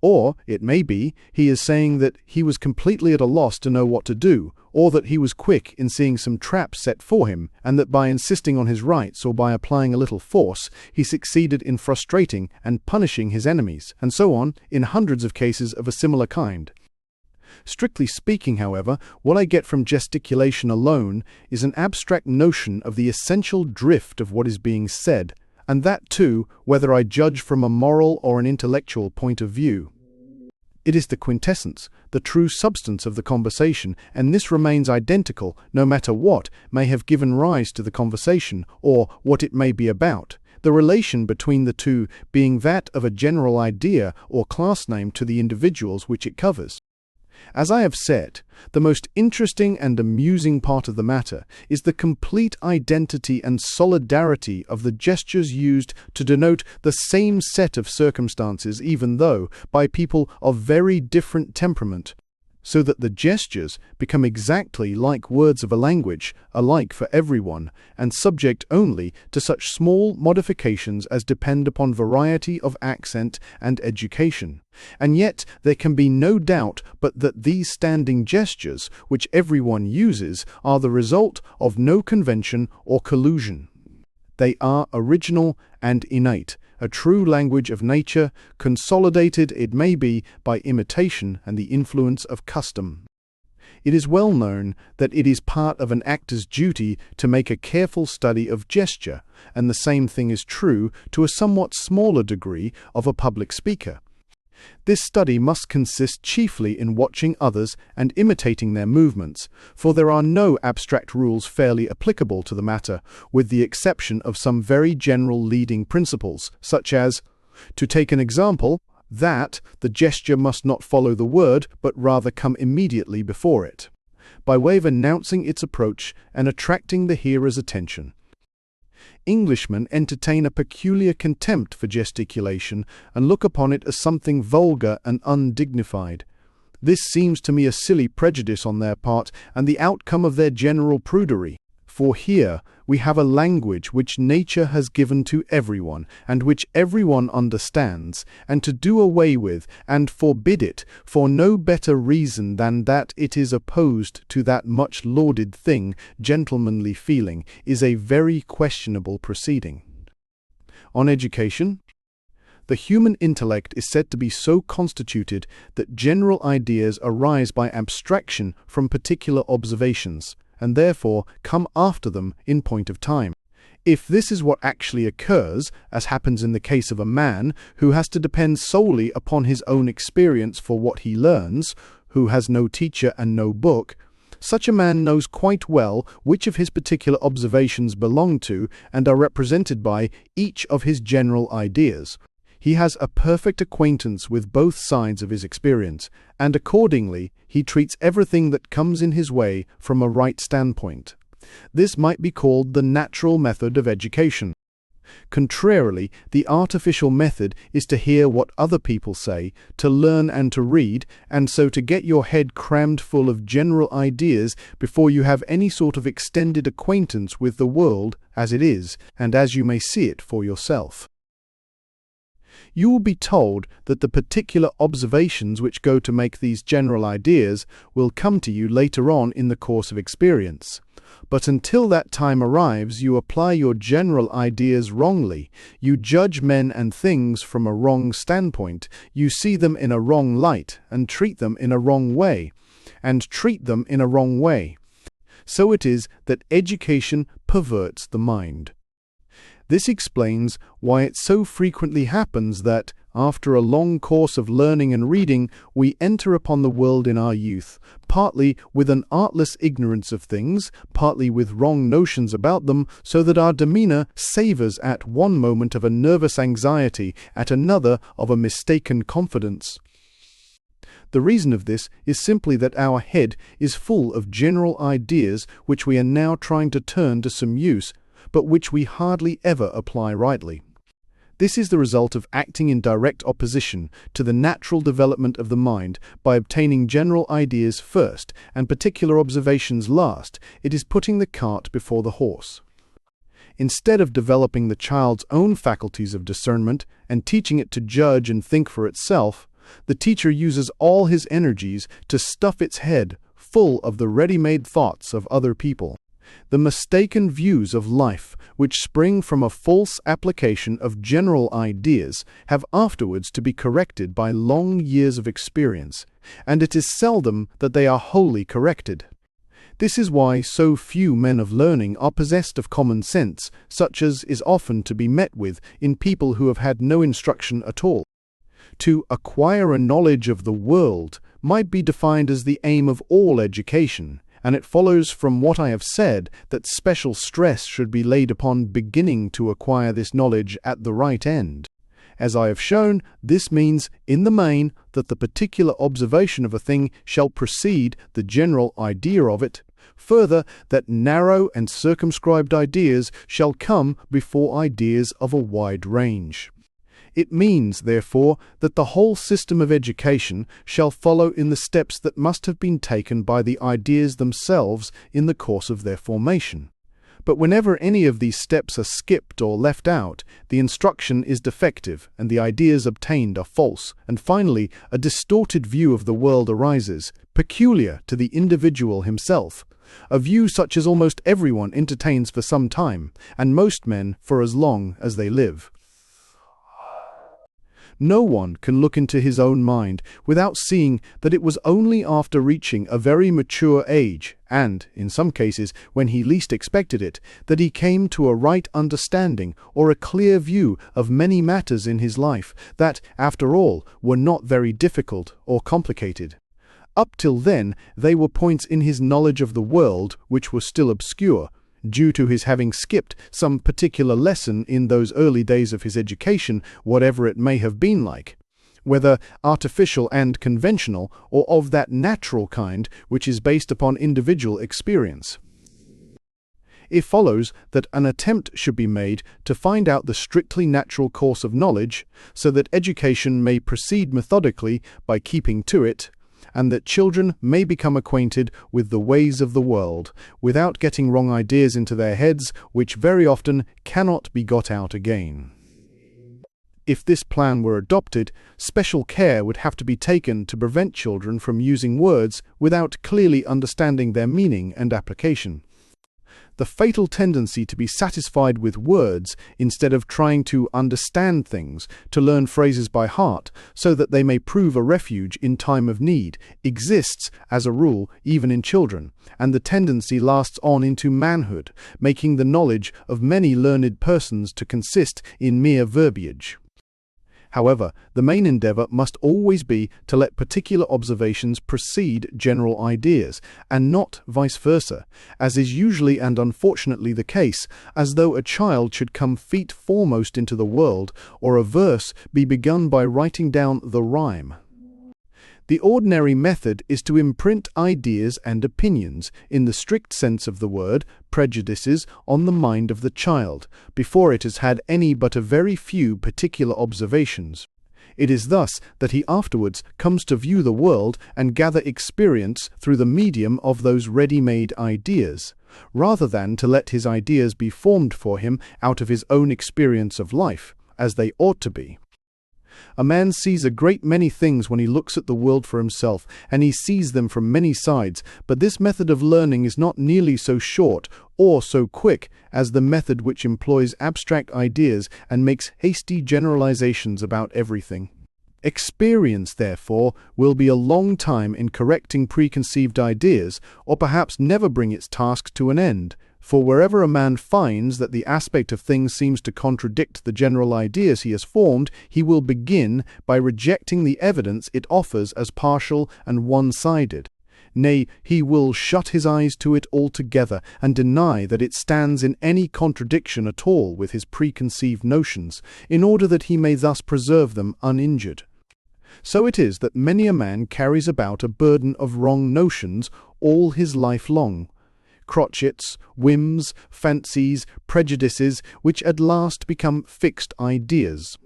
Or, it may be, he is saying that he was completely at a loss to know what to do, or that he was quick in seeing some traps set for him, and that by insisting on his rights or by applying a little force, he succeeded in frustrating and punishing his enemies, and so on, in hundreds of cases of a similar kind. Strictly speaking, however, what I get from gesticulation alone is an abstract notion of the essential drift of what is being said, and that too, whether I judge from a moral or an intellectual point of view. It is the quintessence, the true substance of the conversation, and this remains identical no matter what may have given rise to the conversation, or what it may be about, the relation between the two being that of a general idea or class name to the individuals which it covers. As I have said, the most interesting and amusing part of the matter is the complete identity and solidarity of the gestures used to denote the same set of circumstances, even though by people of very different temperament, so that the gestures become exactly like words of a language, alike for everyone, and subject only to such small modifications as depend upon variety of accent and education. And yet there can be no doubt but that these standing gestures, which everyone uses, are the result of no convention or collusion. They are original and innate, a true language of nature, consolidated, it may be, by imitation and the influence of custom. It is well known that it is part of an actor's duty to make a careful study of gesture, and the same thing is true, to a somewhat smaller degree, of a public speaker. This study must consist chiefly in watching others and imitating their movements, for there are no abstract rules fairly applicable to the matter, with the exception of some very general leading principles, such as, to take an example, that the gesture must not follow the word, but rather come immediately before it, by way of announcing its approach and attracting the hearer's attention. Englishmen entertain a peculiar contempt for gesticulation and look upon it as something vulgar and undignified. This seems to me a silly prejudice on their part and the outcome of their general prudery. For here we have a language which nature has given to everyone, and which everyone understands, and to do away with and forbid it for no better reason than that it is opposed to that much lauded thing, gentlemanly feeling, is a very questionable proceeding. On education, the human intellect is said to be so constituted that general ideas arise by abstraction from particular observations, and therefore come after them in point of time. If this is what actually occurs, as happens in the case of a man who has to depend solely upon his own experience for what he learns, who has no teacher and no book, such a man knows quite well which of his particular observations belong to and are represented by each of his general ideas. He has a perfect acquaintance with both sides of his experience, and accordingly he treats everything that comes in his way from a right standpoint. This might be called the natural method of education. Contrarily, the artificial method is to hear what other people say, to learn and to read, and so to get your head crammed full of general ideas before you have any sort of extended acquaintance with the world as it is, and as you may see it for yourself. You will be told that the particular observations which go to make these general ideas will come to you later on in the course of experience. But until that time arrives, you apply your general ideas wrongly, you judge men and things from a wrong standpoint, you see them in a wrong light, and treat them in a wrong way. So it is that education perverts the mind. This explains why it so frequently happens that, after a long course of learning and reading, we enter upon the world in our youth, partly with an artless ignorance of things, partly with wrong notions about them, so that our demeanour savours at one moment of a nervous anxiety, at another of a mistaken confidence. The reason of this is simply that our head is full of general ideas which we are now trying to turn to some use, but which we hardly ever apply rightly. This is the result of acting in direct opposition to the natural development of the mind by obtaining general ideas first and particular observations last. It is putting the cart before the horse. Instead of developing the child's own faculties of discernment and teaching it to judge and think for itself, The teacher uses all his energies to stuff its head full of the ready-made thoughts of other people. The mistaken views of life, which spring from a false application of general ideas, have afterwards to be corrected by long years of experience, and it is seldom that they are wholly corrected. This is why so few men of learning are possessed of common sense, such as is often to be met with in people who have had no instruction at all. To acquire a knowledge of the world might be defined as the aim of all education, and it follows from what I have said that special stress should be laid upon beginning to acquire this knowledge at the right end. As I have shown, this means, in the main, that the particular observation of a thing shall precede the general idea of it. Further, that narrow and circumscribed ideas shall come before ideas of a wide range. It means, therefore, that the whole system of education shall follow in the steps that must have been taken by the ideas themselves in the course of their formation. But whenever any of these steps are skipped or left out, the instruction is defective and the ideas obtained are false, and finally a distorted view of the world arises, peculiar to the individual himself, a view such as almost everyone entertains for some time, and most men for as long as they live. No one can look into his own mind without seeing that it was only after reaching a very mature age, and, in some cases, when he least expected it, that he came to a right understanding or a clear view of many matters in his life that, after all, were not very difficult or complicated. Up till then, they were points in his knowledge of the world which were still obscure, due to his having skipped some particular lesson in those early days of his education, whatever it may have been like, whether artificial and conventional, or of that natural kind which is based upon individual experience. It follows that an attempt should be made to find out the strictly natural course of knowledge, so that education may proceed methodically by keeping to it, and that children may become acquainted with the ways of the world, without getting wrong ideas into their heads, which very often cannot be got out again. If this plan were adopted, special care would have to be taken to prevent children from using words without clearly understanding their meaning and application. The fatal tendency to be satisfied with words instead of trying to understand things, to learn phrases by heart, so that they may prove a refuge in time of need, exists, as a rule, even in children, and the tendency lasts on into manhood, making the knowledge of many learned persons to consist in mere verbiage. However, the main endeavour must always be to let particular observations precede general ideas, and not vice versa, as is usually and unfortunately the case, as though a child should come feet foremost into the world, or a verse be begun by writing down the rhyme. The ordinary method is to imprint ideas and opinions, in the strict sense of the word, prejudices, on the mind of the child, before it has had any but a very few particular observations. It is thus that he afterwards comes to view the world and gather experience through the medium of those ready-made ideas, rather than to let his ideas be formed for him out of his own experience of life, as they ought to be. A man sees a great many things when he looks at the world for himself, and he sees them from many sides, but this method of learning is not nearly so short or so quick as the method which employs abstract ideas and makes hasty generalizations about everything. Experience, therefore, will be a long time in correcting preconceived ideas, or perhaps never bring its task to an end. For wherever a man finds that the aspect of things seems to contradict the general ideas he has formed, he will begin by rejecting the evidence it offers as partial and one-sided. Nay, he will shut his eyes to it altogether, and deny that it stands in any contradiction at all with his preconceived notions, in order that he may thus preserve them uninjured. So it is that many a man carries about a burden of wrong notions all his life long, crotchets, whims, fancies, prejudices, which at last become fixed ideas.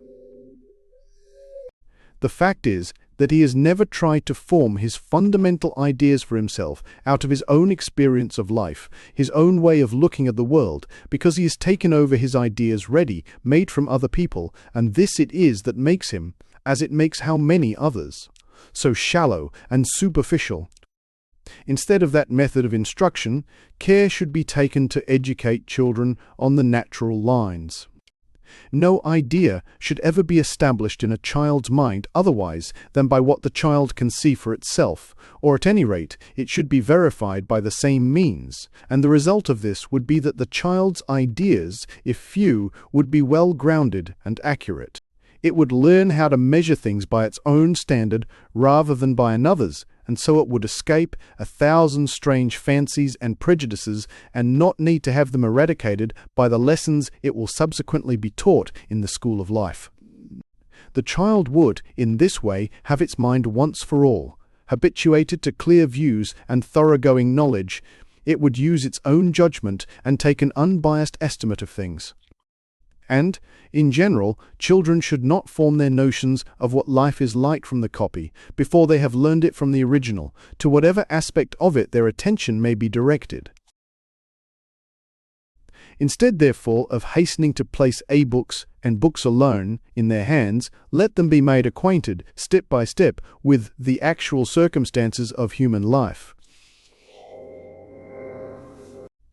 The fact is that he has never tried to form his fundamental ideas for himself out of his own experience of life, his own way of looking at the world, because he has taken over his ideas ready, made from other people, and this it is that makes him, as it makes how many others, so shallow and superficial. Instead of that method of instruction, care should be taken to educate children on the natural lines. No idea should ever be established in a child's mind otherwise than by what the child can see for itself, or at any rate, it should be verified by the same means, and the result of this would be that the child's ideas, if few, would be well grounded and accurate. It would learn how to measure things by its own standard rather than by another's, and so it would escape 1,000 strange fancies and prejudices and not need to have them eradicated by the lessons it will subsequently be taught in the school of life. The child would, in this way, have its mind once for all. Habituated to clear views and thoroughgoing knowledge, it would use its own judgment and take an unbiased estimate of things. And, in general, children should not form their notions of what life is like from the copy before they have learned it from the original, to whatever aspect of it their attention may be directed. Instead, therefore, of hastening to place books and books alone in their hands, let them be made acquainted, step by step, with the actual circumstances of human life.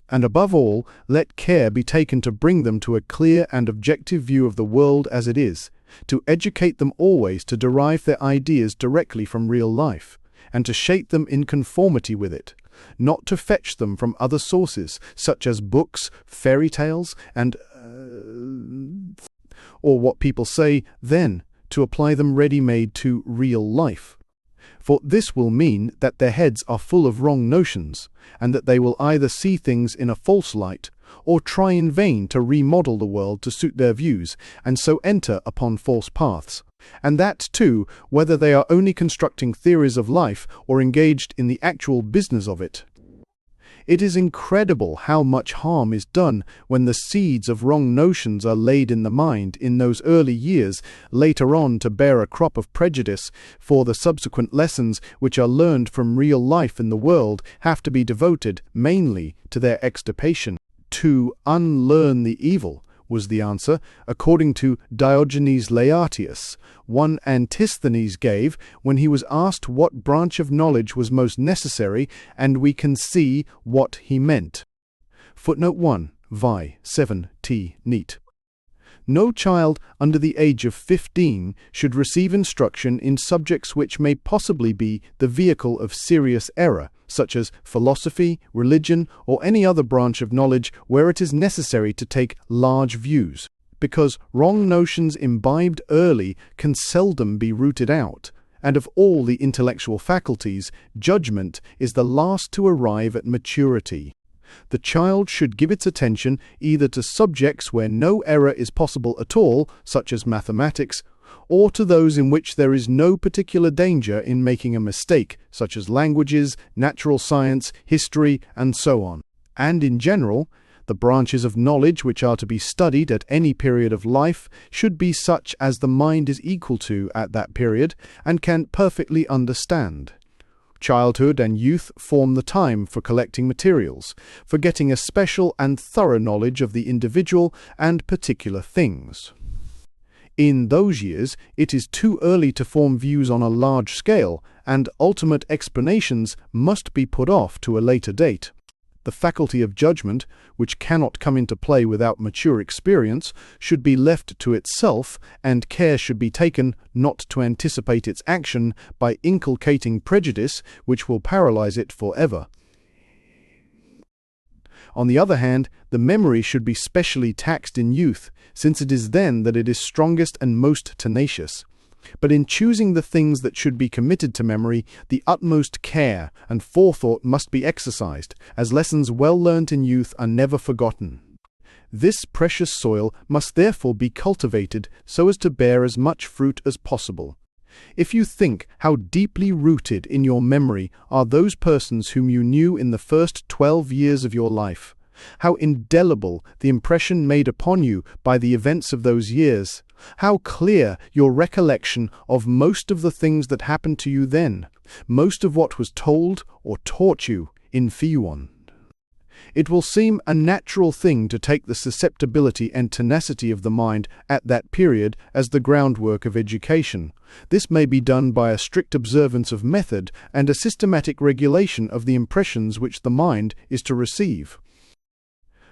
And above all, let care be taken to bring them to a clear and objective view of the world as it is, to educate them always to derive their ideas directly from real life, and to shape them in conformity with it, not to fetch them from other sources, such as books, fairy tales, and or what people say, then, to apply them ready-made to real life. For this will mean that their heads are full of wrong notions, and that they will either see things in a false light, or try in vain to remodel the world to suit their views, and so enter upon false paths. And that, too, whether they are only constructing theories of life or engaged in the actual business of it. It is incredible how much harm is done when the seeds of wrong notions are laid in the mind in those early years, later on to bear a crop of prejudice, for the subsequent lessons which are learned from real life in the world have to be devoted mainly to their extirpation. To unlearn the evil was the answer, according to Diogenes Laertius, one Antisthenes gave when he was asked what branch of knowledge was most necessary, and we can see what he meant. Footnote 1, Vi. 7t. Neat. No child under the age of 15 should receive instruction in subjects which may possibly be the vehicle of serious error, such as philosophy, religion, or any other branch of knowledge where it is necessary to take large views, because wrong notions imbibed early can seldom be rooted out, and of all the intellectual faculties, judgment is the last to arrive at maturity. The child should give its attention either to subjects where no error is possible at all, such as mathematics, or to those in which there is no particular danger in making a mistake, such as languages, natural science, history, and so on. And in general, the branches of knowledge which are to be studied at any period of life should be such as the mind is equal to at that period and can perfectly understand. Childhood and youth form the time for collecting materials, for getting a special and thorough knowledge of the individual and particular things. In those years, it is too early to form views on a large scale, and ultimate explanations must be put off to a later date. The faculty of judgment, which cannot come into play without mature experience, should be left to itself, and care should be taken not to anticipate its action by inculcating prejudice which will paralyze it forever. On the other hand, the memory should be specially taxed in youth, since it is then that it is strongest and most tenacious. But in choosing the things that should be committed to memory, the utmost care and forethought must be exercised, as lessons well learnt in youth are never forgotten. This precious soil must therefore be cultivated so as to bear as much fruit as possible. If you think how deeply rooted in your memory are those persons whom you knew in the first 12 years of your life, how indelible the impression made upon you by the events of those years, how clear your recollection of most of the things that happened to you then, most of what was told or taught you in Phi-yuan. It will seem a natural thing to take the susceptibility and tenacity of the mind at that period as the groundwork of education. This may be done by a strict observance of method and a systematic regulation of the impressions which the mind is to receive.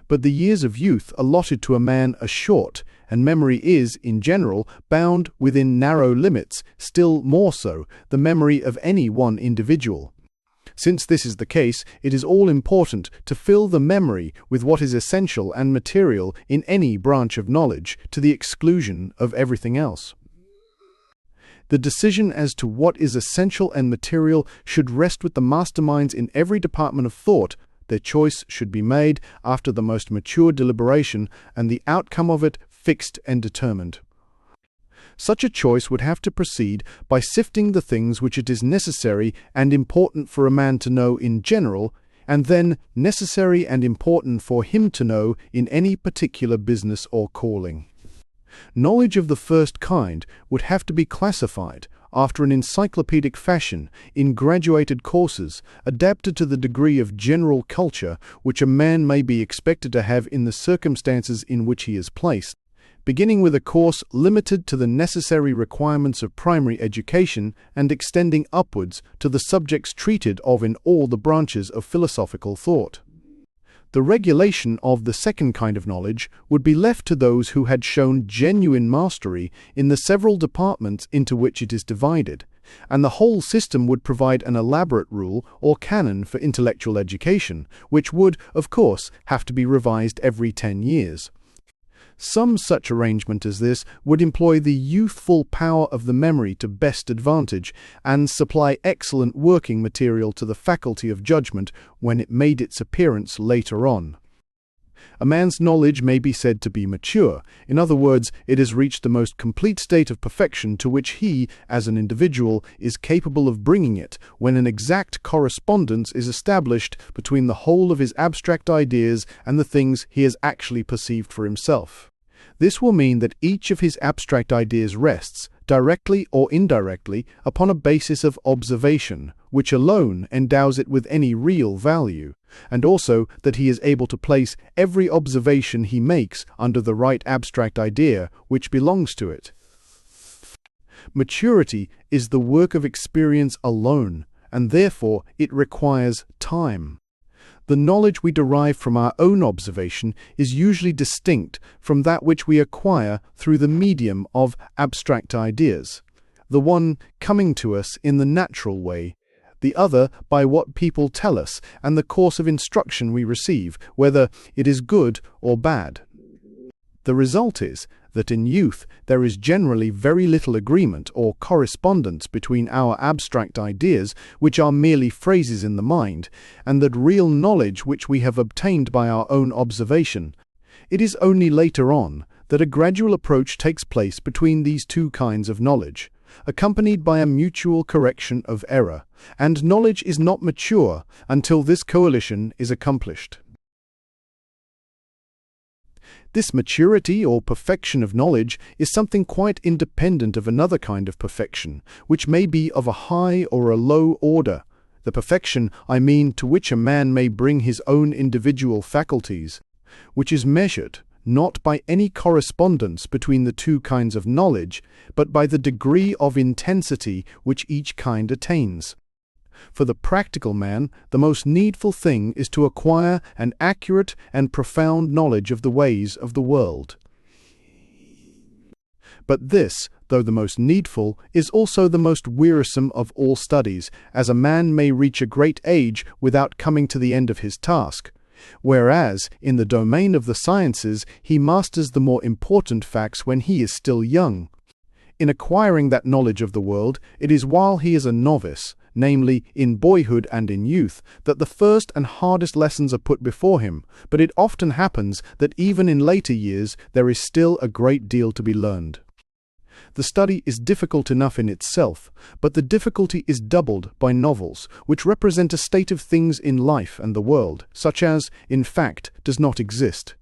But the years of youth allotted to a man are short, and memory is, in general, bound within narrow limits, still more so, the memory of any one individual. Since this is the case, it is all important to fill the memory with what is essential and material in any branch of knowledge, to the exclusion of everything else. The decision as to what is essential and material should rest with the masterminds in every department of thought. Their choice should be made after the most mature deliberation, and the outcome of it fixed and determined. Such a choice would have to proceed by sifting the things which it is necessary and important for a man to know in general, and then necessary and important for him to know in any particular business or calling. Knowledge of the first kind would have to be classified, after an encyclopedic fashion, in graduated courses, adapted to the degree of general culture which a man may be expected to have in the circumstances in which he is placed, beginning with a course limited to the necessary requirements of primary education and extending upwards to the subjects treated of in all the branches of philosophical thought. The regulation of the second kind of knowledge would be left to those who had shown genuine mastery in the several departments into which it is divided, and the whole system would provide an elaborate rule or canon for intellectual education, which would, of course, have to be revised every 10 years. Some such arrangement as this would employ the youthful power of the memory to best advantage, and supply excellent working material to the faculty of judgment when it made its appearance later on. A man's knowledge may be said to be mature. In other words, it has reached the most complete state of perfection to which he, as an individual, is capable of bringing it, when an exact correspondence is established between the whole of his abstract ideas and the things he has actually perceived for himself. This will mean that each of his abstract ideas rests, directly or indirectly, upon a basis of observation, which alone endows it with any real value, and also that he is able to place every observation he makes under the right abstract idea which belongs to it. Maturity is the work of experience alone, and therefore it requires time. The knowledge we derive from our own observation is usually distinct from that which we acquire through the medium of abstract ideas, the one coming to us in the natural way, the other by what people tell us and the course of instruction we receive, whether it is good or bad. The result is that in youth there is generally very little agreement or correspondence between our abstract ideas, which are merely phrases in the mind, and that real knowledge which we have obtained by our own observation. It is only later on that a gradual approach takes place between these two kinds of knowledge, accompanied by a mutual correction of error, and knowledge is not mature until this coalition is accomplished. This maturity or perfection of knowledge is something quite independent of another kind of perfection, which may be of a high or a low order. The perfection, I mean, to which a man may bring his own individual faculties, which is measured not by any correspondence between the two kinds of knowledge, but by the degree of intensity which each kind attains. For the practical man, the most needful thing is to acquire an accurate and profound knowledge of the ways of the world. But this, though the most needful, is also the most wearisome of all studies, as a man may reach a great age without coming to the end of his task, whereas in the domain of the sciences he masters the more important facts when he is still young. In acquiring that knowledge of the world, it is while he is a novice, namely in boyhood and in youth, that the first and hardest lessons are put before him, but it often happens that even in later years there is still a great deal to be learned. The study is difficult enough in itself, but the difficulty is doubled by novels, which represent a state of things in life and the world, such as, in fact, does not exist.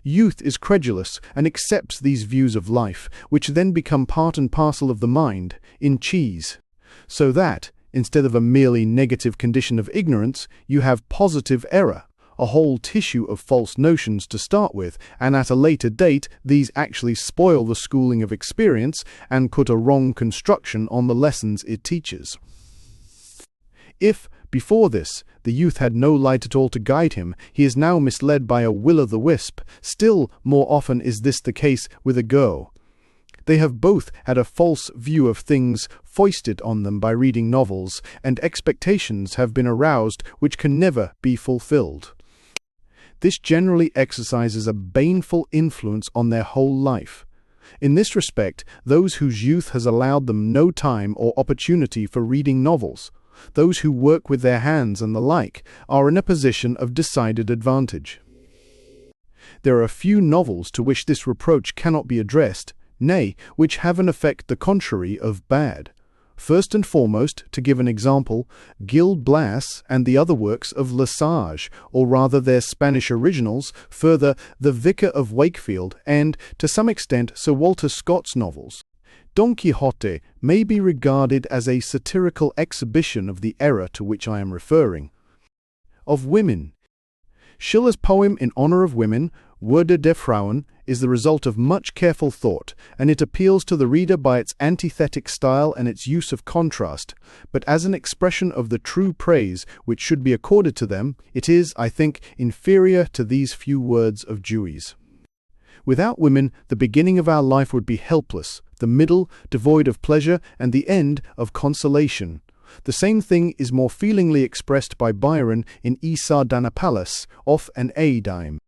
Youth is credulous and accepts these views of life, which then become part and parcel of the mind, in cheese, so that, instead of a merely negative condition of ignorance, you have positive error, a whole tissue of false notions to start with, and at a later date these actually spoil the schooling of experience and put a wrong construction on the lessons it teaches. If, before this, the youth had no light at all to guide him, he is now misled by a will-o'-the-wisp. Still more often is this the case with a girl. They have both had a false view of things foisted on them by reading novels, and expectations have been aroused which can never be fulfilled. This generally exercises a baneful influence on their whole life. In this respect, those whose youth has allowed them no time or opportunity for reading novels, those who work with their hands and the like, are in a position of decided advantage. There are few novels to which this reproach cannot be addressed, nay, which have an effect the contrary of bad. First and foremost, to give an example, Gil Blas and the other works of Lesage, or rather their Spanish originals, further The Vicar of Wakefield, and, to some extent, Sir Walter Scott's novels. Don Quixote may be regarded as a satirical exhibition of the error to which I am referring. Of women. Schiller's poem in honor of women, Würde der Frauen, is the result of much careful thought, and it appeals to the reader by its antithetic style and its use of contrast, but as an expression of the true praise which should be accorded to them, it is, I think, inferior to these few words of Dewey's. Without women, the beginning of our life would be helpless, the middle devoid of pleasure, and the end of consolation. The same thing is more feelingly expressed by Byron in Esau Danapalis, off an A-dime.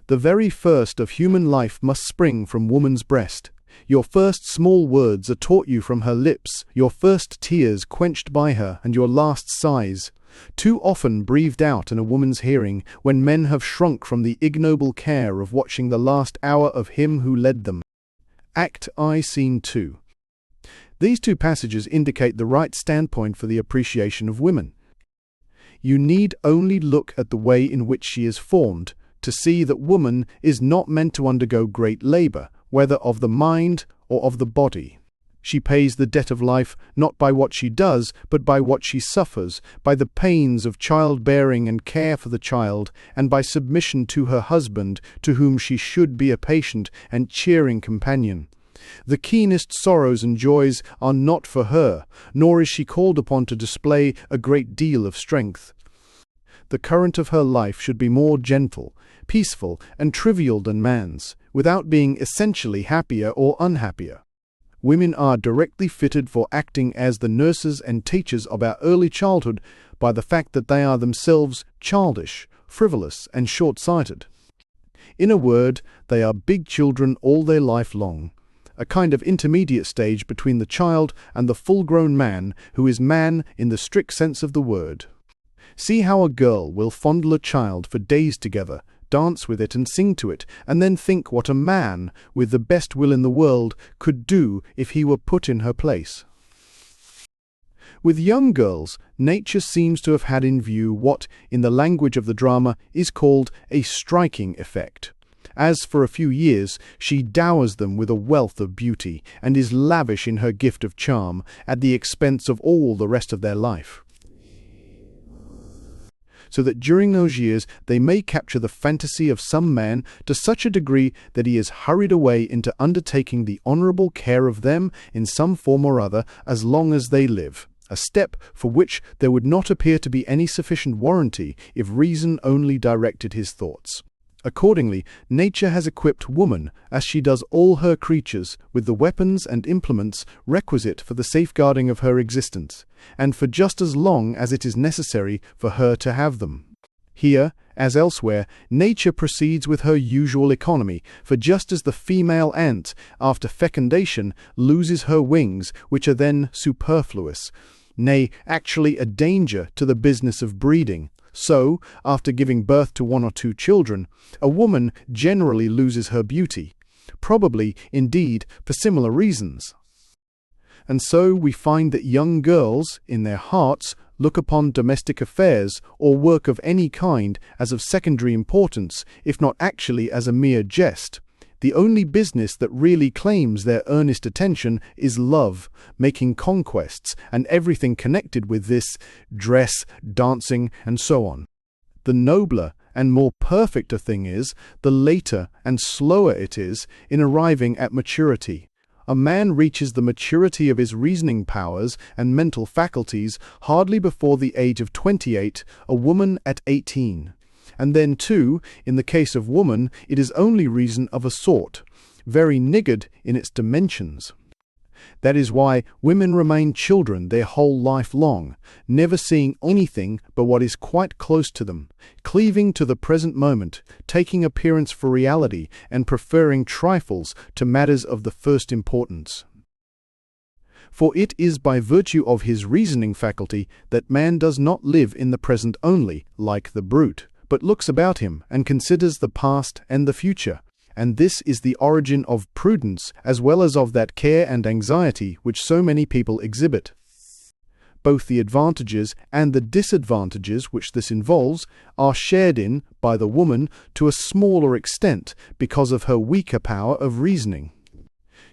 The very first of human life must spring from woman's breast. Your first small words are taught you from her lips, your first tears quenched by her, and your last sighs, too often breathed out in a woman's hearing, when men have shrunk from the ignoble care of watching the last hour of him who led them. Act I, Scene 2. These two passages indicate the right standpoint for the appreciation of women. You need only look at the way in which she is formed to see that woman is not meant to undergo great labor, whether of the mind or of the body. She pays the debt of life not by what she does, but by what she suffers, by the pains of childbearing and care for the child, and by submission to her husband, to whom she should be a patient and cheering companion. The keenest sorrows and joys are not for her, nor is she called upon to display a great deal of strength. The current of her life should be more gentle, peaceful, and trivial than man's, without being essentially happier or unhappier. Women are directly fitted for acting as the nurses and teachers of our early childhood by the fact that they are themselves childish, frivolous, and short-sighted. In a word, they are big children all their life long, a kind of intermediate stage between the child and the full-grown man who is man in the strict sense of the word. See how a girl will fondle a child for days together, dance with it and sing to it, and then think what a man, with the best will in the world, could do if he were put in her place. With young girls, nature seems to have had in view what, in the language of the drama, is called a striking effect, as for a few years she dowers them with a wealth of beauty, and is lavish in her gift of charm, at the expense of all the rest of their life, so that during those years they may capture the fantasy of some man to such a degree that he is hurried away into undertaking the honourable care of them in some form or other as long as they live, a step for which there would not appear to be any sufficient warranty if reason only directed his thoughts. Accordingly, nature has equipped woman, as she does all her creatures, with the weapons and implements requisite for the safeguarding of her existence, and for just as long as it is necessary for her to have them. Here, as elsewhere, nature proceeds with her usual economy, for just as the female ant, after fecundation, loses her wings, which are then superfluous, nay, actually a danger to the business of breeding, so, after giving birth to one or two children, a woman generally loses her beauty, probably, indeed, for similar reasons. And so we find that young girls, in their hearts, look upon domestic affairs or work of any kind as of secondary importance, if not actually as a mere jest. The only business that really claims their earnest attention is love, making conquests, and everything connected with this, dress, dancing, and so on. The nobler and more perfect a thing is, the later and slower it is in arriving at maturity. A man reaches the maturity of his reasoning powers and mental faculties hardly before the age of 28, a woman at 18. And then, too, in the case of woman, it is only reason of a sort, very niggard in its dimensions. That is why women remain children their whole life long, never seeing anything but what is quite close to them, cleaving to the present moment, taking appearance for reality, and preferring trifles to matters of the first importance. For it is by virtue of his reasoning faculty that man does not live in the present only, like the brute, but looks about him and considers the past and the future. And this is the origin of prudence as well as of that care and anxiety which so many people exhibit. Both the advantages and the disadvantages which this involves are shared in by the woman to a smaller extent because of her weaker power of reasoning.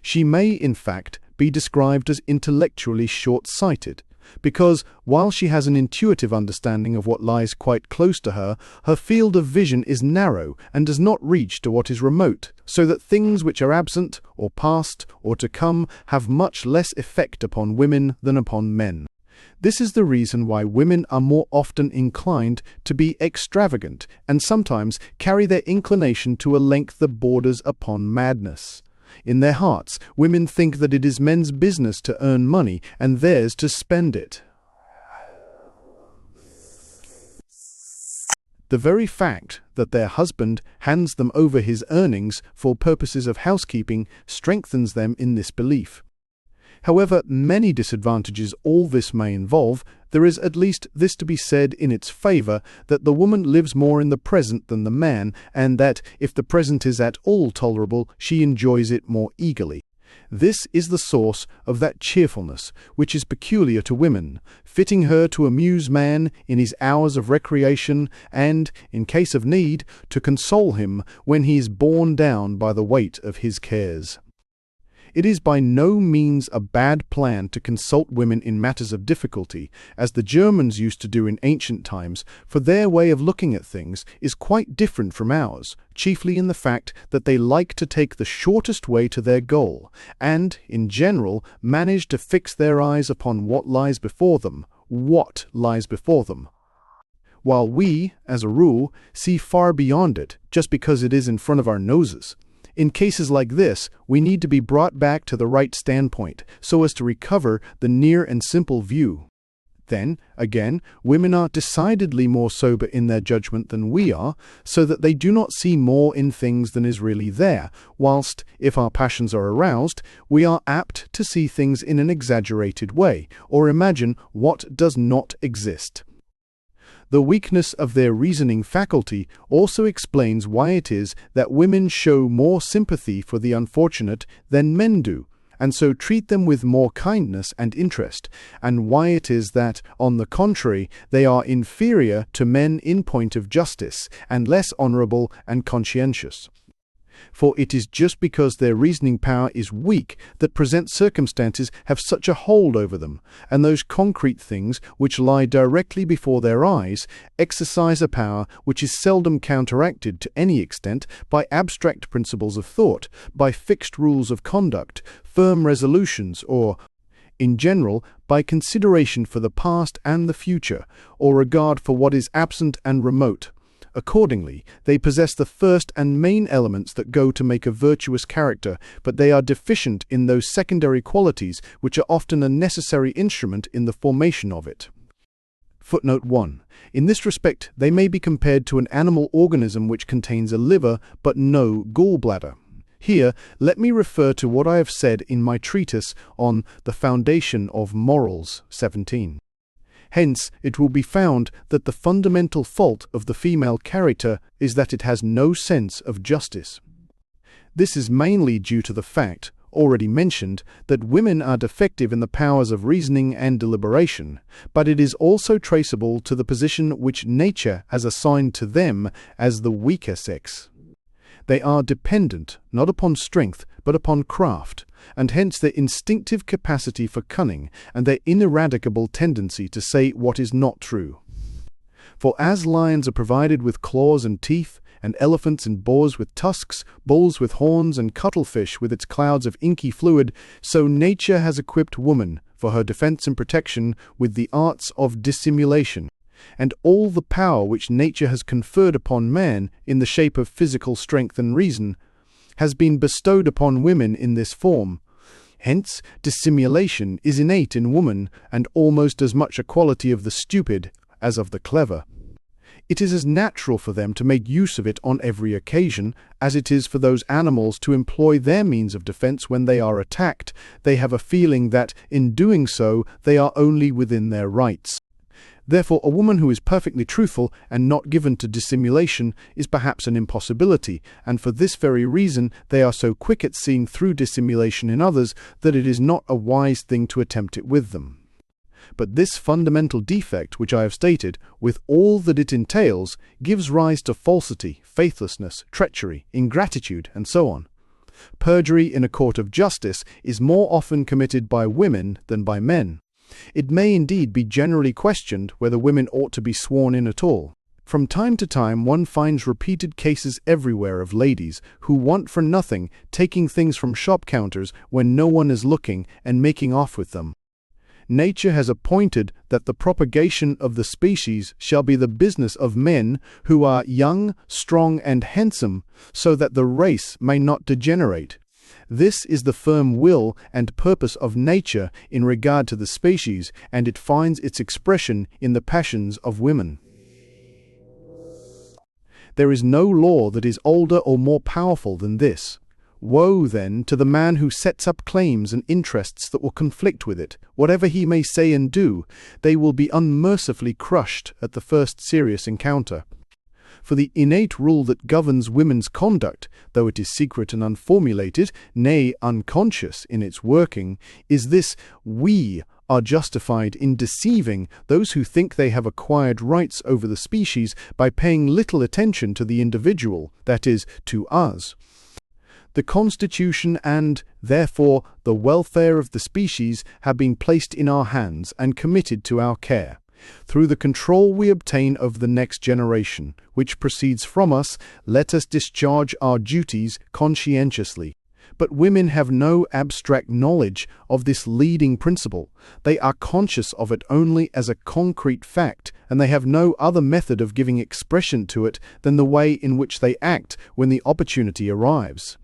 She may, in fact, be described as intellectually short-sighted, because while she has an intuitive understanding of what lies quite close to her, her field of vision is narrow and does not reach to what is remote, so that things which are absent, or past, or to come, have much less effect upon women than upon men. This is the reason why women are more often inclined to be extravagant, and sometimes carry their inclination to a length that borders upon madness. In their hearts, women think that it is men's business to earn money and theirs to spend it. The very fact that their husband hands them over his earnings for purposes of housekeeping strengthens them in this belief. However many disadvantages all this may involve, there is at least this to be said in its favor, that the woman lives more in the present than the man, and that, if the present is at all tolerable, she enjoys it more eagerly. This is the source of that cheerfulness which is peculiar to women, fitting her to amuse man in his hours of recreation, and, in case of need, to console him when he is borne down by the weight of his cares. It is by no means a bad plan to consult women in matters of difficulty, as the Germans used to do in ancient times, for their way of looking at things is quite different from ours, chiefly in the fact that they like to take the shortest way to their goal, and, in general, manage to fix their eyes upon what lies before them, while we, as a rule, see far beyond it, just because it is in front of our noses. In cases like this, we need to be brought back to the right standpoint, so as to recover the near and simple view. Then, again, women are decidedly more sober in their judgment than we are, so that they do not see more in things than is really there, whilst, if our passions are aroused, we are apt to see things in an exaggerated way, or imagine what does not exist. The weakness of their reasoning faculty also explains why it is that women show more sympathy for the unfortunate than men do, and so treat them with more kindness and interest, and why it is that, on the contrary, they are inferior to men in point of justice, and less honourable and conscientious. For it is just because their reasoning power is weak that present circumstances have such a hold over them, and those concrete things which lie directly before their eyes exercise a power which is seldom counteracted to any extent by abstract principles of thought, by fixed rules of conduct, firm resolutions, or, in general, by consideration for the past and the future, or regard for what is absent and remote. Accordingly, they possess the first and main elements that go to make a virtuous character, but they are deficient in those secondary qualities which are often a necessary instrument in the formation of it. Footnote 1. In this respect, they may be compared to an animal organism which contains a liver but no gallbladder. Here, let me refer to what I have said in my treatise on the Foundation of Morals, 17. Hence, it will be found that the fundamental fault of the female character is that it has no sense of justice. This is mainly due to the fact, already mentioned, that women are defective in the powers of reasoning and deliberation, but it is also traceable to the position which nature has assigned to them as the weaker sex. They are dependent, not upon strength, but upon craft, and hence their instinctive capacity for cunning, and their ineradicable tendency to say what is not true. For as lions are provided with claws and teeth, and elephants and boars with tusks, bulls with horns, and cuttlefish with its clouds of inky fluid, so nature has equipped woman, for her defense and protection, with the arts of dissimulation, and all the power which nature has conferred upon man in the shape of physical strength and reason, has been bestowed upon women in this form. Hence, dissimulation is innate in woman, and almost as much a quality of the stupid as of the clever. It is as natural for them to make use of it on every occasion as it is for those animals to employ their means of defense when they are attacked. They have a feeling that, in doing so, they are only within their rights. Therefore, a woman who is perfectly truthful and not given to dissimulation is perhaps an impossibility, and for this very reason they are so quick at seeing through dissimulation in others that it is not a wise thing to attempt it with them. But this fundamental defect, which I have stated, with all that it entails, gives rise to falsity, faithlessness, treachery, ingratitude, and so on. Perjury in a court of justice is more often committed by women than by men. It may indeed be generally questioned whether women ought to be sworn in at all. From time to time one finds repeated cases everywhere of ladies who want for nothing taking things from shop counters when no one is looking and making off with them. Nature has appointed that the propagation of the species shall be the business of men who are young, strong, and handsome, so that the race may not degenerate. This is the firm will and purpose of nature in regard to the species, and it finds its expression in the passions of women. There is no law that is older or more powerful than this. Woe, then, to the man who sets up claims and interests that will conflict with it. Whatever he may say and do, they will be unmercifully crushed at the first serious encounter. For the innate rule that governs women's conduct, though it is secret and unformulated, nay, unconscious in its working, is this: we are justified in deceiving those who think they have acquired rights over the species by paying little attention to the individual, that is, to us. The constitution and, therefore, the welfare of the species have been placed in our hands and committed to our care. Through the control we obtain of the next generation, which proceeds from us, let us discharge our duties conscientiously. But women have no abstract knowledge of this leading principle. They are conscious of it only as a concrete fact, and they have no other method of giving expression to it than the way in which they act when the opportunity arrives.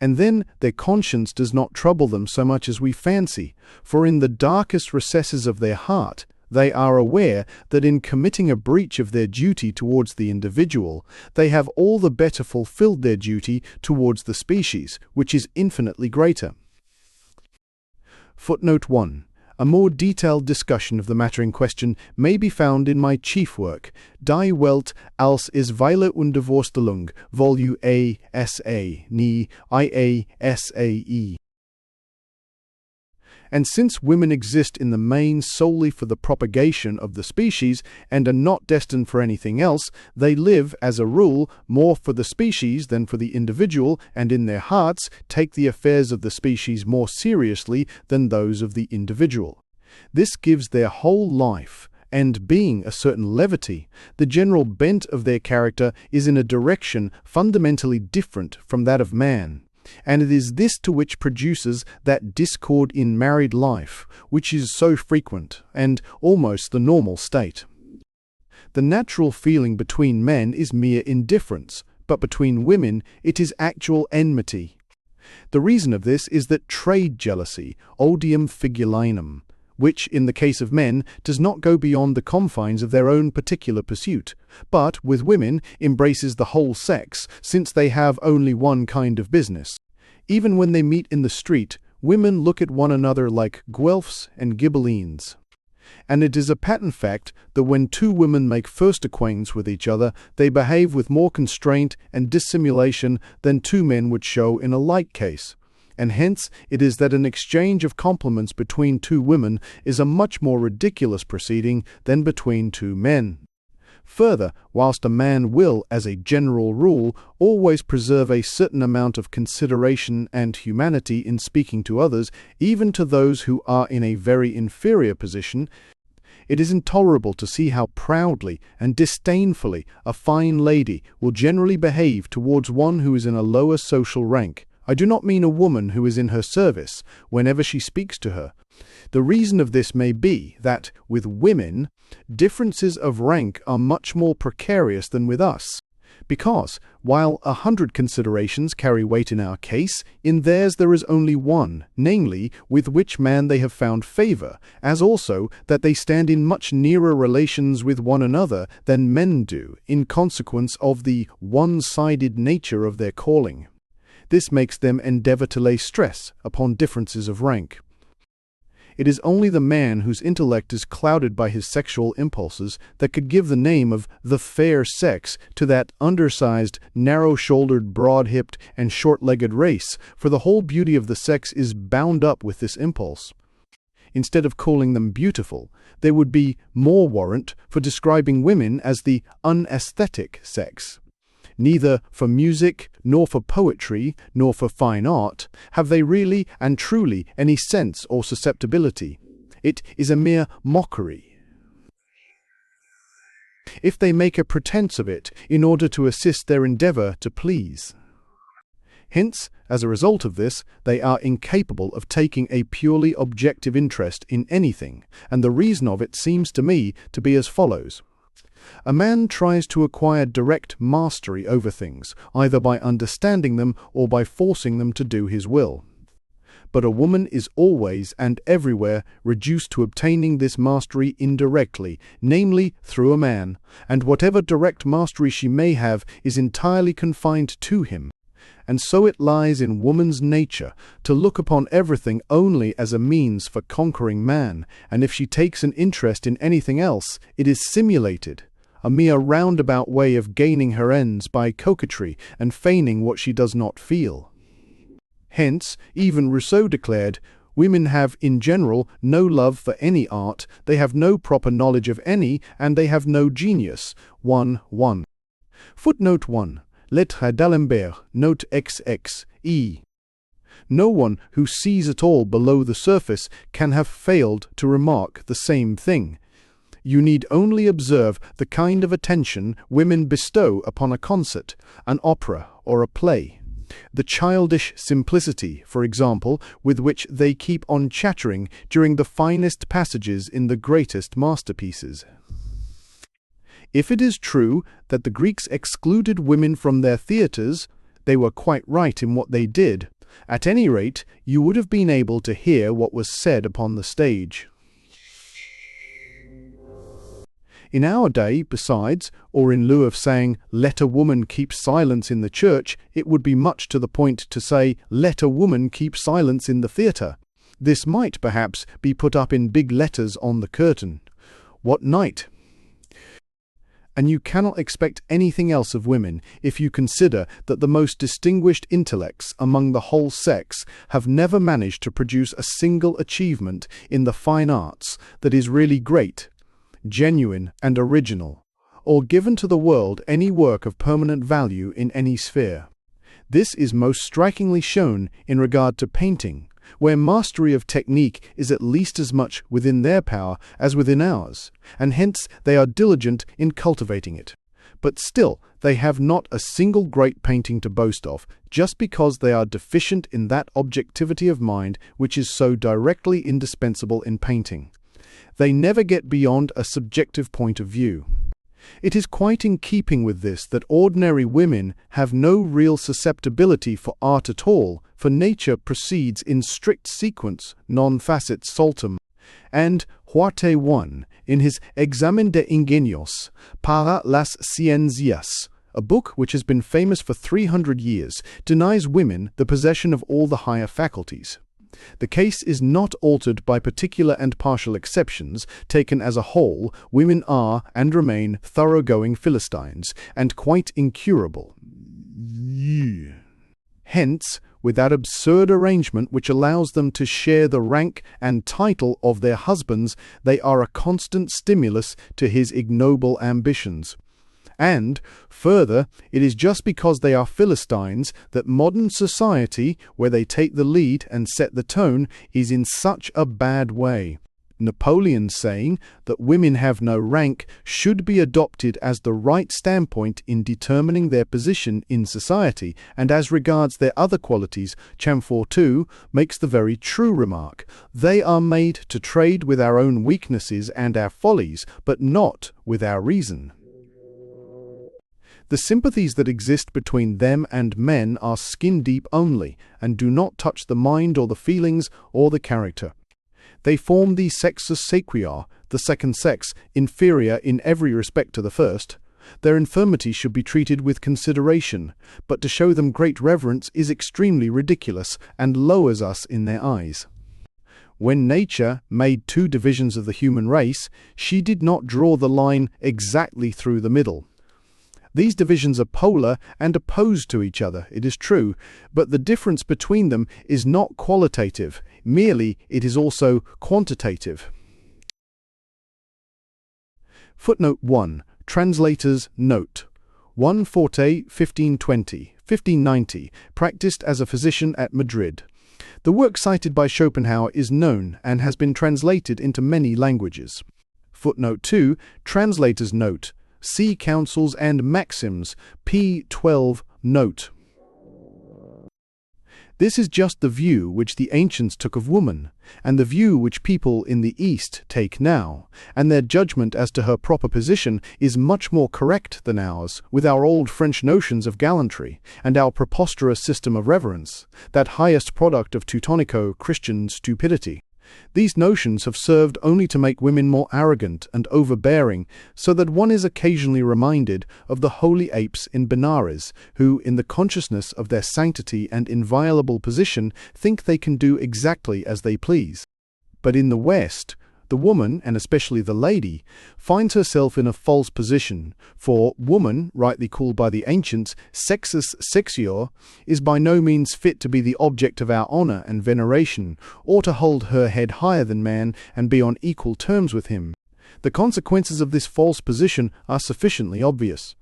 And then their conscience does not trouble them so much as we fancy, for in the darkest recesses of their heart they are aware that in committing a breach of their duty towards the individual, they have all the better fulfilled their duty towards the species, which is infinitely greater. Footnote 1. A more detailed discussion of the matter in question may be found in my chief work, Die Welt als Isweile Unterwurstelung, Vol. A. S.A. Nie, IA, S.A.E. And since women exist in the main solely for the propagation of the species and are not destined for anything else, they live, as a rule, more for the species than for the individual, and in their hearts take the affairs of the species more seriously than those of the individual. This gives their whole life, and being a certain levity, the general bent of their character is in a direction fundamentally different from that of man. And it is this to which produces that discord in married life, which is so frequent, and almost the normal state. The natural feeling between men is mere indifference, but between women it is actual enmity. The reason of this is that trade jealousy, odium figulinum, which, in the case of men, does not go beyond the confines of their own particular pursuit, but, with women, embraces the whole sex, since they have only one kind of business. Even when they meet in the street, women look at one another like Guelphs and Ghibellines. And it is a patent fact that when two women make first acquaintance with each other, they behave with more constraint and dissimulation than two men would show in a like case. And hence it is that an exchange of compliments between two women is a much more ridiculous proceeding than between two men. Further, whilst a man will, as a general rule, always preserve a certain amount of consideration and humanity in speaking to others, even to those who are in a very inferior position, It is intolerable to see how proudly and disdainfully a fine lady will generally behave towards one who is in a lower social rank. I do not mean a woman who is in her service whenever she speaks to her. The reason of this may be that, with women, differences of rank are much more precarious than with us. Because, while 100 considerations carry weight in our case, in theirs there is only one, namely, with which man they have found favour, as also that they stand in much nearer relations with one another than men do, in consequence of the one-sided nature of their calling. This makes them endeavour to lay stress upon differences of rank. It is only the man whose intellect is clouded by his sexual impulses that could give the name of the fair sex to that undersized, narrow-shouldered, broad-hipped, and short-legged race, for the whole beauty of the sex is bound up with this impulse. Instead of calling them beautiful, there would be more warrant for describing women as the unaesthetic sex. Neither for music, nor for poetry, nor for fine art have they really and truly any sense or susceptibility. It is a mere mockery. If they make a pretence of it in order to assist their endeavour to please. Hence, as a result of this, they are incapable of taking a purely objective interest in anything, and the reason of it seems to me to be as follows. A man tries to acquire direct mastery over things, either by understanding them or by forcing them to do his will. But a woman is always and everywhere reduced to obtaining this mastery indirectly, namely through a man, and whatever direct mastery she may have is entirely confined to him. And so it lies in woman's nature to look upon everything only as a means for conquering man, and if she takes an interest in anything else, it is simulated, a mere roundabout way of gaining her ends by coquetry and feigning what she does not feel. Hence, even Rousseau declared, women have in general no love for any art, they have no proper knowledge of any, and they have no genius. 1. Footnote 1. Lettres d'Alembert, note XX, E. No one who sees at all below the surface can have failed to remark the same thing. You need only observe the kind of attention women bestow upon a concert, an opera, or a play. The childish simplicity, for example, with which they keep on chattering during the finest passages in the greatest masterpieces. If it is true that the Greeks excluded women from their theatres, they were quite right in what they did. At any rate, you would have been able to hear what was said upon the stage. In our day, besides, or in lieu of saying, let a woman keep silence in the church, it would be much to the point to say, let a woman keep silence in the theatre. This might, perhaps, be put up in big letters on the curtain. What night? And you cannot expect anything else of women if you consider that the most distinguished intellects among the whole sex have never managed to produce a single achievement in the fine arts that is really great, genuine and original, or given to the world any work of permanent value in any sphere. This is most strikingly shown in regard to painting, where mastery of technique is at least as much within their power as within ours, and hence they are diligent in cultivating it. But still, they have not a single great painting to boast of, just because they are deficient in that objectivity of mind which is so directly indispensable in painting. They never get beyond a subjective point of view. It is quite in keeping with this that ordinary women have no real susceptibility for art at all, for nature proceeds in strict sequence, non facit soltum. And Huarte I, in his Examen de Ingenios para las Ciencias, a book which has been famous for 300 years, denies women the possession of all the higher faculties. The case is not altered by particular and partial exceptions. Taken as a whole, women are and remain thoroughgoing Philistines, and quite incurable. Hence, with that absurd arrangement which allows them to share the rank and title of their husbands, they are a constant stimulus to his ignoble ambitions. And, further, it is just because they are Philistines that modern society, where they take the lead and set the tone, is in such a bad way. Napoleon's saying that women have no rank should be adopted as the right standpoint in determining their position in society, and as regards their other qualities, Chamfort too makes the very true remark: they are made to trade with our own weaknesses and our follies, but not with our reason. The sympathies that exist between them and men are skin-deep only, and do not touch the mind or the feelings or the character. They form the sexus sequior, the second sex, inferior in every respect to the first. Their infirmity should be treated with consideration, but to show them great reverence is extremely ridiculous, and lowers us in their eyes. When nature made two divisions of the human race, she did not draw the line exactly through the middle. These divisions are polar and opposed to each other, it is true, but the difference between them is not qualitative, merely it is also quantitative. Footnote 1. Translator's Note. 1 Forte 1590, practiced as a physician at Madrid. The work cited by Schopenhauer is known and has been translated into many languages. Footnote 2. Translator's Note. See Counsels and Maxims, p. 12, note. This is just the view which the ancients took of woman, and the view which people in the East take now, and their judgment as to her proper position is much more correct than ours, with our old French notions of gallantry, and our preposterous system of reverence, that highest product of Teutonico-Christian stupidity. These notions have served only to make women more arrogant and overbearing, so that one is occasionally reminded of the holy apes in Benares, who, in the consciousness of their sanctity and inviolable position, think they can do exactly as they please. But in the West, the woman, and especially the lady, finds herself in a false position, for woman, rightly called by the ancients sexus sequior, is by no means fit to be the object of our honour and veneration, or to hold her head higher than man and be on equal terms with him. The consequences of this false position are sufficiently obvious.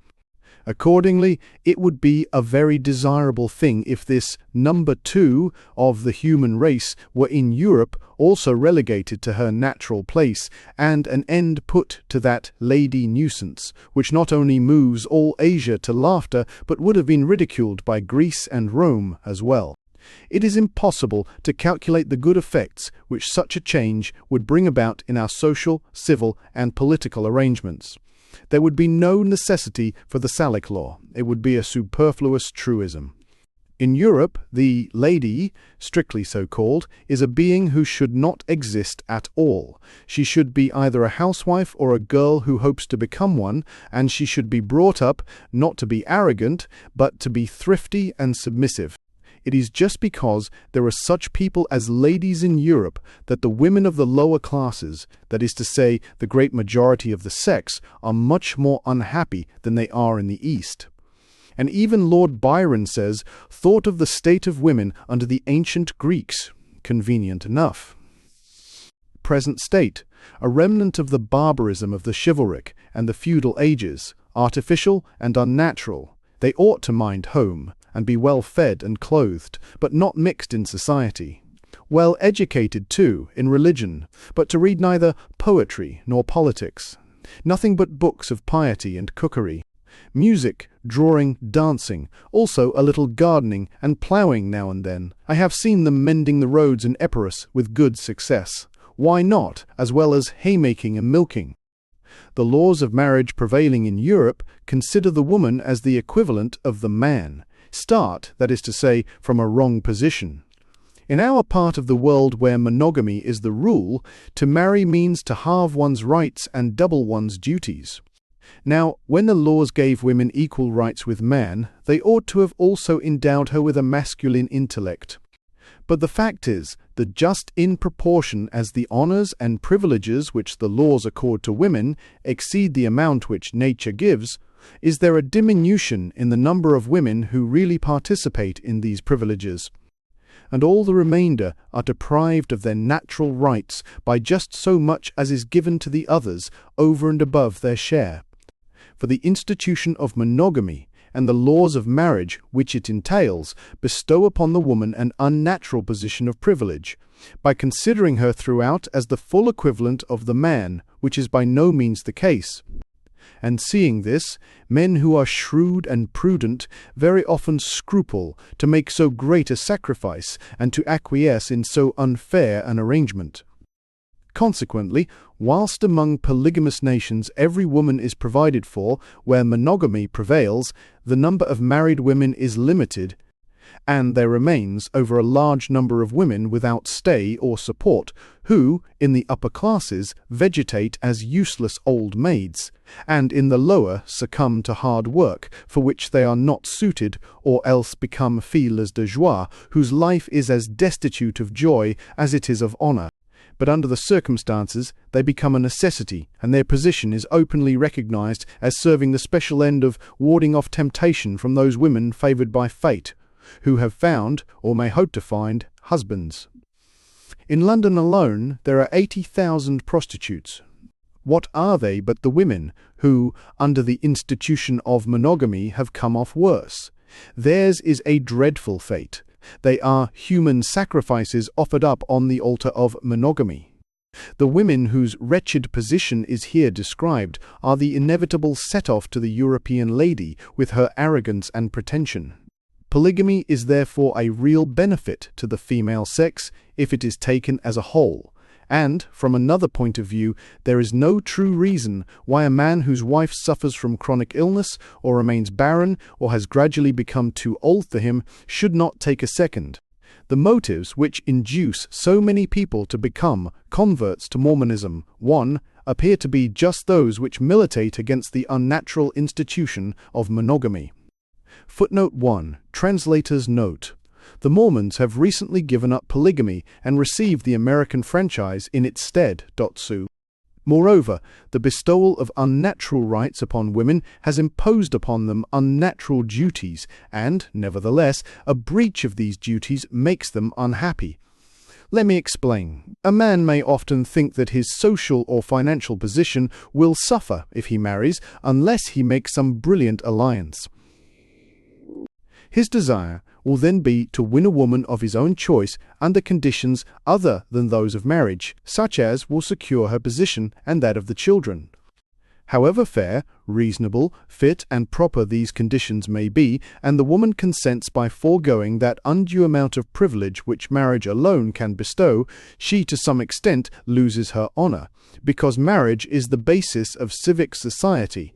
Accordingly, it would be a very desirable thing if this number 2 of the human race were in Europe also relegated to her natural place, and an end put to that lady nuisance, which not only moves all Asia to laughter, but would have been ridiculed by Greece and Rome as well. It is impossible to calculate the good effects which such a change would bring about in our social, civil, and political arrangements. There would be no necessity for the Salic law. It would be a superfluous truism. In Europe, the lady, strictly so called, is a being who should not exist at all. She should be either a housewife or a girl who hopes to become one, and she should be brought up not to be arrogant, but to be thrifty and submissive. It is just because there are such people as ladies in Europe that the women of the lower classes, that is to say, the great majority of the sex, are much more unhappy than they are in the East. And even Lord Byron says, thought of the state of women under the ancient Greeks. Convenient enough. Present state, a remnant of the barbarism of the chivalric and the feudal ages, artificial and unnatural. They ought to mind home, and be well fed and clothed, but not mixed in society. Well educated, too, in religion, but to read neither poetry nor politics. Nothing but books of piety and cookery. Music, drawing, dancing, also a little gardening and ploughing now and then. I have seen them mending the roads in Epirus with good success. Why not, as well as haymaking and milking? The laws of marriage prevailing in Europe consider the woman as the equivalent of the man. Start, that is to say, from a wrong position. In our part of the world where monogamy is the rule, to marry means to halve one's rights and double one's duties. Now, when the laws gave women equal rights with man, they ought to have also endowed her with a masculine intellect. But the fact is that just in proportion as the honours and privileges which the laws accord to women exceed the amount which nature gives, is there a diminution in the number of women who really participate in these privileges, and all the remainder are deprived of their natural rights by just so much as is given to the others over and above their share. For the institution of monogamy, and the laws of marriage which it entails bestow upon the woman an unnatural position of privilege, by considering her throughout as the full equivalent of the man, which is by no means the case. And seeing this, men who are shrewd and prudent very often scruple to make so great a sacrifice and to acquiesce in so unfair an arrangement. Consequently, whilst among polygamous nations every woman is provided for where monogamy prevails, the number of married women is limited, and there remains over a large number of women without stay or support, who, in the upper classes, vegetate as useless old maids, and in the lower succumb to hard work, for which they are not suited, or else become filles de joie, whose life is as destitute of joy as it is of honour. But under the circumstances, they become a necessity, and their position is openly recognized as serving the special end of warding off temptation from those women favoured by fate, who have found, or may hope to find, husbands. In London alone, there are 80,000 prostitutes. What are they but the women who, under the institution of monogamy, have come off worse? Theirs is a dreadful fate. They are human sacrifices offered up on the altar of monogamy. The women whose wretched position is here described are the inevitable set-off to the European lady with her arrogance and pretension. Polygamy is therefore a real benefit to the female sex if it is taken as a whole, and, from another point of view, there is no true reason why a man whose wife suffers from chronic illness, or remains barren, or has gradually become too old for him, should not take a second. The motives which induce so many people to become converts to Mormonism, 1, appear to be just those which militate against the unnatural institution of monogamy. Footnote 1. Translator's note. The Mormons have recently given up polygamy and received the American franchise in its stead. Su. Moreover, the bestowal of unnatural rights upon women has imposed upon them unnatural duties, and, nevertheless, a breach of these duties makes them unhappy. Let me explain. A man may often think that his social or financial position will suffer if he marries, unless he makes some brilliant alliance. His desire will then be to win a woman of his own choice under conditions other than those of marriage, such as will secure her position and that of the children. However fair, reasonable, fit, and proper these conditions may be, and the woman consents by foregoing that undue amount of privilege which marriage alone can bestow, she to some extent loses her honour, because marriage is the basis of civic society,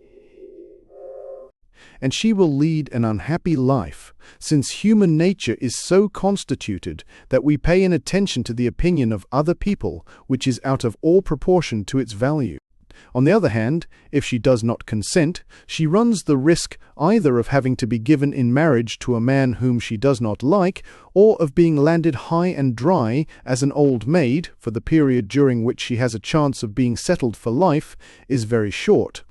and she will lead an unhappy life, since human nature is so constituted that we pay an attention to the opinion of other people which is out of all proportion to its value. On the other hand, if she does not consent, she runs the risk either of having to be given in marriage to a man whom she does not like, or of being landed high and dry as an old maid, for the period during which she has a chance of being settled for life is very short.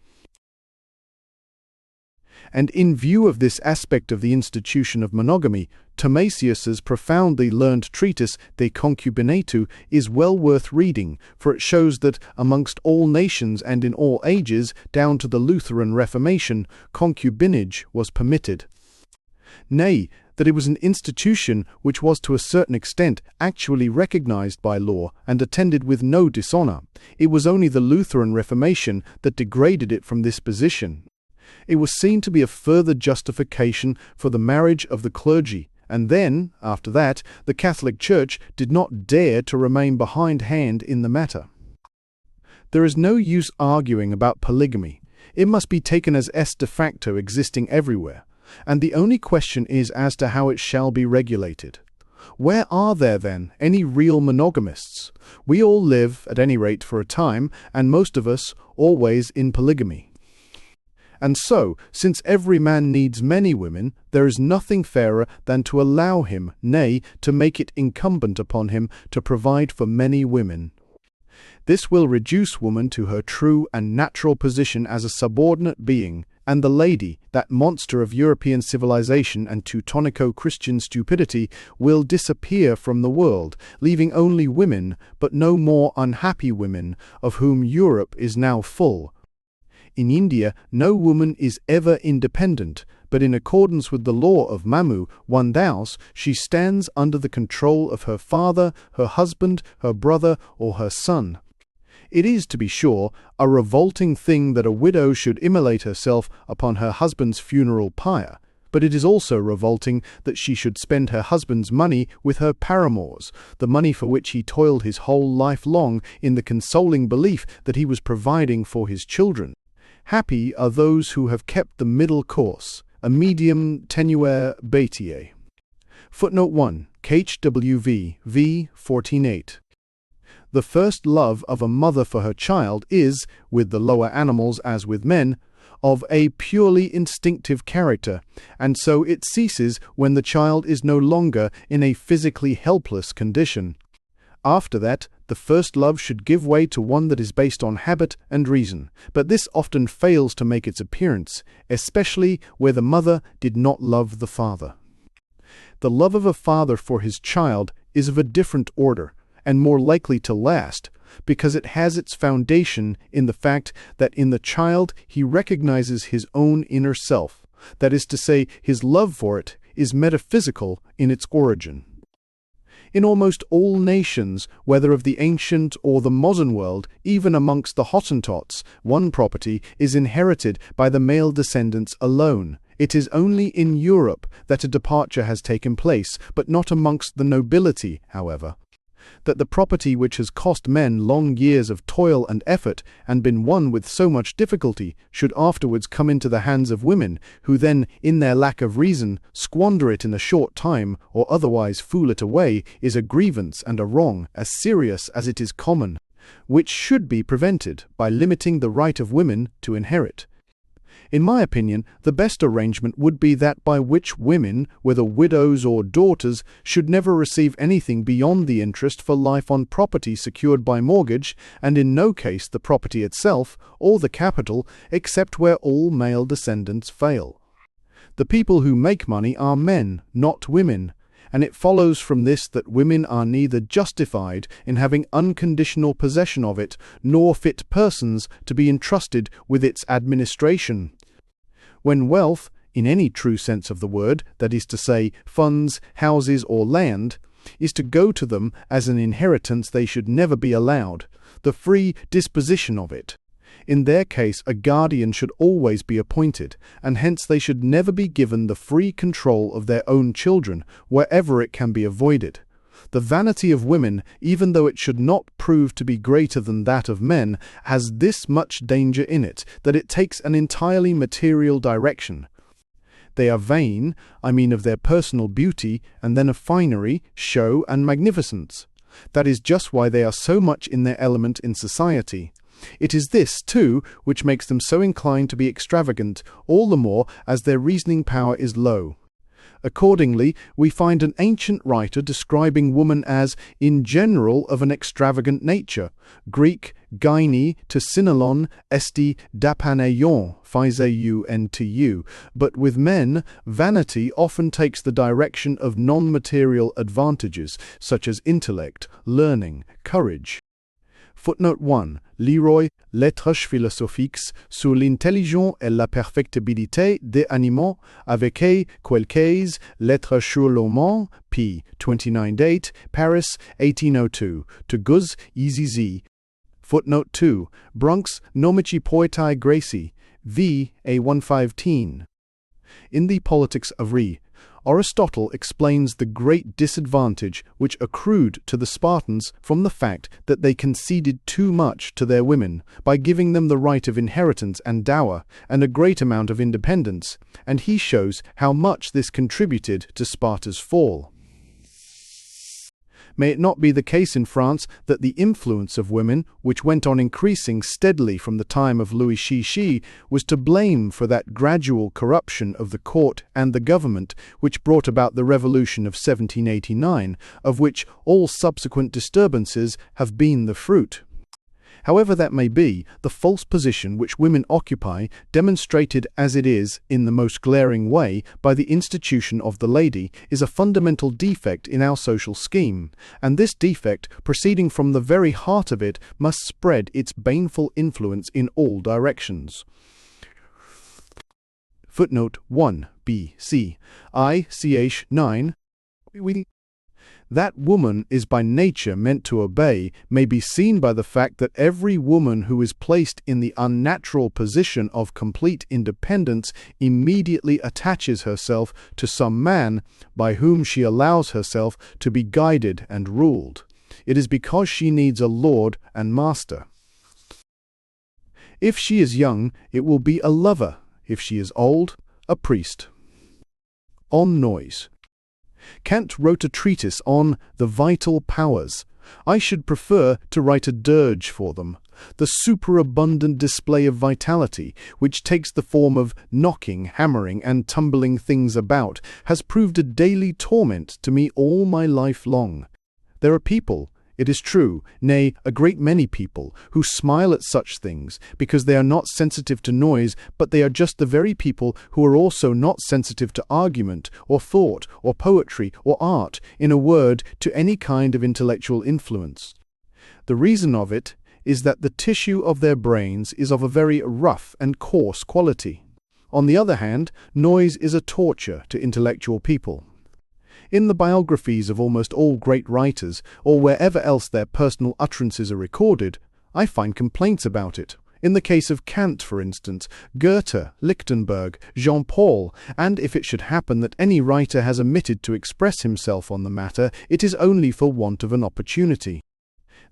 And in view of this aspect of the institution of monogamy, Thomasius's profoundly learned treatise De Concubinatu is well worth reading, for it shows that amongst all nations and in all ages, down to the Lutheran Reformation, concubinage was permitted. Nay, that it was an institution which was to a certain extent actually recognized by law and attended with no dishonour. It was only the Lutheran Reformation that degraded it from this position. It was seen to be a further justification for the marriage of the clergy, and then, after that, the Catholic Church did not dare to remain behindhand in the matter. There is no use arguing about polygamy. It must be taken as de facto existing everywhere, and the only question is as to how it shall be regulated. Where are there, then, any real monogamists? We all live, at any rate for a time, and most of us always in polygamy. And so, since every man needs many women, there is nothing fairer than to allow him, nay, to make it incumbent upon him to provide for many women. This will reduce woman to her true and natural position as a subordinate being, and the lady, that monster of European civilization and Teutonico-Christian stupidity, will disappear from the world, leaving only women, but no more unhappy women, of whom Europe is now full. in India no woman is ever independent, but in accordance with the law of Mamu 1000, she stands under the control of her father, her husband, her brother, or her son. It is, to be sure, a revolting thing that a widow should immolate herself upon her husband's funeral pyre, but it is also revolting that she should spend her husband's money with her paramours, the money for which he toiled his whole life long in the consoling belief that he was providing for his children. Happy are those who have kept the middle course, a medium tenue betier. Footnote 1. KHWV v. 14.8. The first love of a mother for her child is, with the lower animals as with men, of a purely instinctive character, and so it ceases when the child is no longer in a physically helpless condition. After that, the first love should give way to one that is based on habit and reason, but this often fails to make its appearance, especially where the mother did not love the father. The love of a father for his child is of a different order, and more likely to last, because it has its foundation in the fact that in the child he recognizes his own inner self, that is to say, his love for it is metaphysical in its origin. In almost all nations, whether of the ancient or the modern world, even amongst the Hottentots, one property is inherited by the male descendants alone. It is only in Europe that a departure has taken place, but not amongst the nobility, however. That the property which has cost men long years of toil and effort and been won with so much difficulty should afterwards come into the hands of women, who then, in their lack of reason, squander it in a short time or otherwise fool it away, is a grievance and a wrong as serious as it is common, which should be prevented by limiting the right of women to inherit. In my opinion, the best arrangement would be that by which women, whether widows or daughters, should never receive anything beyond the interest for life on property secured by mortgage, and in no case the property itself, or the capital, except where all male descendants fail. The people who make money are men, not women, and it follows from this that women are neither justified in having unconditional possession of it, nor fit persons to be entrusted with its administration. When wealth, in any true sense of the word, that is to say, funds, houses, or land, is to go to them as an inheritance, they should never be allowed the free disposition of it. In their case, a guardian should always be appointed, and hence they should never be given the free control of their own children, wherever it can be avoided. The vanity of women, even though it should not prove to be greater than that of men, has this much danger in it, that it takes an entirely material direction. They are vain, I mean of their personal beauty, and then of finery, show, and magnificence. That is just why they are so much in their element in society. It is this, too, which makes them so inclined to be extravagant, all the more as their reasoning power is low. Accordingly, we find an ancient writer describing woman as, in general, of an extravagant nature. Greek, gyne to synelon esti dapaneion, physeuentu. But with men, vanity often takes the direction of non-material advantages, such as intellect, learning, courage. Footnote 1. Leroy, Lettres philosophiques sur l'intelligence et la perfectibilité des animaux, avec quelques lettres sur l'homme, p. 29-8, Paris, 1802, to Guz EZZ. Footnote 2. Bronx, Nomici Poetae Gracie, v. a 115. In the Politics of Re, Aristotle explains the great disadvantage which accrued to the Spartans from the fact that they conceded too much to their women by giving them the right of inheritance and dower and a great amount of independence, and he shows how much this contributed to Sparta's fall. May it not be the case in France that the influence of women, which went on increasing steadily from the time of Louis Chichi, was to blame for that gradual corruption of the court and the government which brought about the Revolution of 1789, of which all subsequent disturbances have been the fruit? However that may be, the false position which women occupy, demonstrated as it is in the most glaring way by the institution of the lady, is a fundamental defect in our social scheme, and this defect, proceeding from the very heart of it, must spread its baneful influence in all directions. Footnote 1 B.C. I.ch. 9. That woman is by nature meant to obey may be seen by the fact that every woman who is placed in the unnatural position of complete independence immediately attaches herself to some man by whom she allows herself to be guided and ruled. It is because she needs a lord and master. If she is young, it will be a lover. If she is old, a priest. On noise. Kant wrote a treatise on the vital powers. I should prefer to write a dirge for them. The superabundant display of vitality, which takes the form of knocking, hammering, and tumbling things about, has proved a daily torment to me all my life long. There are people, it is true, nay, a great many people, who smile at such things because they are not sensitive to noise, but they are just the very people who are also not sensitive to argument, or thought, or poetry, or art, in a word, to any kind of intellectual influence. The reason of it is that the tissue of their brains is of a very rough and coarse quality. On the other hand, noise is a torture to intellectual people. In the biographies of almost all great writers, or wherever else their personal utterances are recorded, I find complaints about it. In the case of Kant, for instance, Goethe, Lichtenberg, Jean-Paul, and if it should happen that any writer has omitted to express himself on the matter, it is only for want of an opportunity.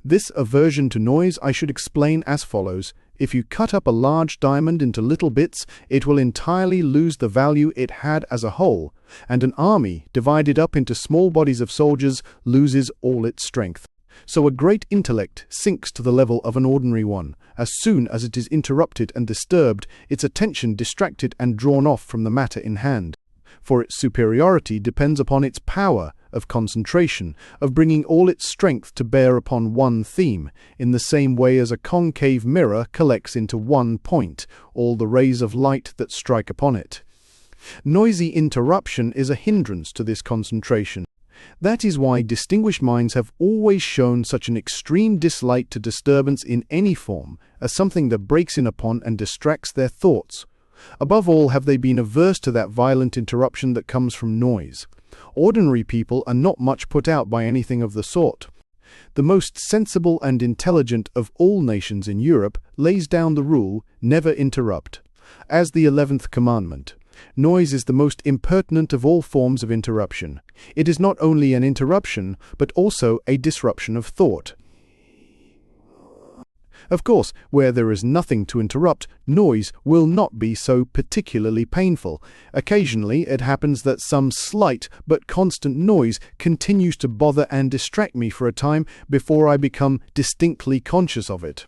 This aversion to noise I should explain as follows. If you cut up a large diamond into little bits, it will entirely lose the value it had as a whole, and an army, divided up into small bodies of soldiers, loses all its strength. So a great intellect sinks to the level of an ordinary one. As soon as it is interrupted and disturbed, its attention distracted and drawn off from the matter in hand. For its superiority depends upon its power of concentration, of bringing all its strength to bear upon one theme, in the same way as a concave mirror collects into one point all the rays of light that strike upon it. Noisy interruption is a hindrance to this concentration. That is why distinguished minds have always shown such an extreme dislike to disturbance in any form, as something that breaks in upon and distracts their thoughts. Above all have they been averse to that violent interruption that comes from noise. Ordinary people are not much put out by anything of the sort. The most sensible and intelligent of all nations in Europe lays down the rule, never interrupt, as the 11th commandment. Noise is the most impertinent of all forms of interruption. It is not only an interruption, but also a disruption of thought. Of course, where there is nothing to interrupt, noise will not be so particularly painful. Occasionally it happens that some slight but constant noise continues to bother and distract me for a time before I become distinctly conscious of it.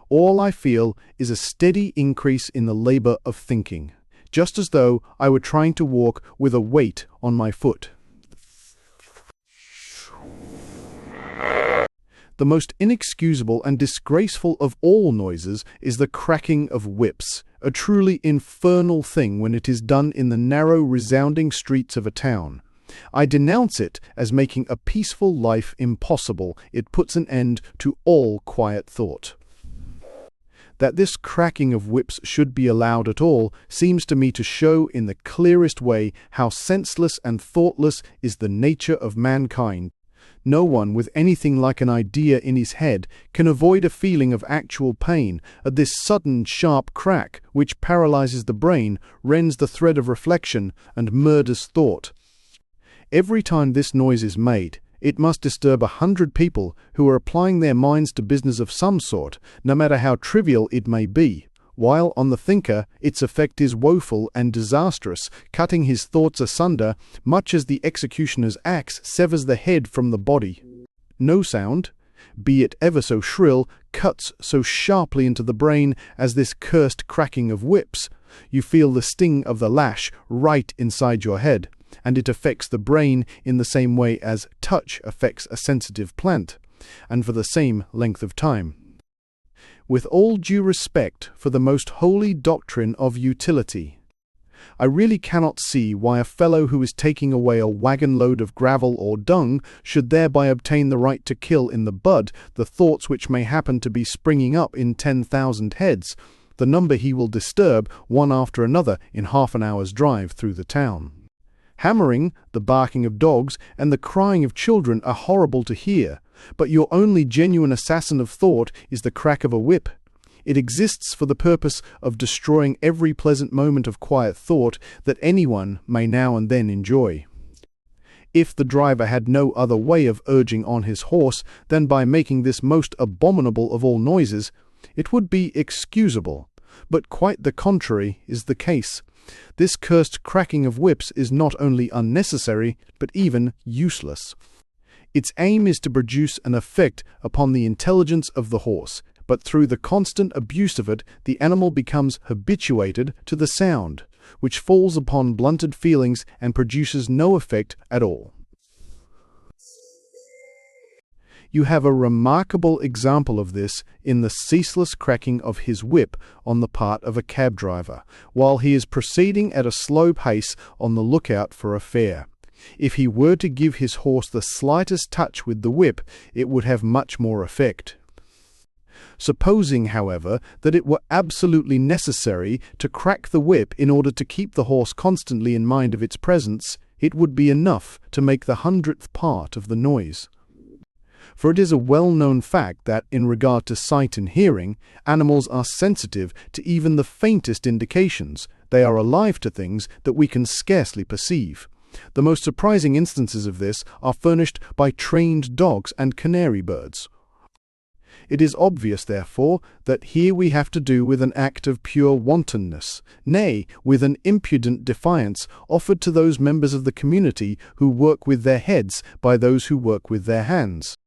All I feel is a steady increase in the labor of thinking, just as though I were trying to walk with a weight on my foot. The most inexcusable and disgraceful of all noises is the cracking of whips, a truly infernal thing when it is done in the narrow, resounding streets of a town. I denounce it as making a peaceful life impossible. It puts an end to all quiet thought. That this cracking of whips should be allowed at all seems to me to show in the clearest way how senseless and thoughtless is the nature of mankind. No one with anything like an idea in his head can avoid a feeling of actual pain at this sudden sharp crack which paralyzes the brain, rends the thread of reflection, and murders thought. Every time this noise is made, it must disturb 100 people who are applying their minds to business of some sort, no matter how trivial it may be, while on the thinker its effect is woeful and disastrous, cutting his thoughts asunder, much as the executioner's axe severs the head from the body. No sound, be it ever so shrill, cuts so sharply into the brain as this cursed cracking of whips. You feel the sting of the lash right inside your head, and it affects the brain in the same way as touch affects a sensitive plant. and for the same length of time. With all due respect for the most holy doctrine of utility, I really cannot see why a fellow who is taking away a wagon-load of gravel or dung should thereby obtain the right to kill in the bud the thoughts which may happen to be springing up in 10,000 heads, the number he will disturb one after another in half an hour's drive through the town. Hammering, the barking of dogs, and the crying of children are horrible to hear, but your only genuine assassin of thought is the crack of a whip. It exists for the purpose of destroying every pleasant moment of quiet thought that anyone may now and then enjoy. If the driver had no other way of urging on his horse than by making this most abominable of all noises, it would be excusable, but quite the contrary is the case. This cursed cracking of whips is not only unnecessary, but even useless. Its aim is to produce an effect upon the intelligence of the horse, but through the constant abuse of it, the animal becomes habituated to the sound, which falls upon blunted feelings and produces no effect at all. You have a remarkable example of this in the ceaseless cracking of his whip on the part of a cab driver, while he is proceeding at a slow pace on the lookout for a fare. If he were to give his horse the slightest touch with the whip, it would have much more effect. Supposing, however, that it were absolutely necessary to crack the whip in order to keep the horse constantly in mind of its presence, it would be enough to make the 100th part of the noise. For it is a well-known fact that, in regard to sight and hearing, animals are sensitive to even the faintest indications. They are alive to things that we can scarcely perceive. The most surprising instances of this are furnished by trained dogs and canary birds. It is obvious, therefore, that here we have to do with an act of pure wantonness, nay, with an impudent defiance offered to those members of the community who work with their heads by those who work with their hands.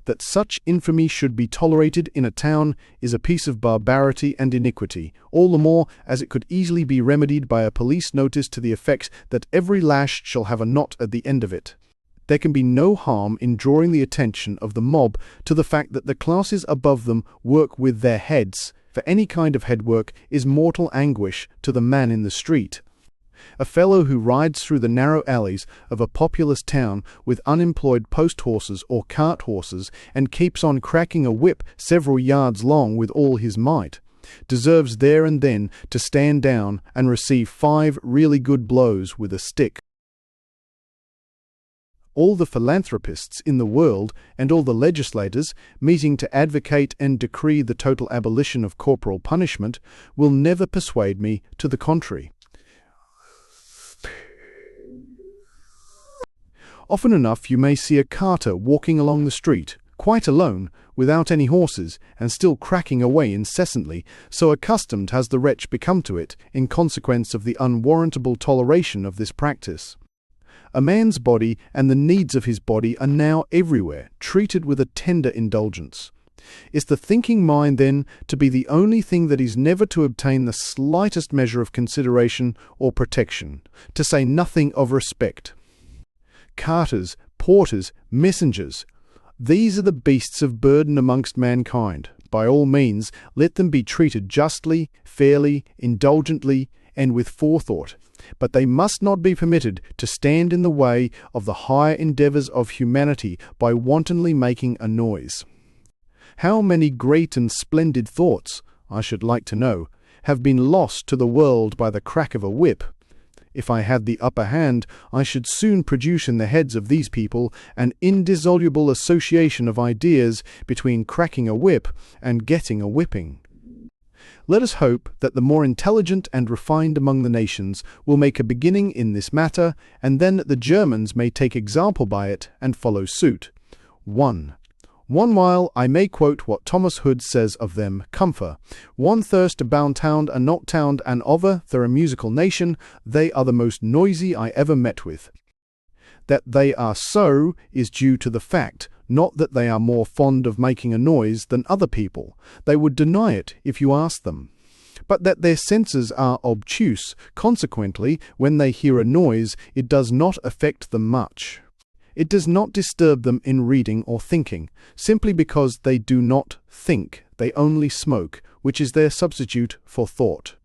That such infamy should be tolerated in a town is a piece of barbarity and iniquity, all the more as it could easily be remedied by a police notice to the effect that every lash shall have a knot at the end of it. There can be no harm in drawing the attention of the mob to the fact that the classes above them work with their heads, for any kind of head work is mortal anguish to the man in the street. A fellow who rides through the narrow alleys of a populous town with unemployed post horses or cart horses and keeps on cracking a whip several yards long with all his might, deserves there and then to stand down and receive 5 really good blows with a stick. All the philanthropists in the world and all the legislators meeting to advocate and decree the total abolition of corporal punishment will never persuade me to the contrary. Often enough you may see a carter walking along the street, quite alone, without any horses, and still cracking away incessantly, so accustomed has the wretch become to it, in consequence of the unwarrantable toleration of this practice. A man's body and the needs of his body are now everywhere treated with a tender indulgence. Is the thinking mind, then, to be the only thing that is never to obtain the slightest measure of consideration or protection, to say nothing of respect? Carters, porters, messengers, these are the beasts of burden amongst mankind. By all means, let them be treated justly, fairly, indulgently, and with forethought. But they must not be permitted to stand in the way of the higher endeavours of humanity by wantonly making a noise. How many great and splendid thoughts, I should like to know, have been lost to the world by the crack of a whip? If I had the upper hand, I should soon produce in the heads of these people an indissoluble association of ideas between cracking a whip and getting a whipping. Let us hope that the more intelligent and refined among the nations will make a beginning in this matter, and then that the Germans may take example by it and follow suit. 1. One while I may quote what Thomas Hood says of them, comfort. One thirst bound town and not town and over, they're a musical nation, they are the most noisy I ever met with. That they are so is due to the fact, not that they are more fond of making a noise than other people. They would deny it if you asked them. But that their senses are obtuse, consequently, when they hear a noise, it does not affect them much. It does not disturb them in reading or thinking, simply because they do not think, they only smoke, which is their substitute for thought.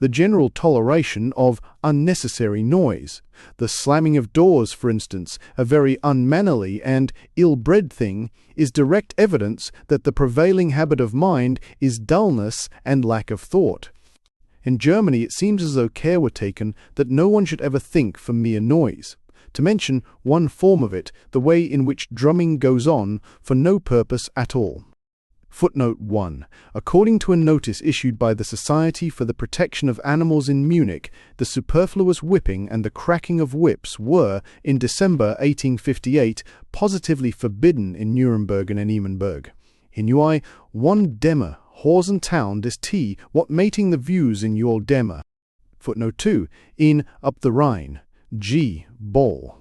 The general toleration of unnecessary noise, the slamming of doors, for instance, a very unmannerly and ill-bred thing, is direct evidence that the prevailing habit of mind is dullness and lack of thought. In Germany, it seems as though care were taken that no one should ever think for mere noise. To mention one form of it, the way in which drumming goes on for no purpose at all. Footnote 1. According to a notice issued by the Society for the Protection of Animals in Munich, the superfluous whipping and the cracking of whips were, in December 1858, positively forbidden in Nuremberg and Eimenberg. Hinui, one Dämme, Horsen Town des T, what mating the views in your Dämme. Footnote 2. In Up the Rhine. G. Ball.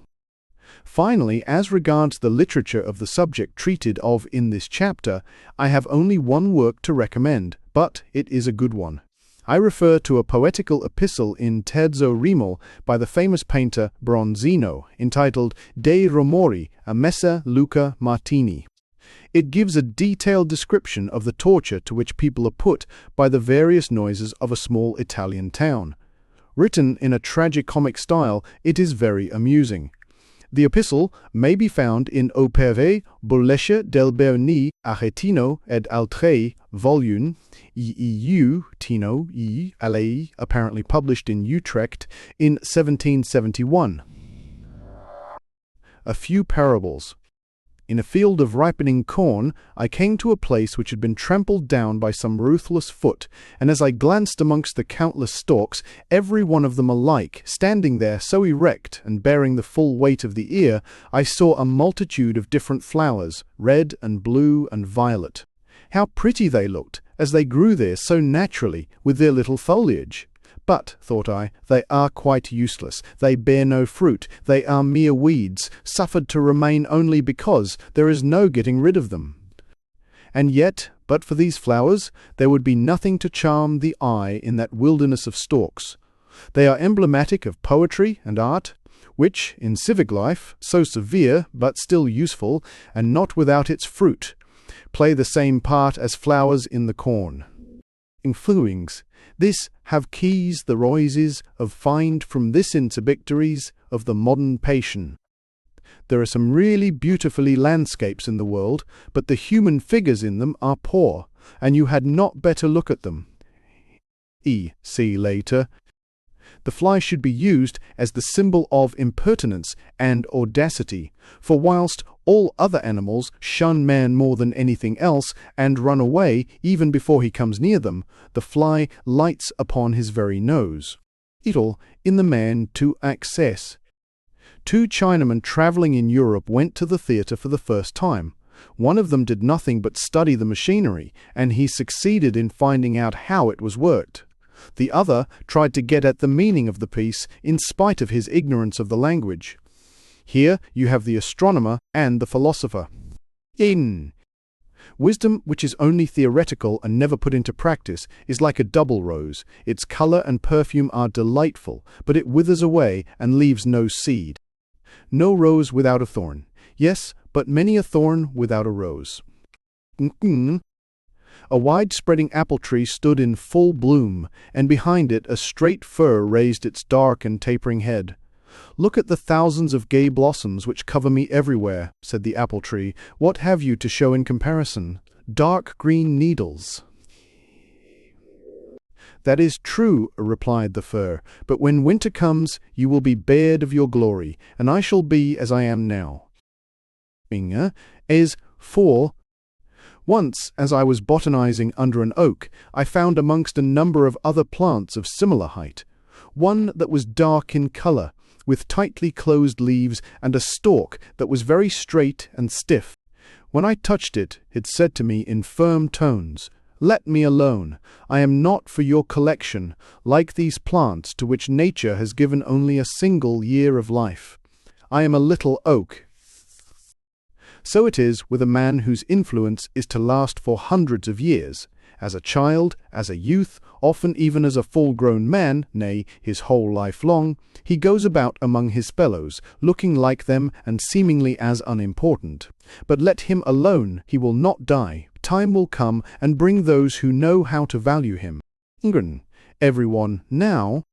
Finally, as regards the literature of the subject treated of in this chapter, I have only one work to recommend, but it is a good one. I refer to a poetical epistle in terzo rimo by the famous painter Bronzino, entitled De Romori a Messer Luca Martini. It gives a detailed description of the torture to which people are put by the various noises of a small Italian town. Written in a tragicomic style, it is very amusing. The epistle may be found in Opere Bollesche del Berni Aretino ed Altrei Volume EU Tino e Alei, apparently published in Utrecht in 1771. A few parables. In a field of ripening corn, I came to a place which had been trampled down by some ruthless foot, and as I glanced amongst the countless stalks, every one of them alike, standing there so erect and bearing the full weight of the ear, I saw a multitude of different flowers, red and blue and violet. How pretty they looked, as they grew there so naturally, with their little foliage! But, thought I, they are quite useless, they bear no fruit, they are mere weeds, suffered to remain only because there is no getting rid of them. And yet, but for these flowers, there would be nothing to charm the eye in that wilderness of stalks. They are emblematic of poetry and art, which, in civic life, so severe, but still useful, and not without its fruit, play the same part as flowers in the corn. Influings. This have keys the roises of find from this interbictories of the modern patient. There are some really beautifully landscapes in the world, but the human figures in them are poor, and you had not better look at them. See later. The fly should be used as the symbol of impertinence and audacity, for whilst all other animals shun man more than anything else and run away even before he comes near them, the fly lights upon his very nose. It'll in the man to access. Two Chinamen travelling in Europe went to the theatre for the first time. One of them did nothing but study the machinery, and he succeeded in finding out how it was worked. The other tried to get at the meaning of the piece in spite of his ignorance of the language. Here you have the astronomer and the philosopher. Wisdom which is only theoretical and never put into practice is like a double rose. Its colour and perfume are delightful, but it withers away and leaves no seed. No rose without a thorn. Yes, but many a thorn without a rose. A wide-spreading apple tree stood in full bloom, and behind it a straight fir raised its dark and tapering head. "Look at the thousands of gay blossoms which cover me everywhere," said the apple tree. "What have you to show in comparison? Dark green needles." "That is true," replied the fir, "but when winter comes you will be bared of your glory, and I shall be as I am now." As for Once, as I was botanizing under an oak, I found amongst a number of other plants of similar height, one that was dark in colour, with tightly closed leaves, and a stalk that was very straight and stiff. When I touched it, it said to me in firm tones, "Let me alone. I am not for your collection, like these plants to which nature has given only a single year of life. I am a little oak." So it is with a man whose influence is to last for hundreds of years, As a child, as a youth, often even as a full-grown man, nay, his whole life long, he goes about among his fellows, looking like them and seemingly as unimportant. But let him alone, he will not die. Time will come and bring those who know how to value him. Everyone now.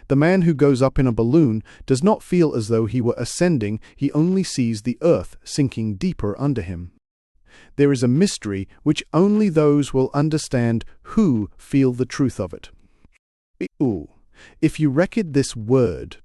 The man who goes up in a balloon does not feel as though he were ascending, he only sees the earth sinking deeper under him. There is a mystery which only those will understand who feel the truth of it. If you record this word,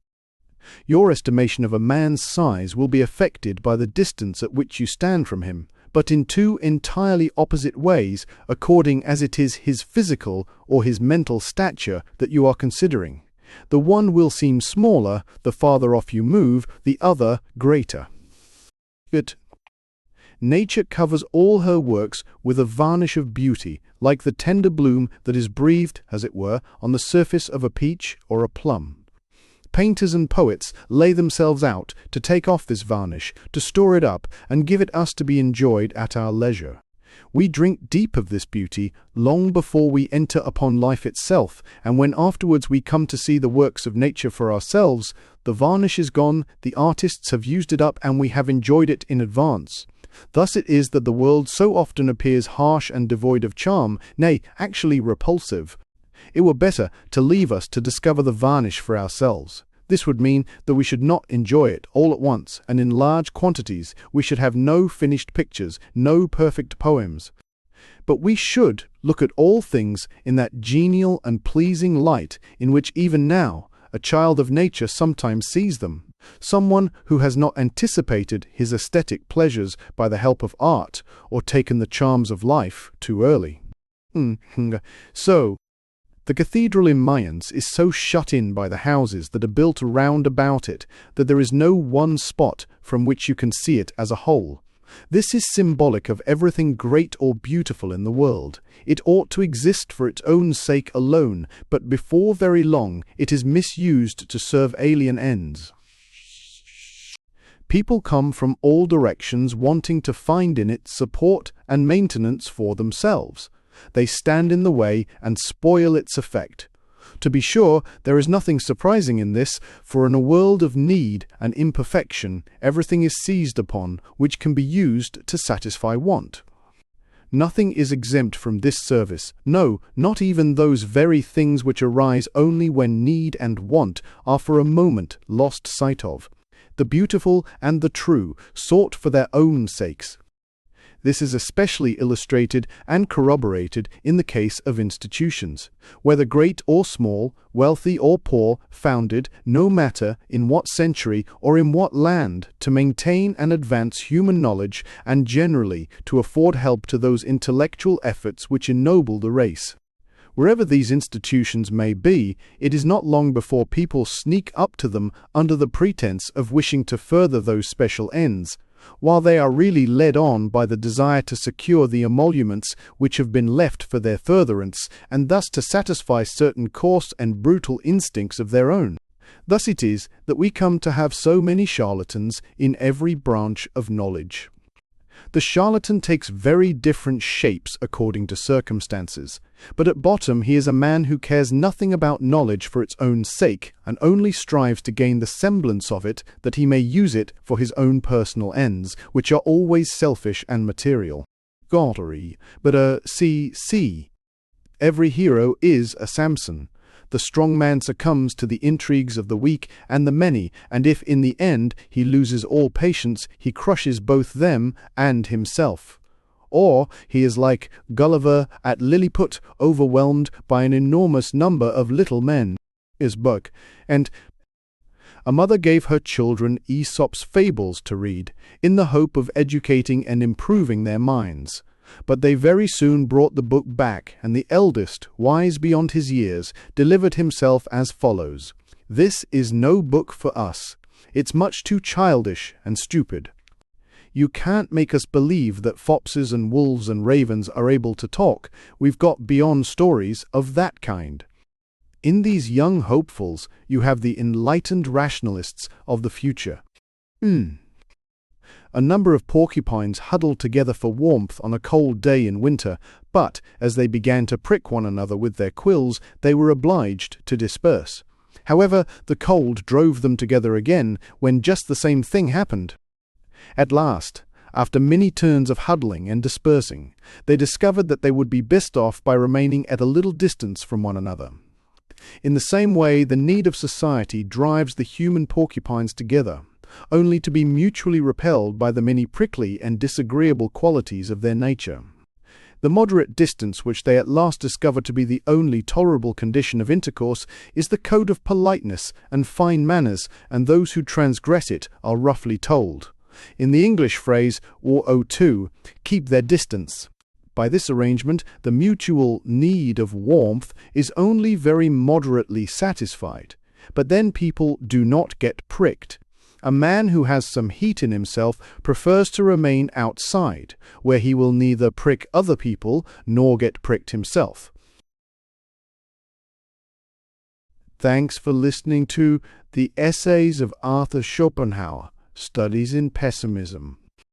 your estimation of a man's size will be affected by the distance at which you stand from him, but in two entirely opposite ways, according as it is his physical or his mental stature that you are considering. The one will seem smaller the farther off you move, the other greater. Nature covers all her works with a varnish of beauty, like the tender bloom that is breathed, as it were, on the surface of a peach or a plum. Painters and poets lay themselves out to take off this varnish, to store it up, and give it us to be enjoyed at our leisure. We drink deep of this beauty long before we enter upon life itself, and when afterwards we come to see the works of nature for ourselves, the varnish is gone, the artists have used it up, and we have enjoyed it in advance. Thus it is that the world so often appears harsh and devoid of charm, nay, actually repulsive. It were better to leave us to discover the varnish for ourselves. This would mean that we should not enjoy it all at once and in large quantities. We should have no finished pictures, no perfect poems. But we should look at all things in that genial and pleasing light in which even now a child of nature sometimes sees them. Someone who has not anticipated his aesthetic pleasures by the help of art or taken the charms of life too early. So, the cathedral in Mayence is so shut in by the houses that are built round about it that there is no one spot from which you can see it as a whole. This is symbolic of everything great or beautiful in the world. It ought to exist for its own sake alone, but before very long it is misused to serve alien ends. People come from all directions wanting to find in it support and maintenance for themselves. They stand in the way and spoil its effect. To be sure, there is nothing surprising in this, for in a world of need and imperfection, everything is seized upon which can be used to satisfy want. Nothing is exempt from this service, no, not even those very things which arise only when need and want are for a moment lost sight of. The beautiful and the true, sought for their own sakes. This is especially illustrated and corroborated in the case of institutions, whether great or small, wealthy or poor, founded, no matter in what century or in what land, to maintain and advance human knowledge and generally to afford help to those intellectual efforts which ennoble the race. Wherever these institutions may be, it is not long before people sneak up to them under the pretense of wishing to further those special ends, while they are really led on by the desire to secure the emoluments which have been left for their furtherance, and thus to satisfy certain coarse and brutal instincts of their own. Thus it is that we come to have so many charlatans in every branch of knowledge. The charlatan takes very different shapes according to circumstances, but at bottom he is a man who cares nothing about knowledge for its own sake, and only strives to gain the semblance of it that he may use it for his own personal ends, which are always selfish and material. But see, every hero is a Samson. The strong man succumbs to the intrigues of the weak and the many, and if in the end he loses all patience, he crushes both them and himself. Or he is like Gulliver at Lilliput, overwhelmed by an enormous number of little men. And a mother gave her children Aesop's fables to read, in the hope of educating and improving their minds. But they very soon brought the book back, and the eldest, wise beyond his years, delivered himself as follows: "This is no book for us. It's much too childish and stupid. You can't make us believe that foxes and wolves and ravens are able to talk. We've got beyond stories of that kind." In these young hopefuls you have the enlightened rationalists of the future. A number of porcupines huddled together for warmth on a cold day in winter, but as they began to prick one another with their quills, they were obliged to disperse. However, the cold drove them together again when just the same thing happened. At last, after many turns of huddling and dispersing, they discovered that they would be best off by remaining at a little distance from one another. In the same way, the need of society drives the human porcupines together, only to be mutually repelled by the many prickly and disagreeable qualities of their nature. The moderate distance which they at last discover to be the only tolerable condition of intercourse is the code of politeness and fine manners, and those who transgress it are roughly told, in the English phrase, or O2, keep their distance. By this arrangement, the mutual need of warmth is only very moderately satisfied, but then people do not get pricked. A man who has some heat in himself prefers to remain outside, where he will neither prick other people nor get pricked himself. Thanks for listening to The Essays of Arthur Schopenhauer, Studies in Pessimism.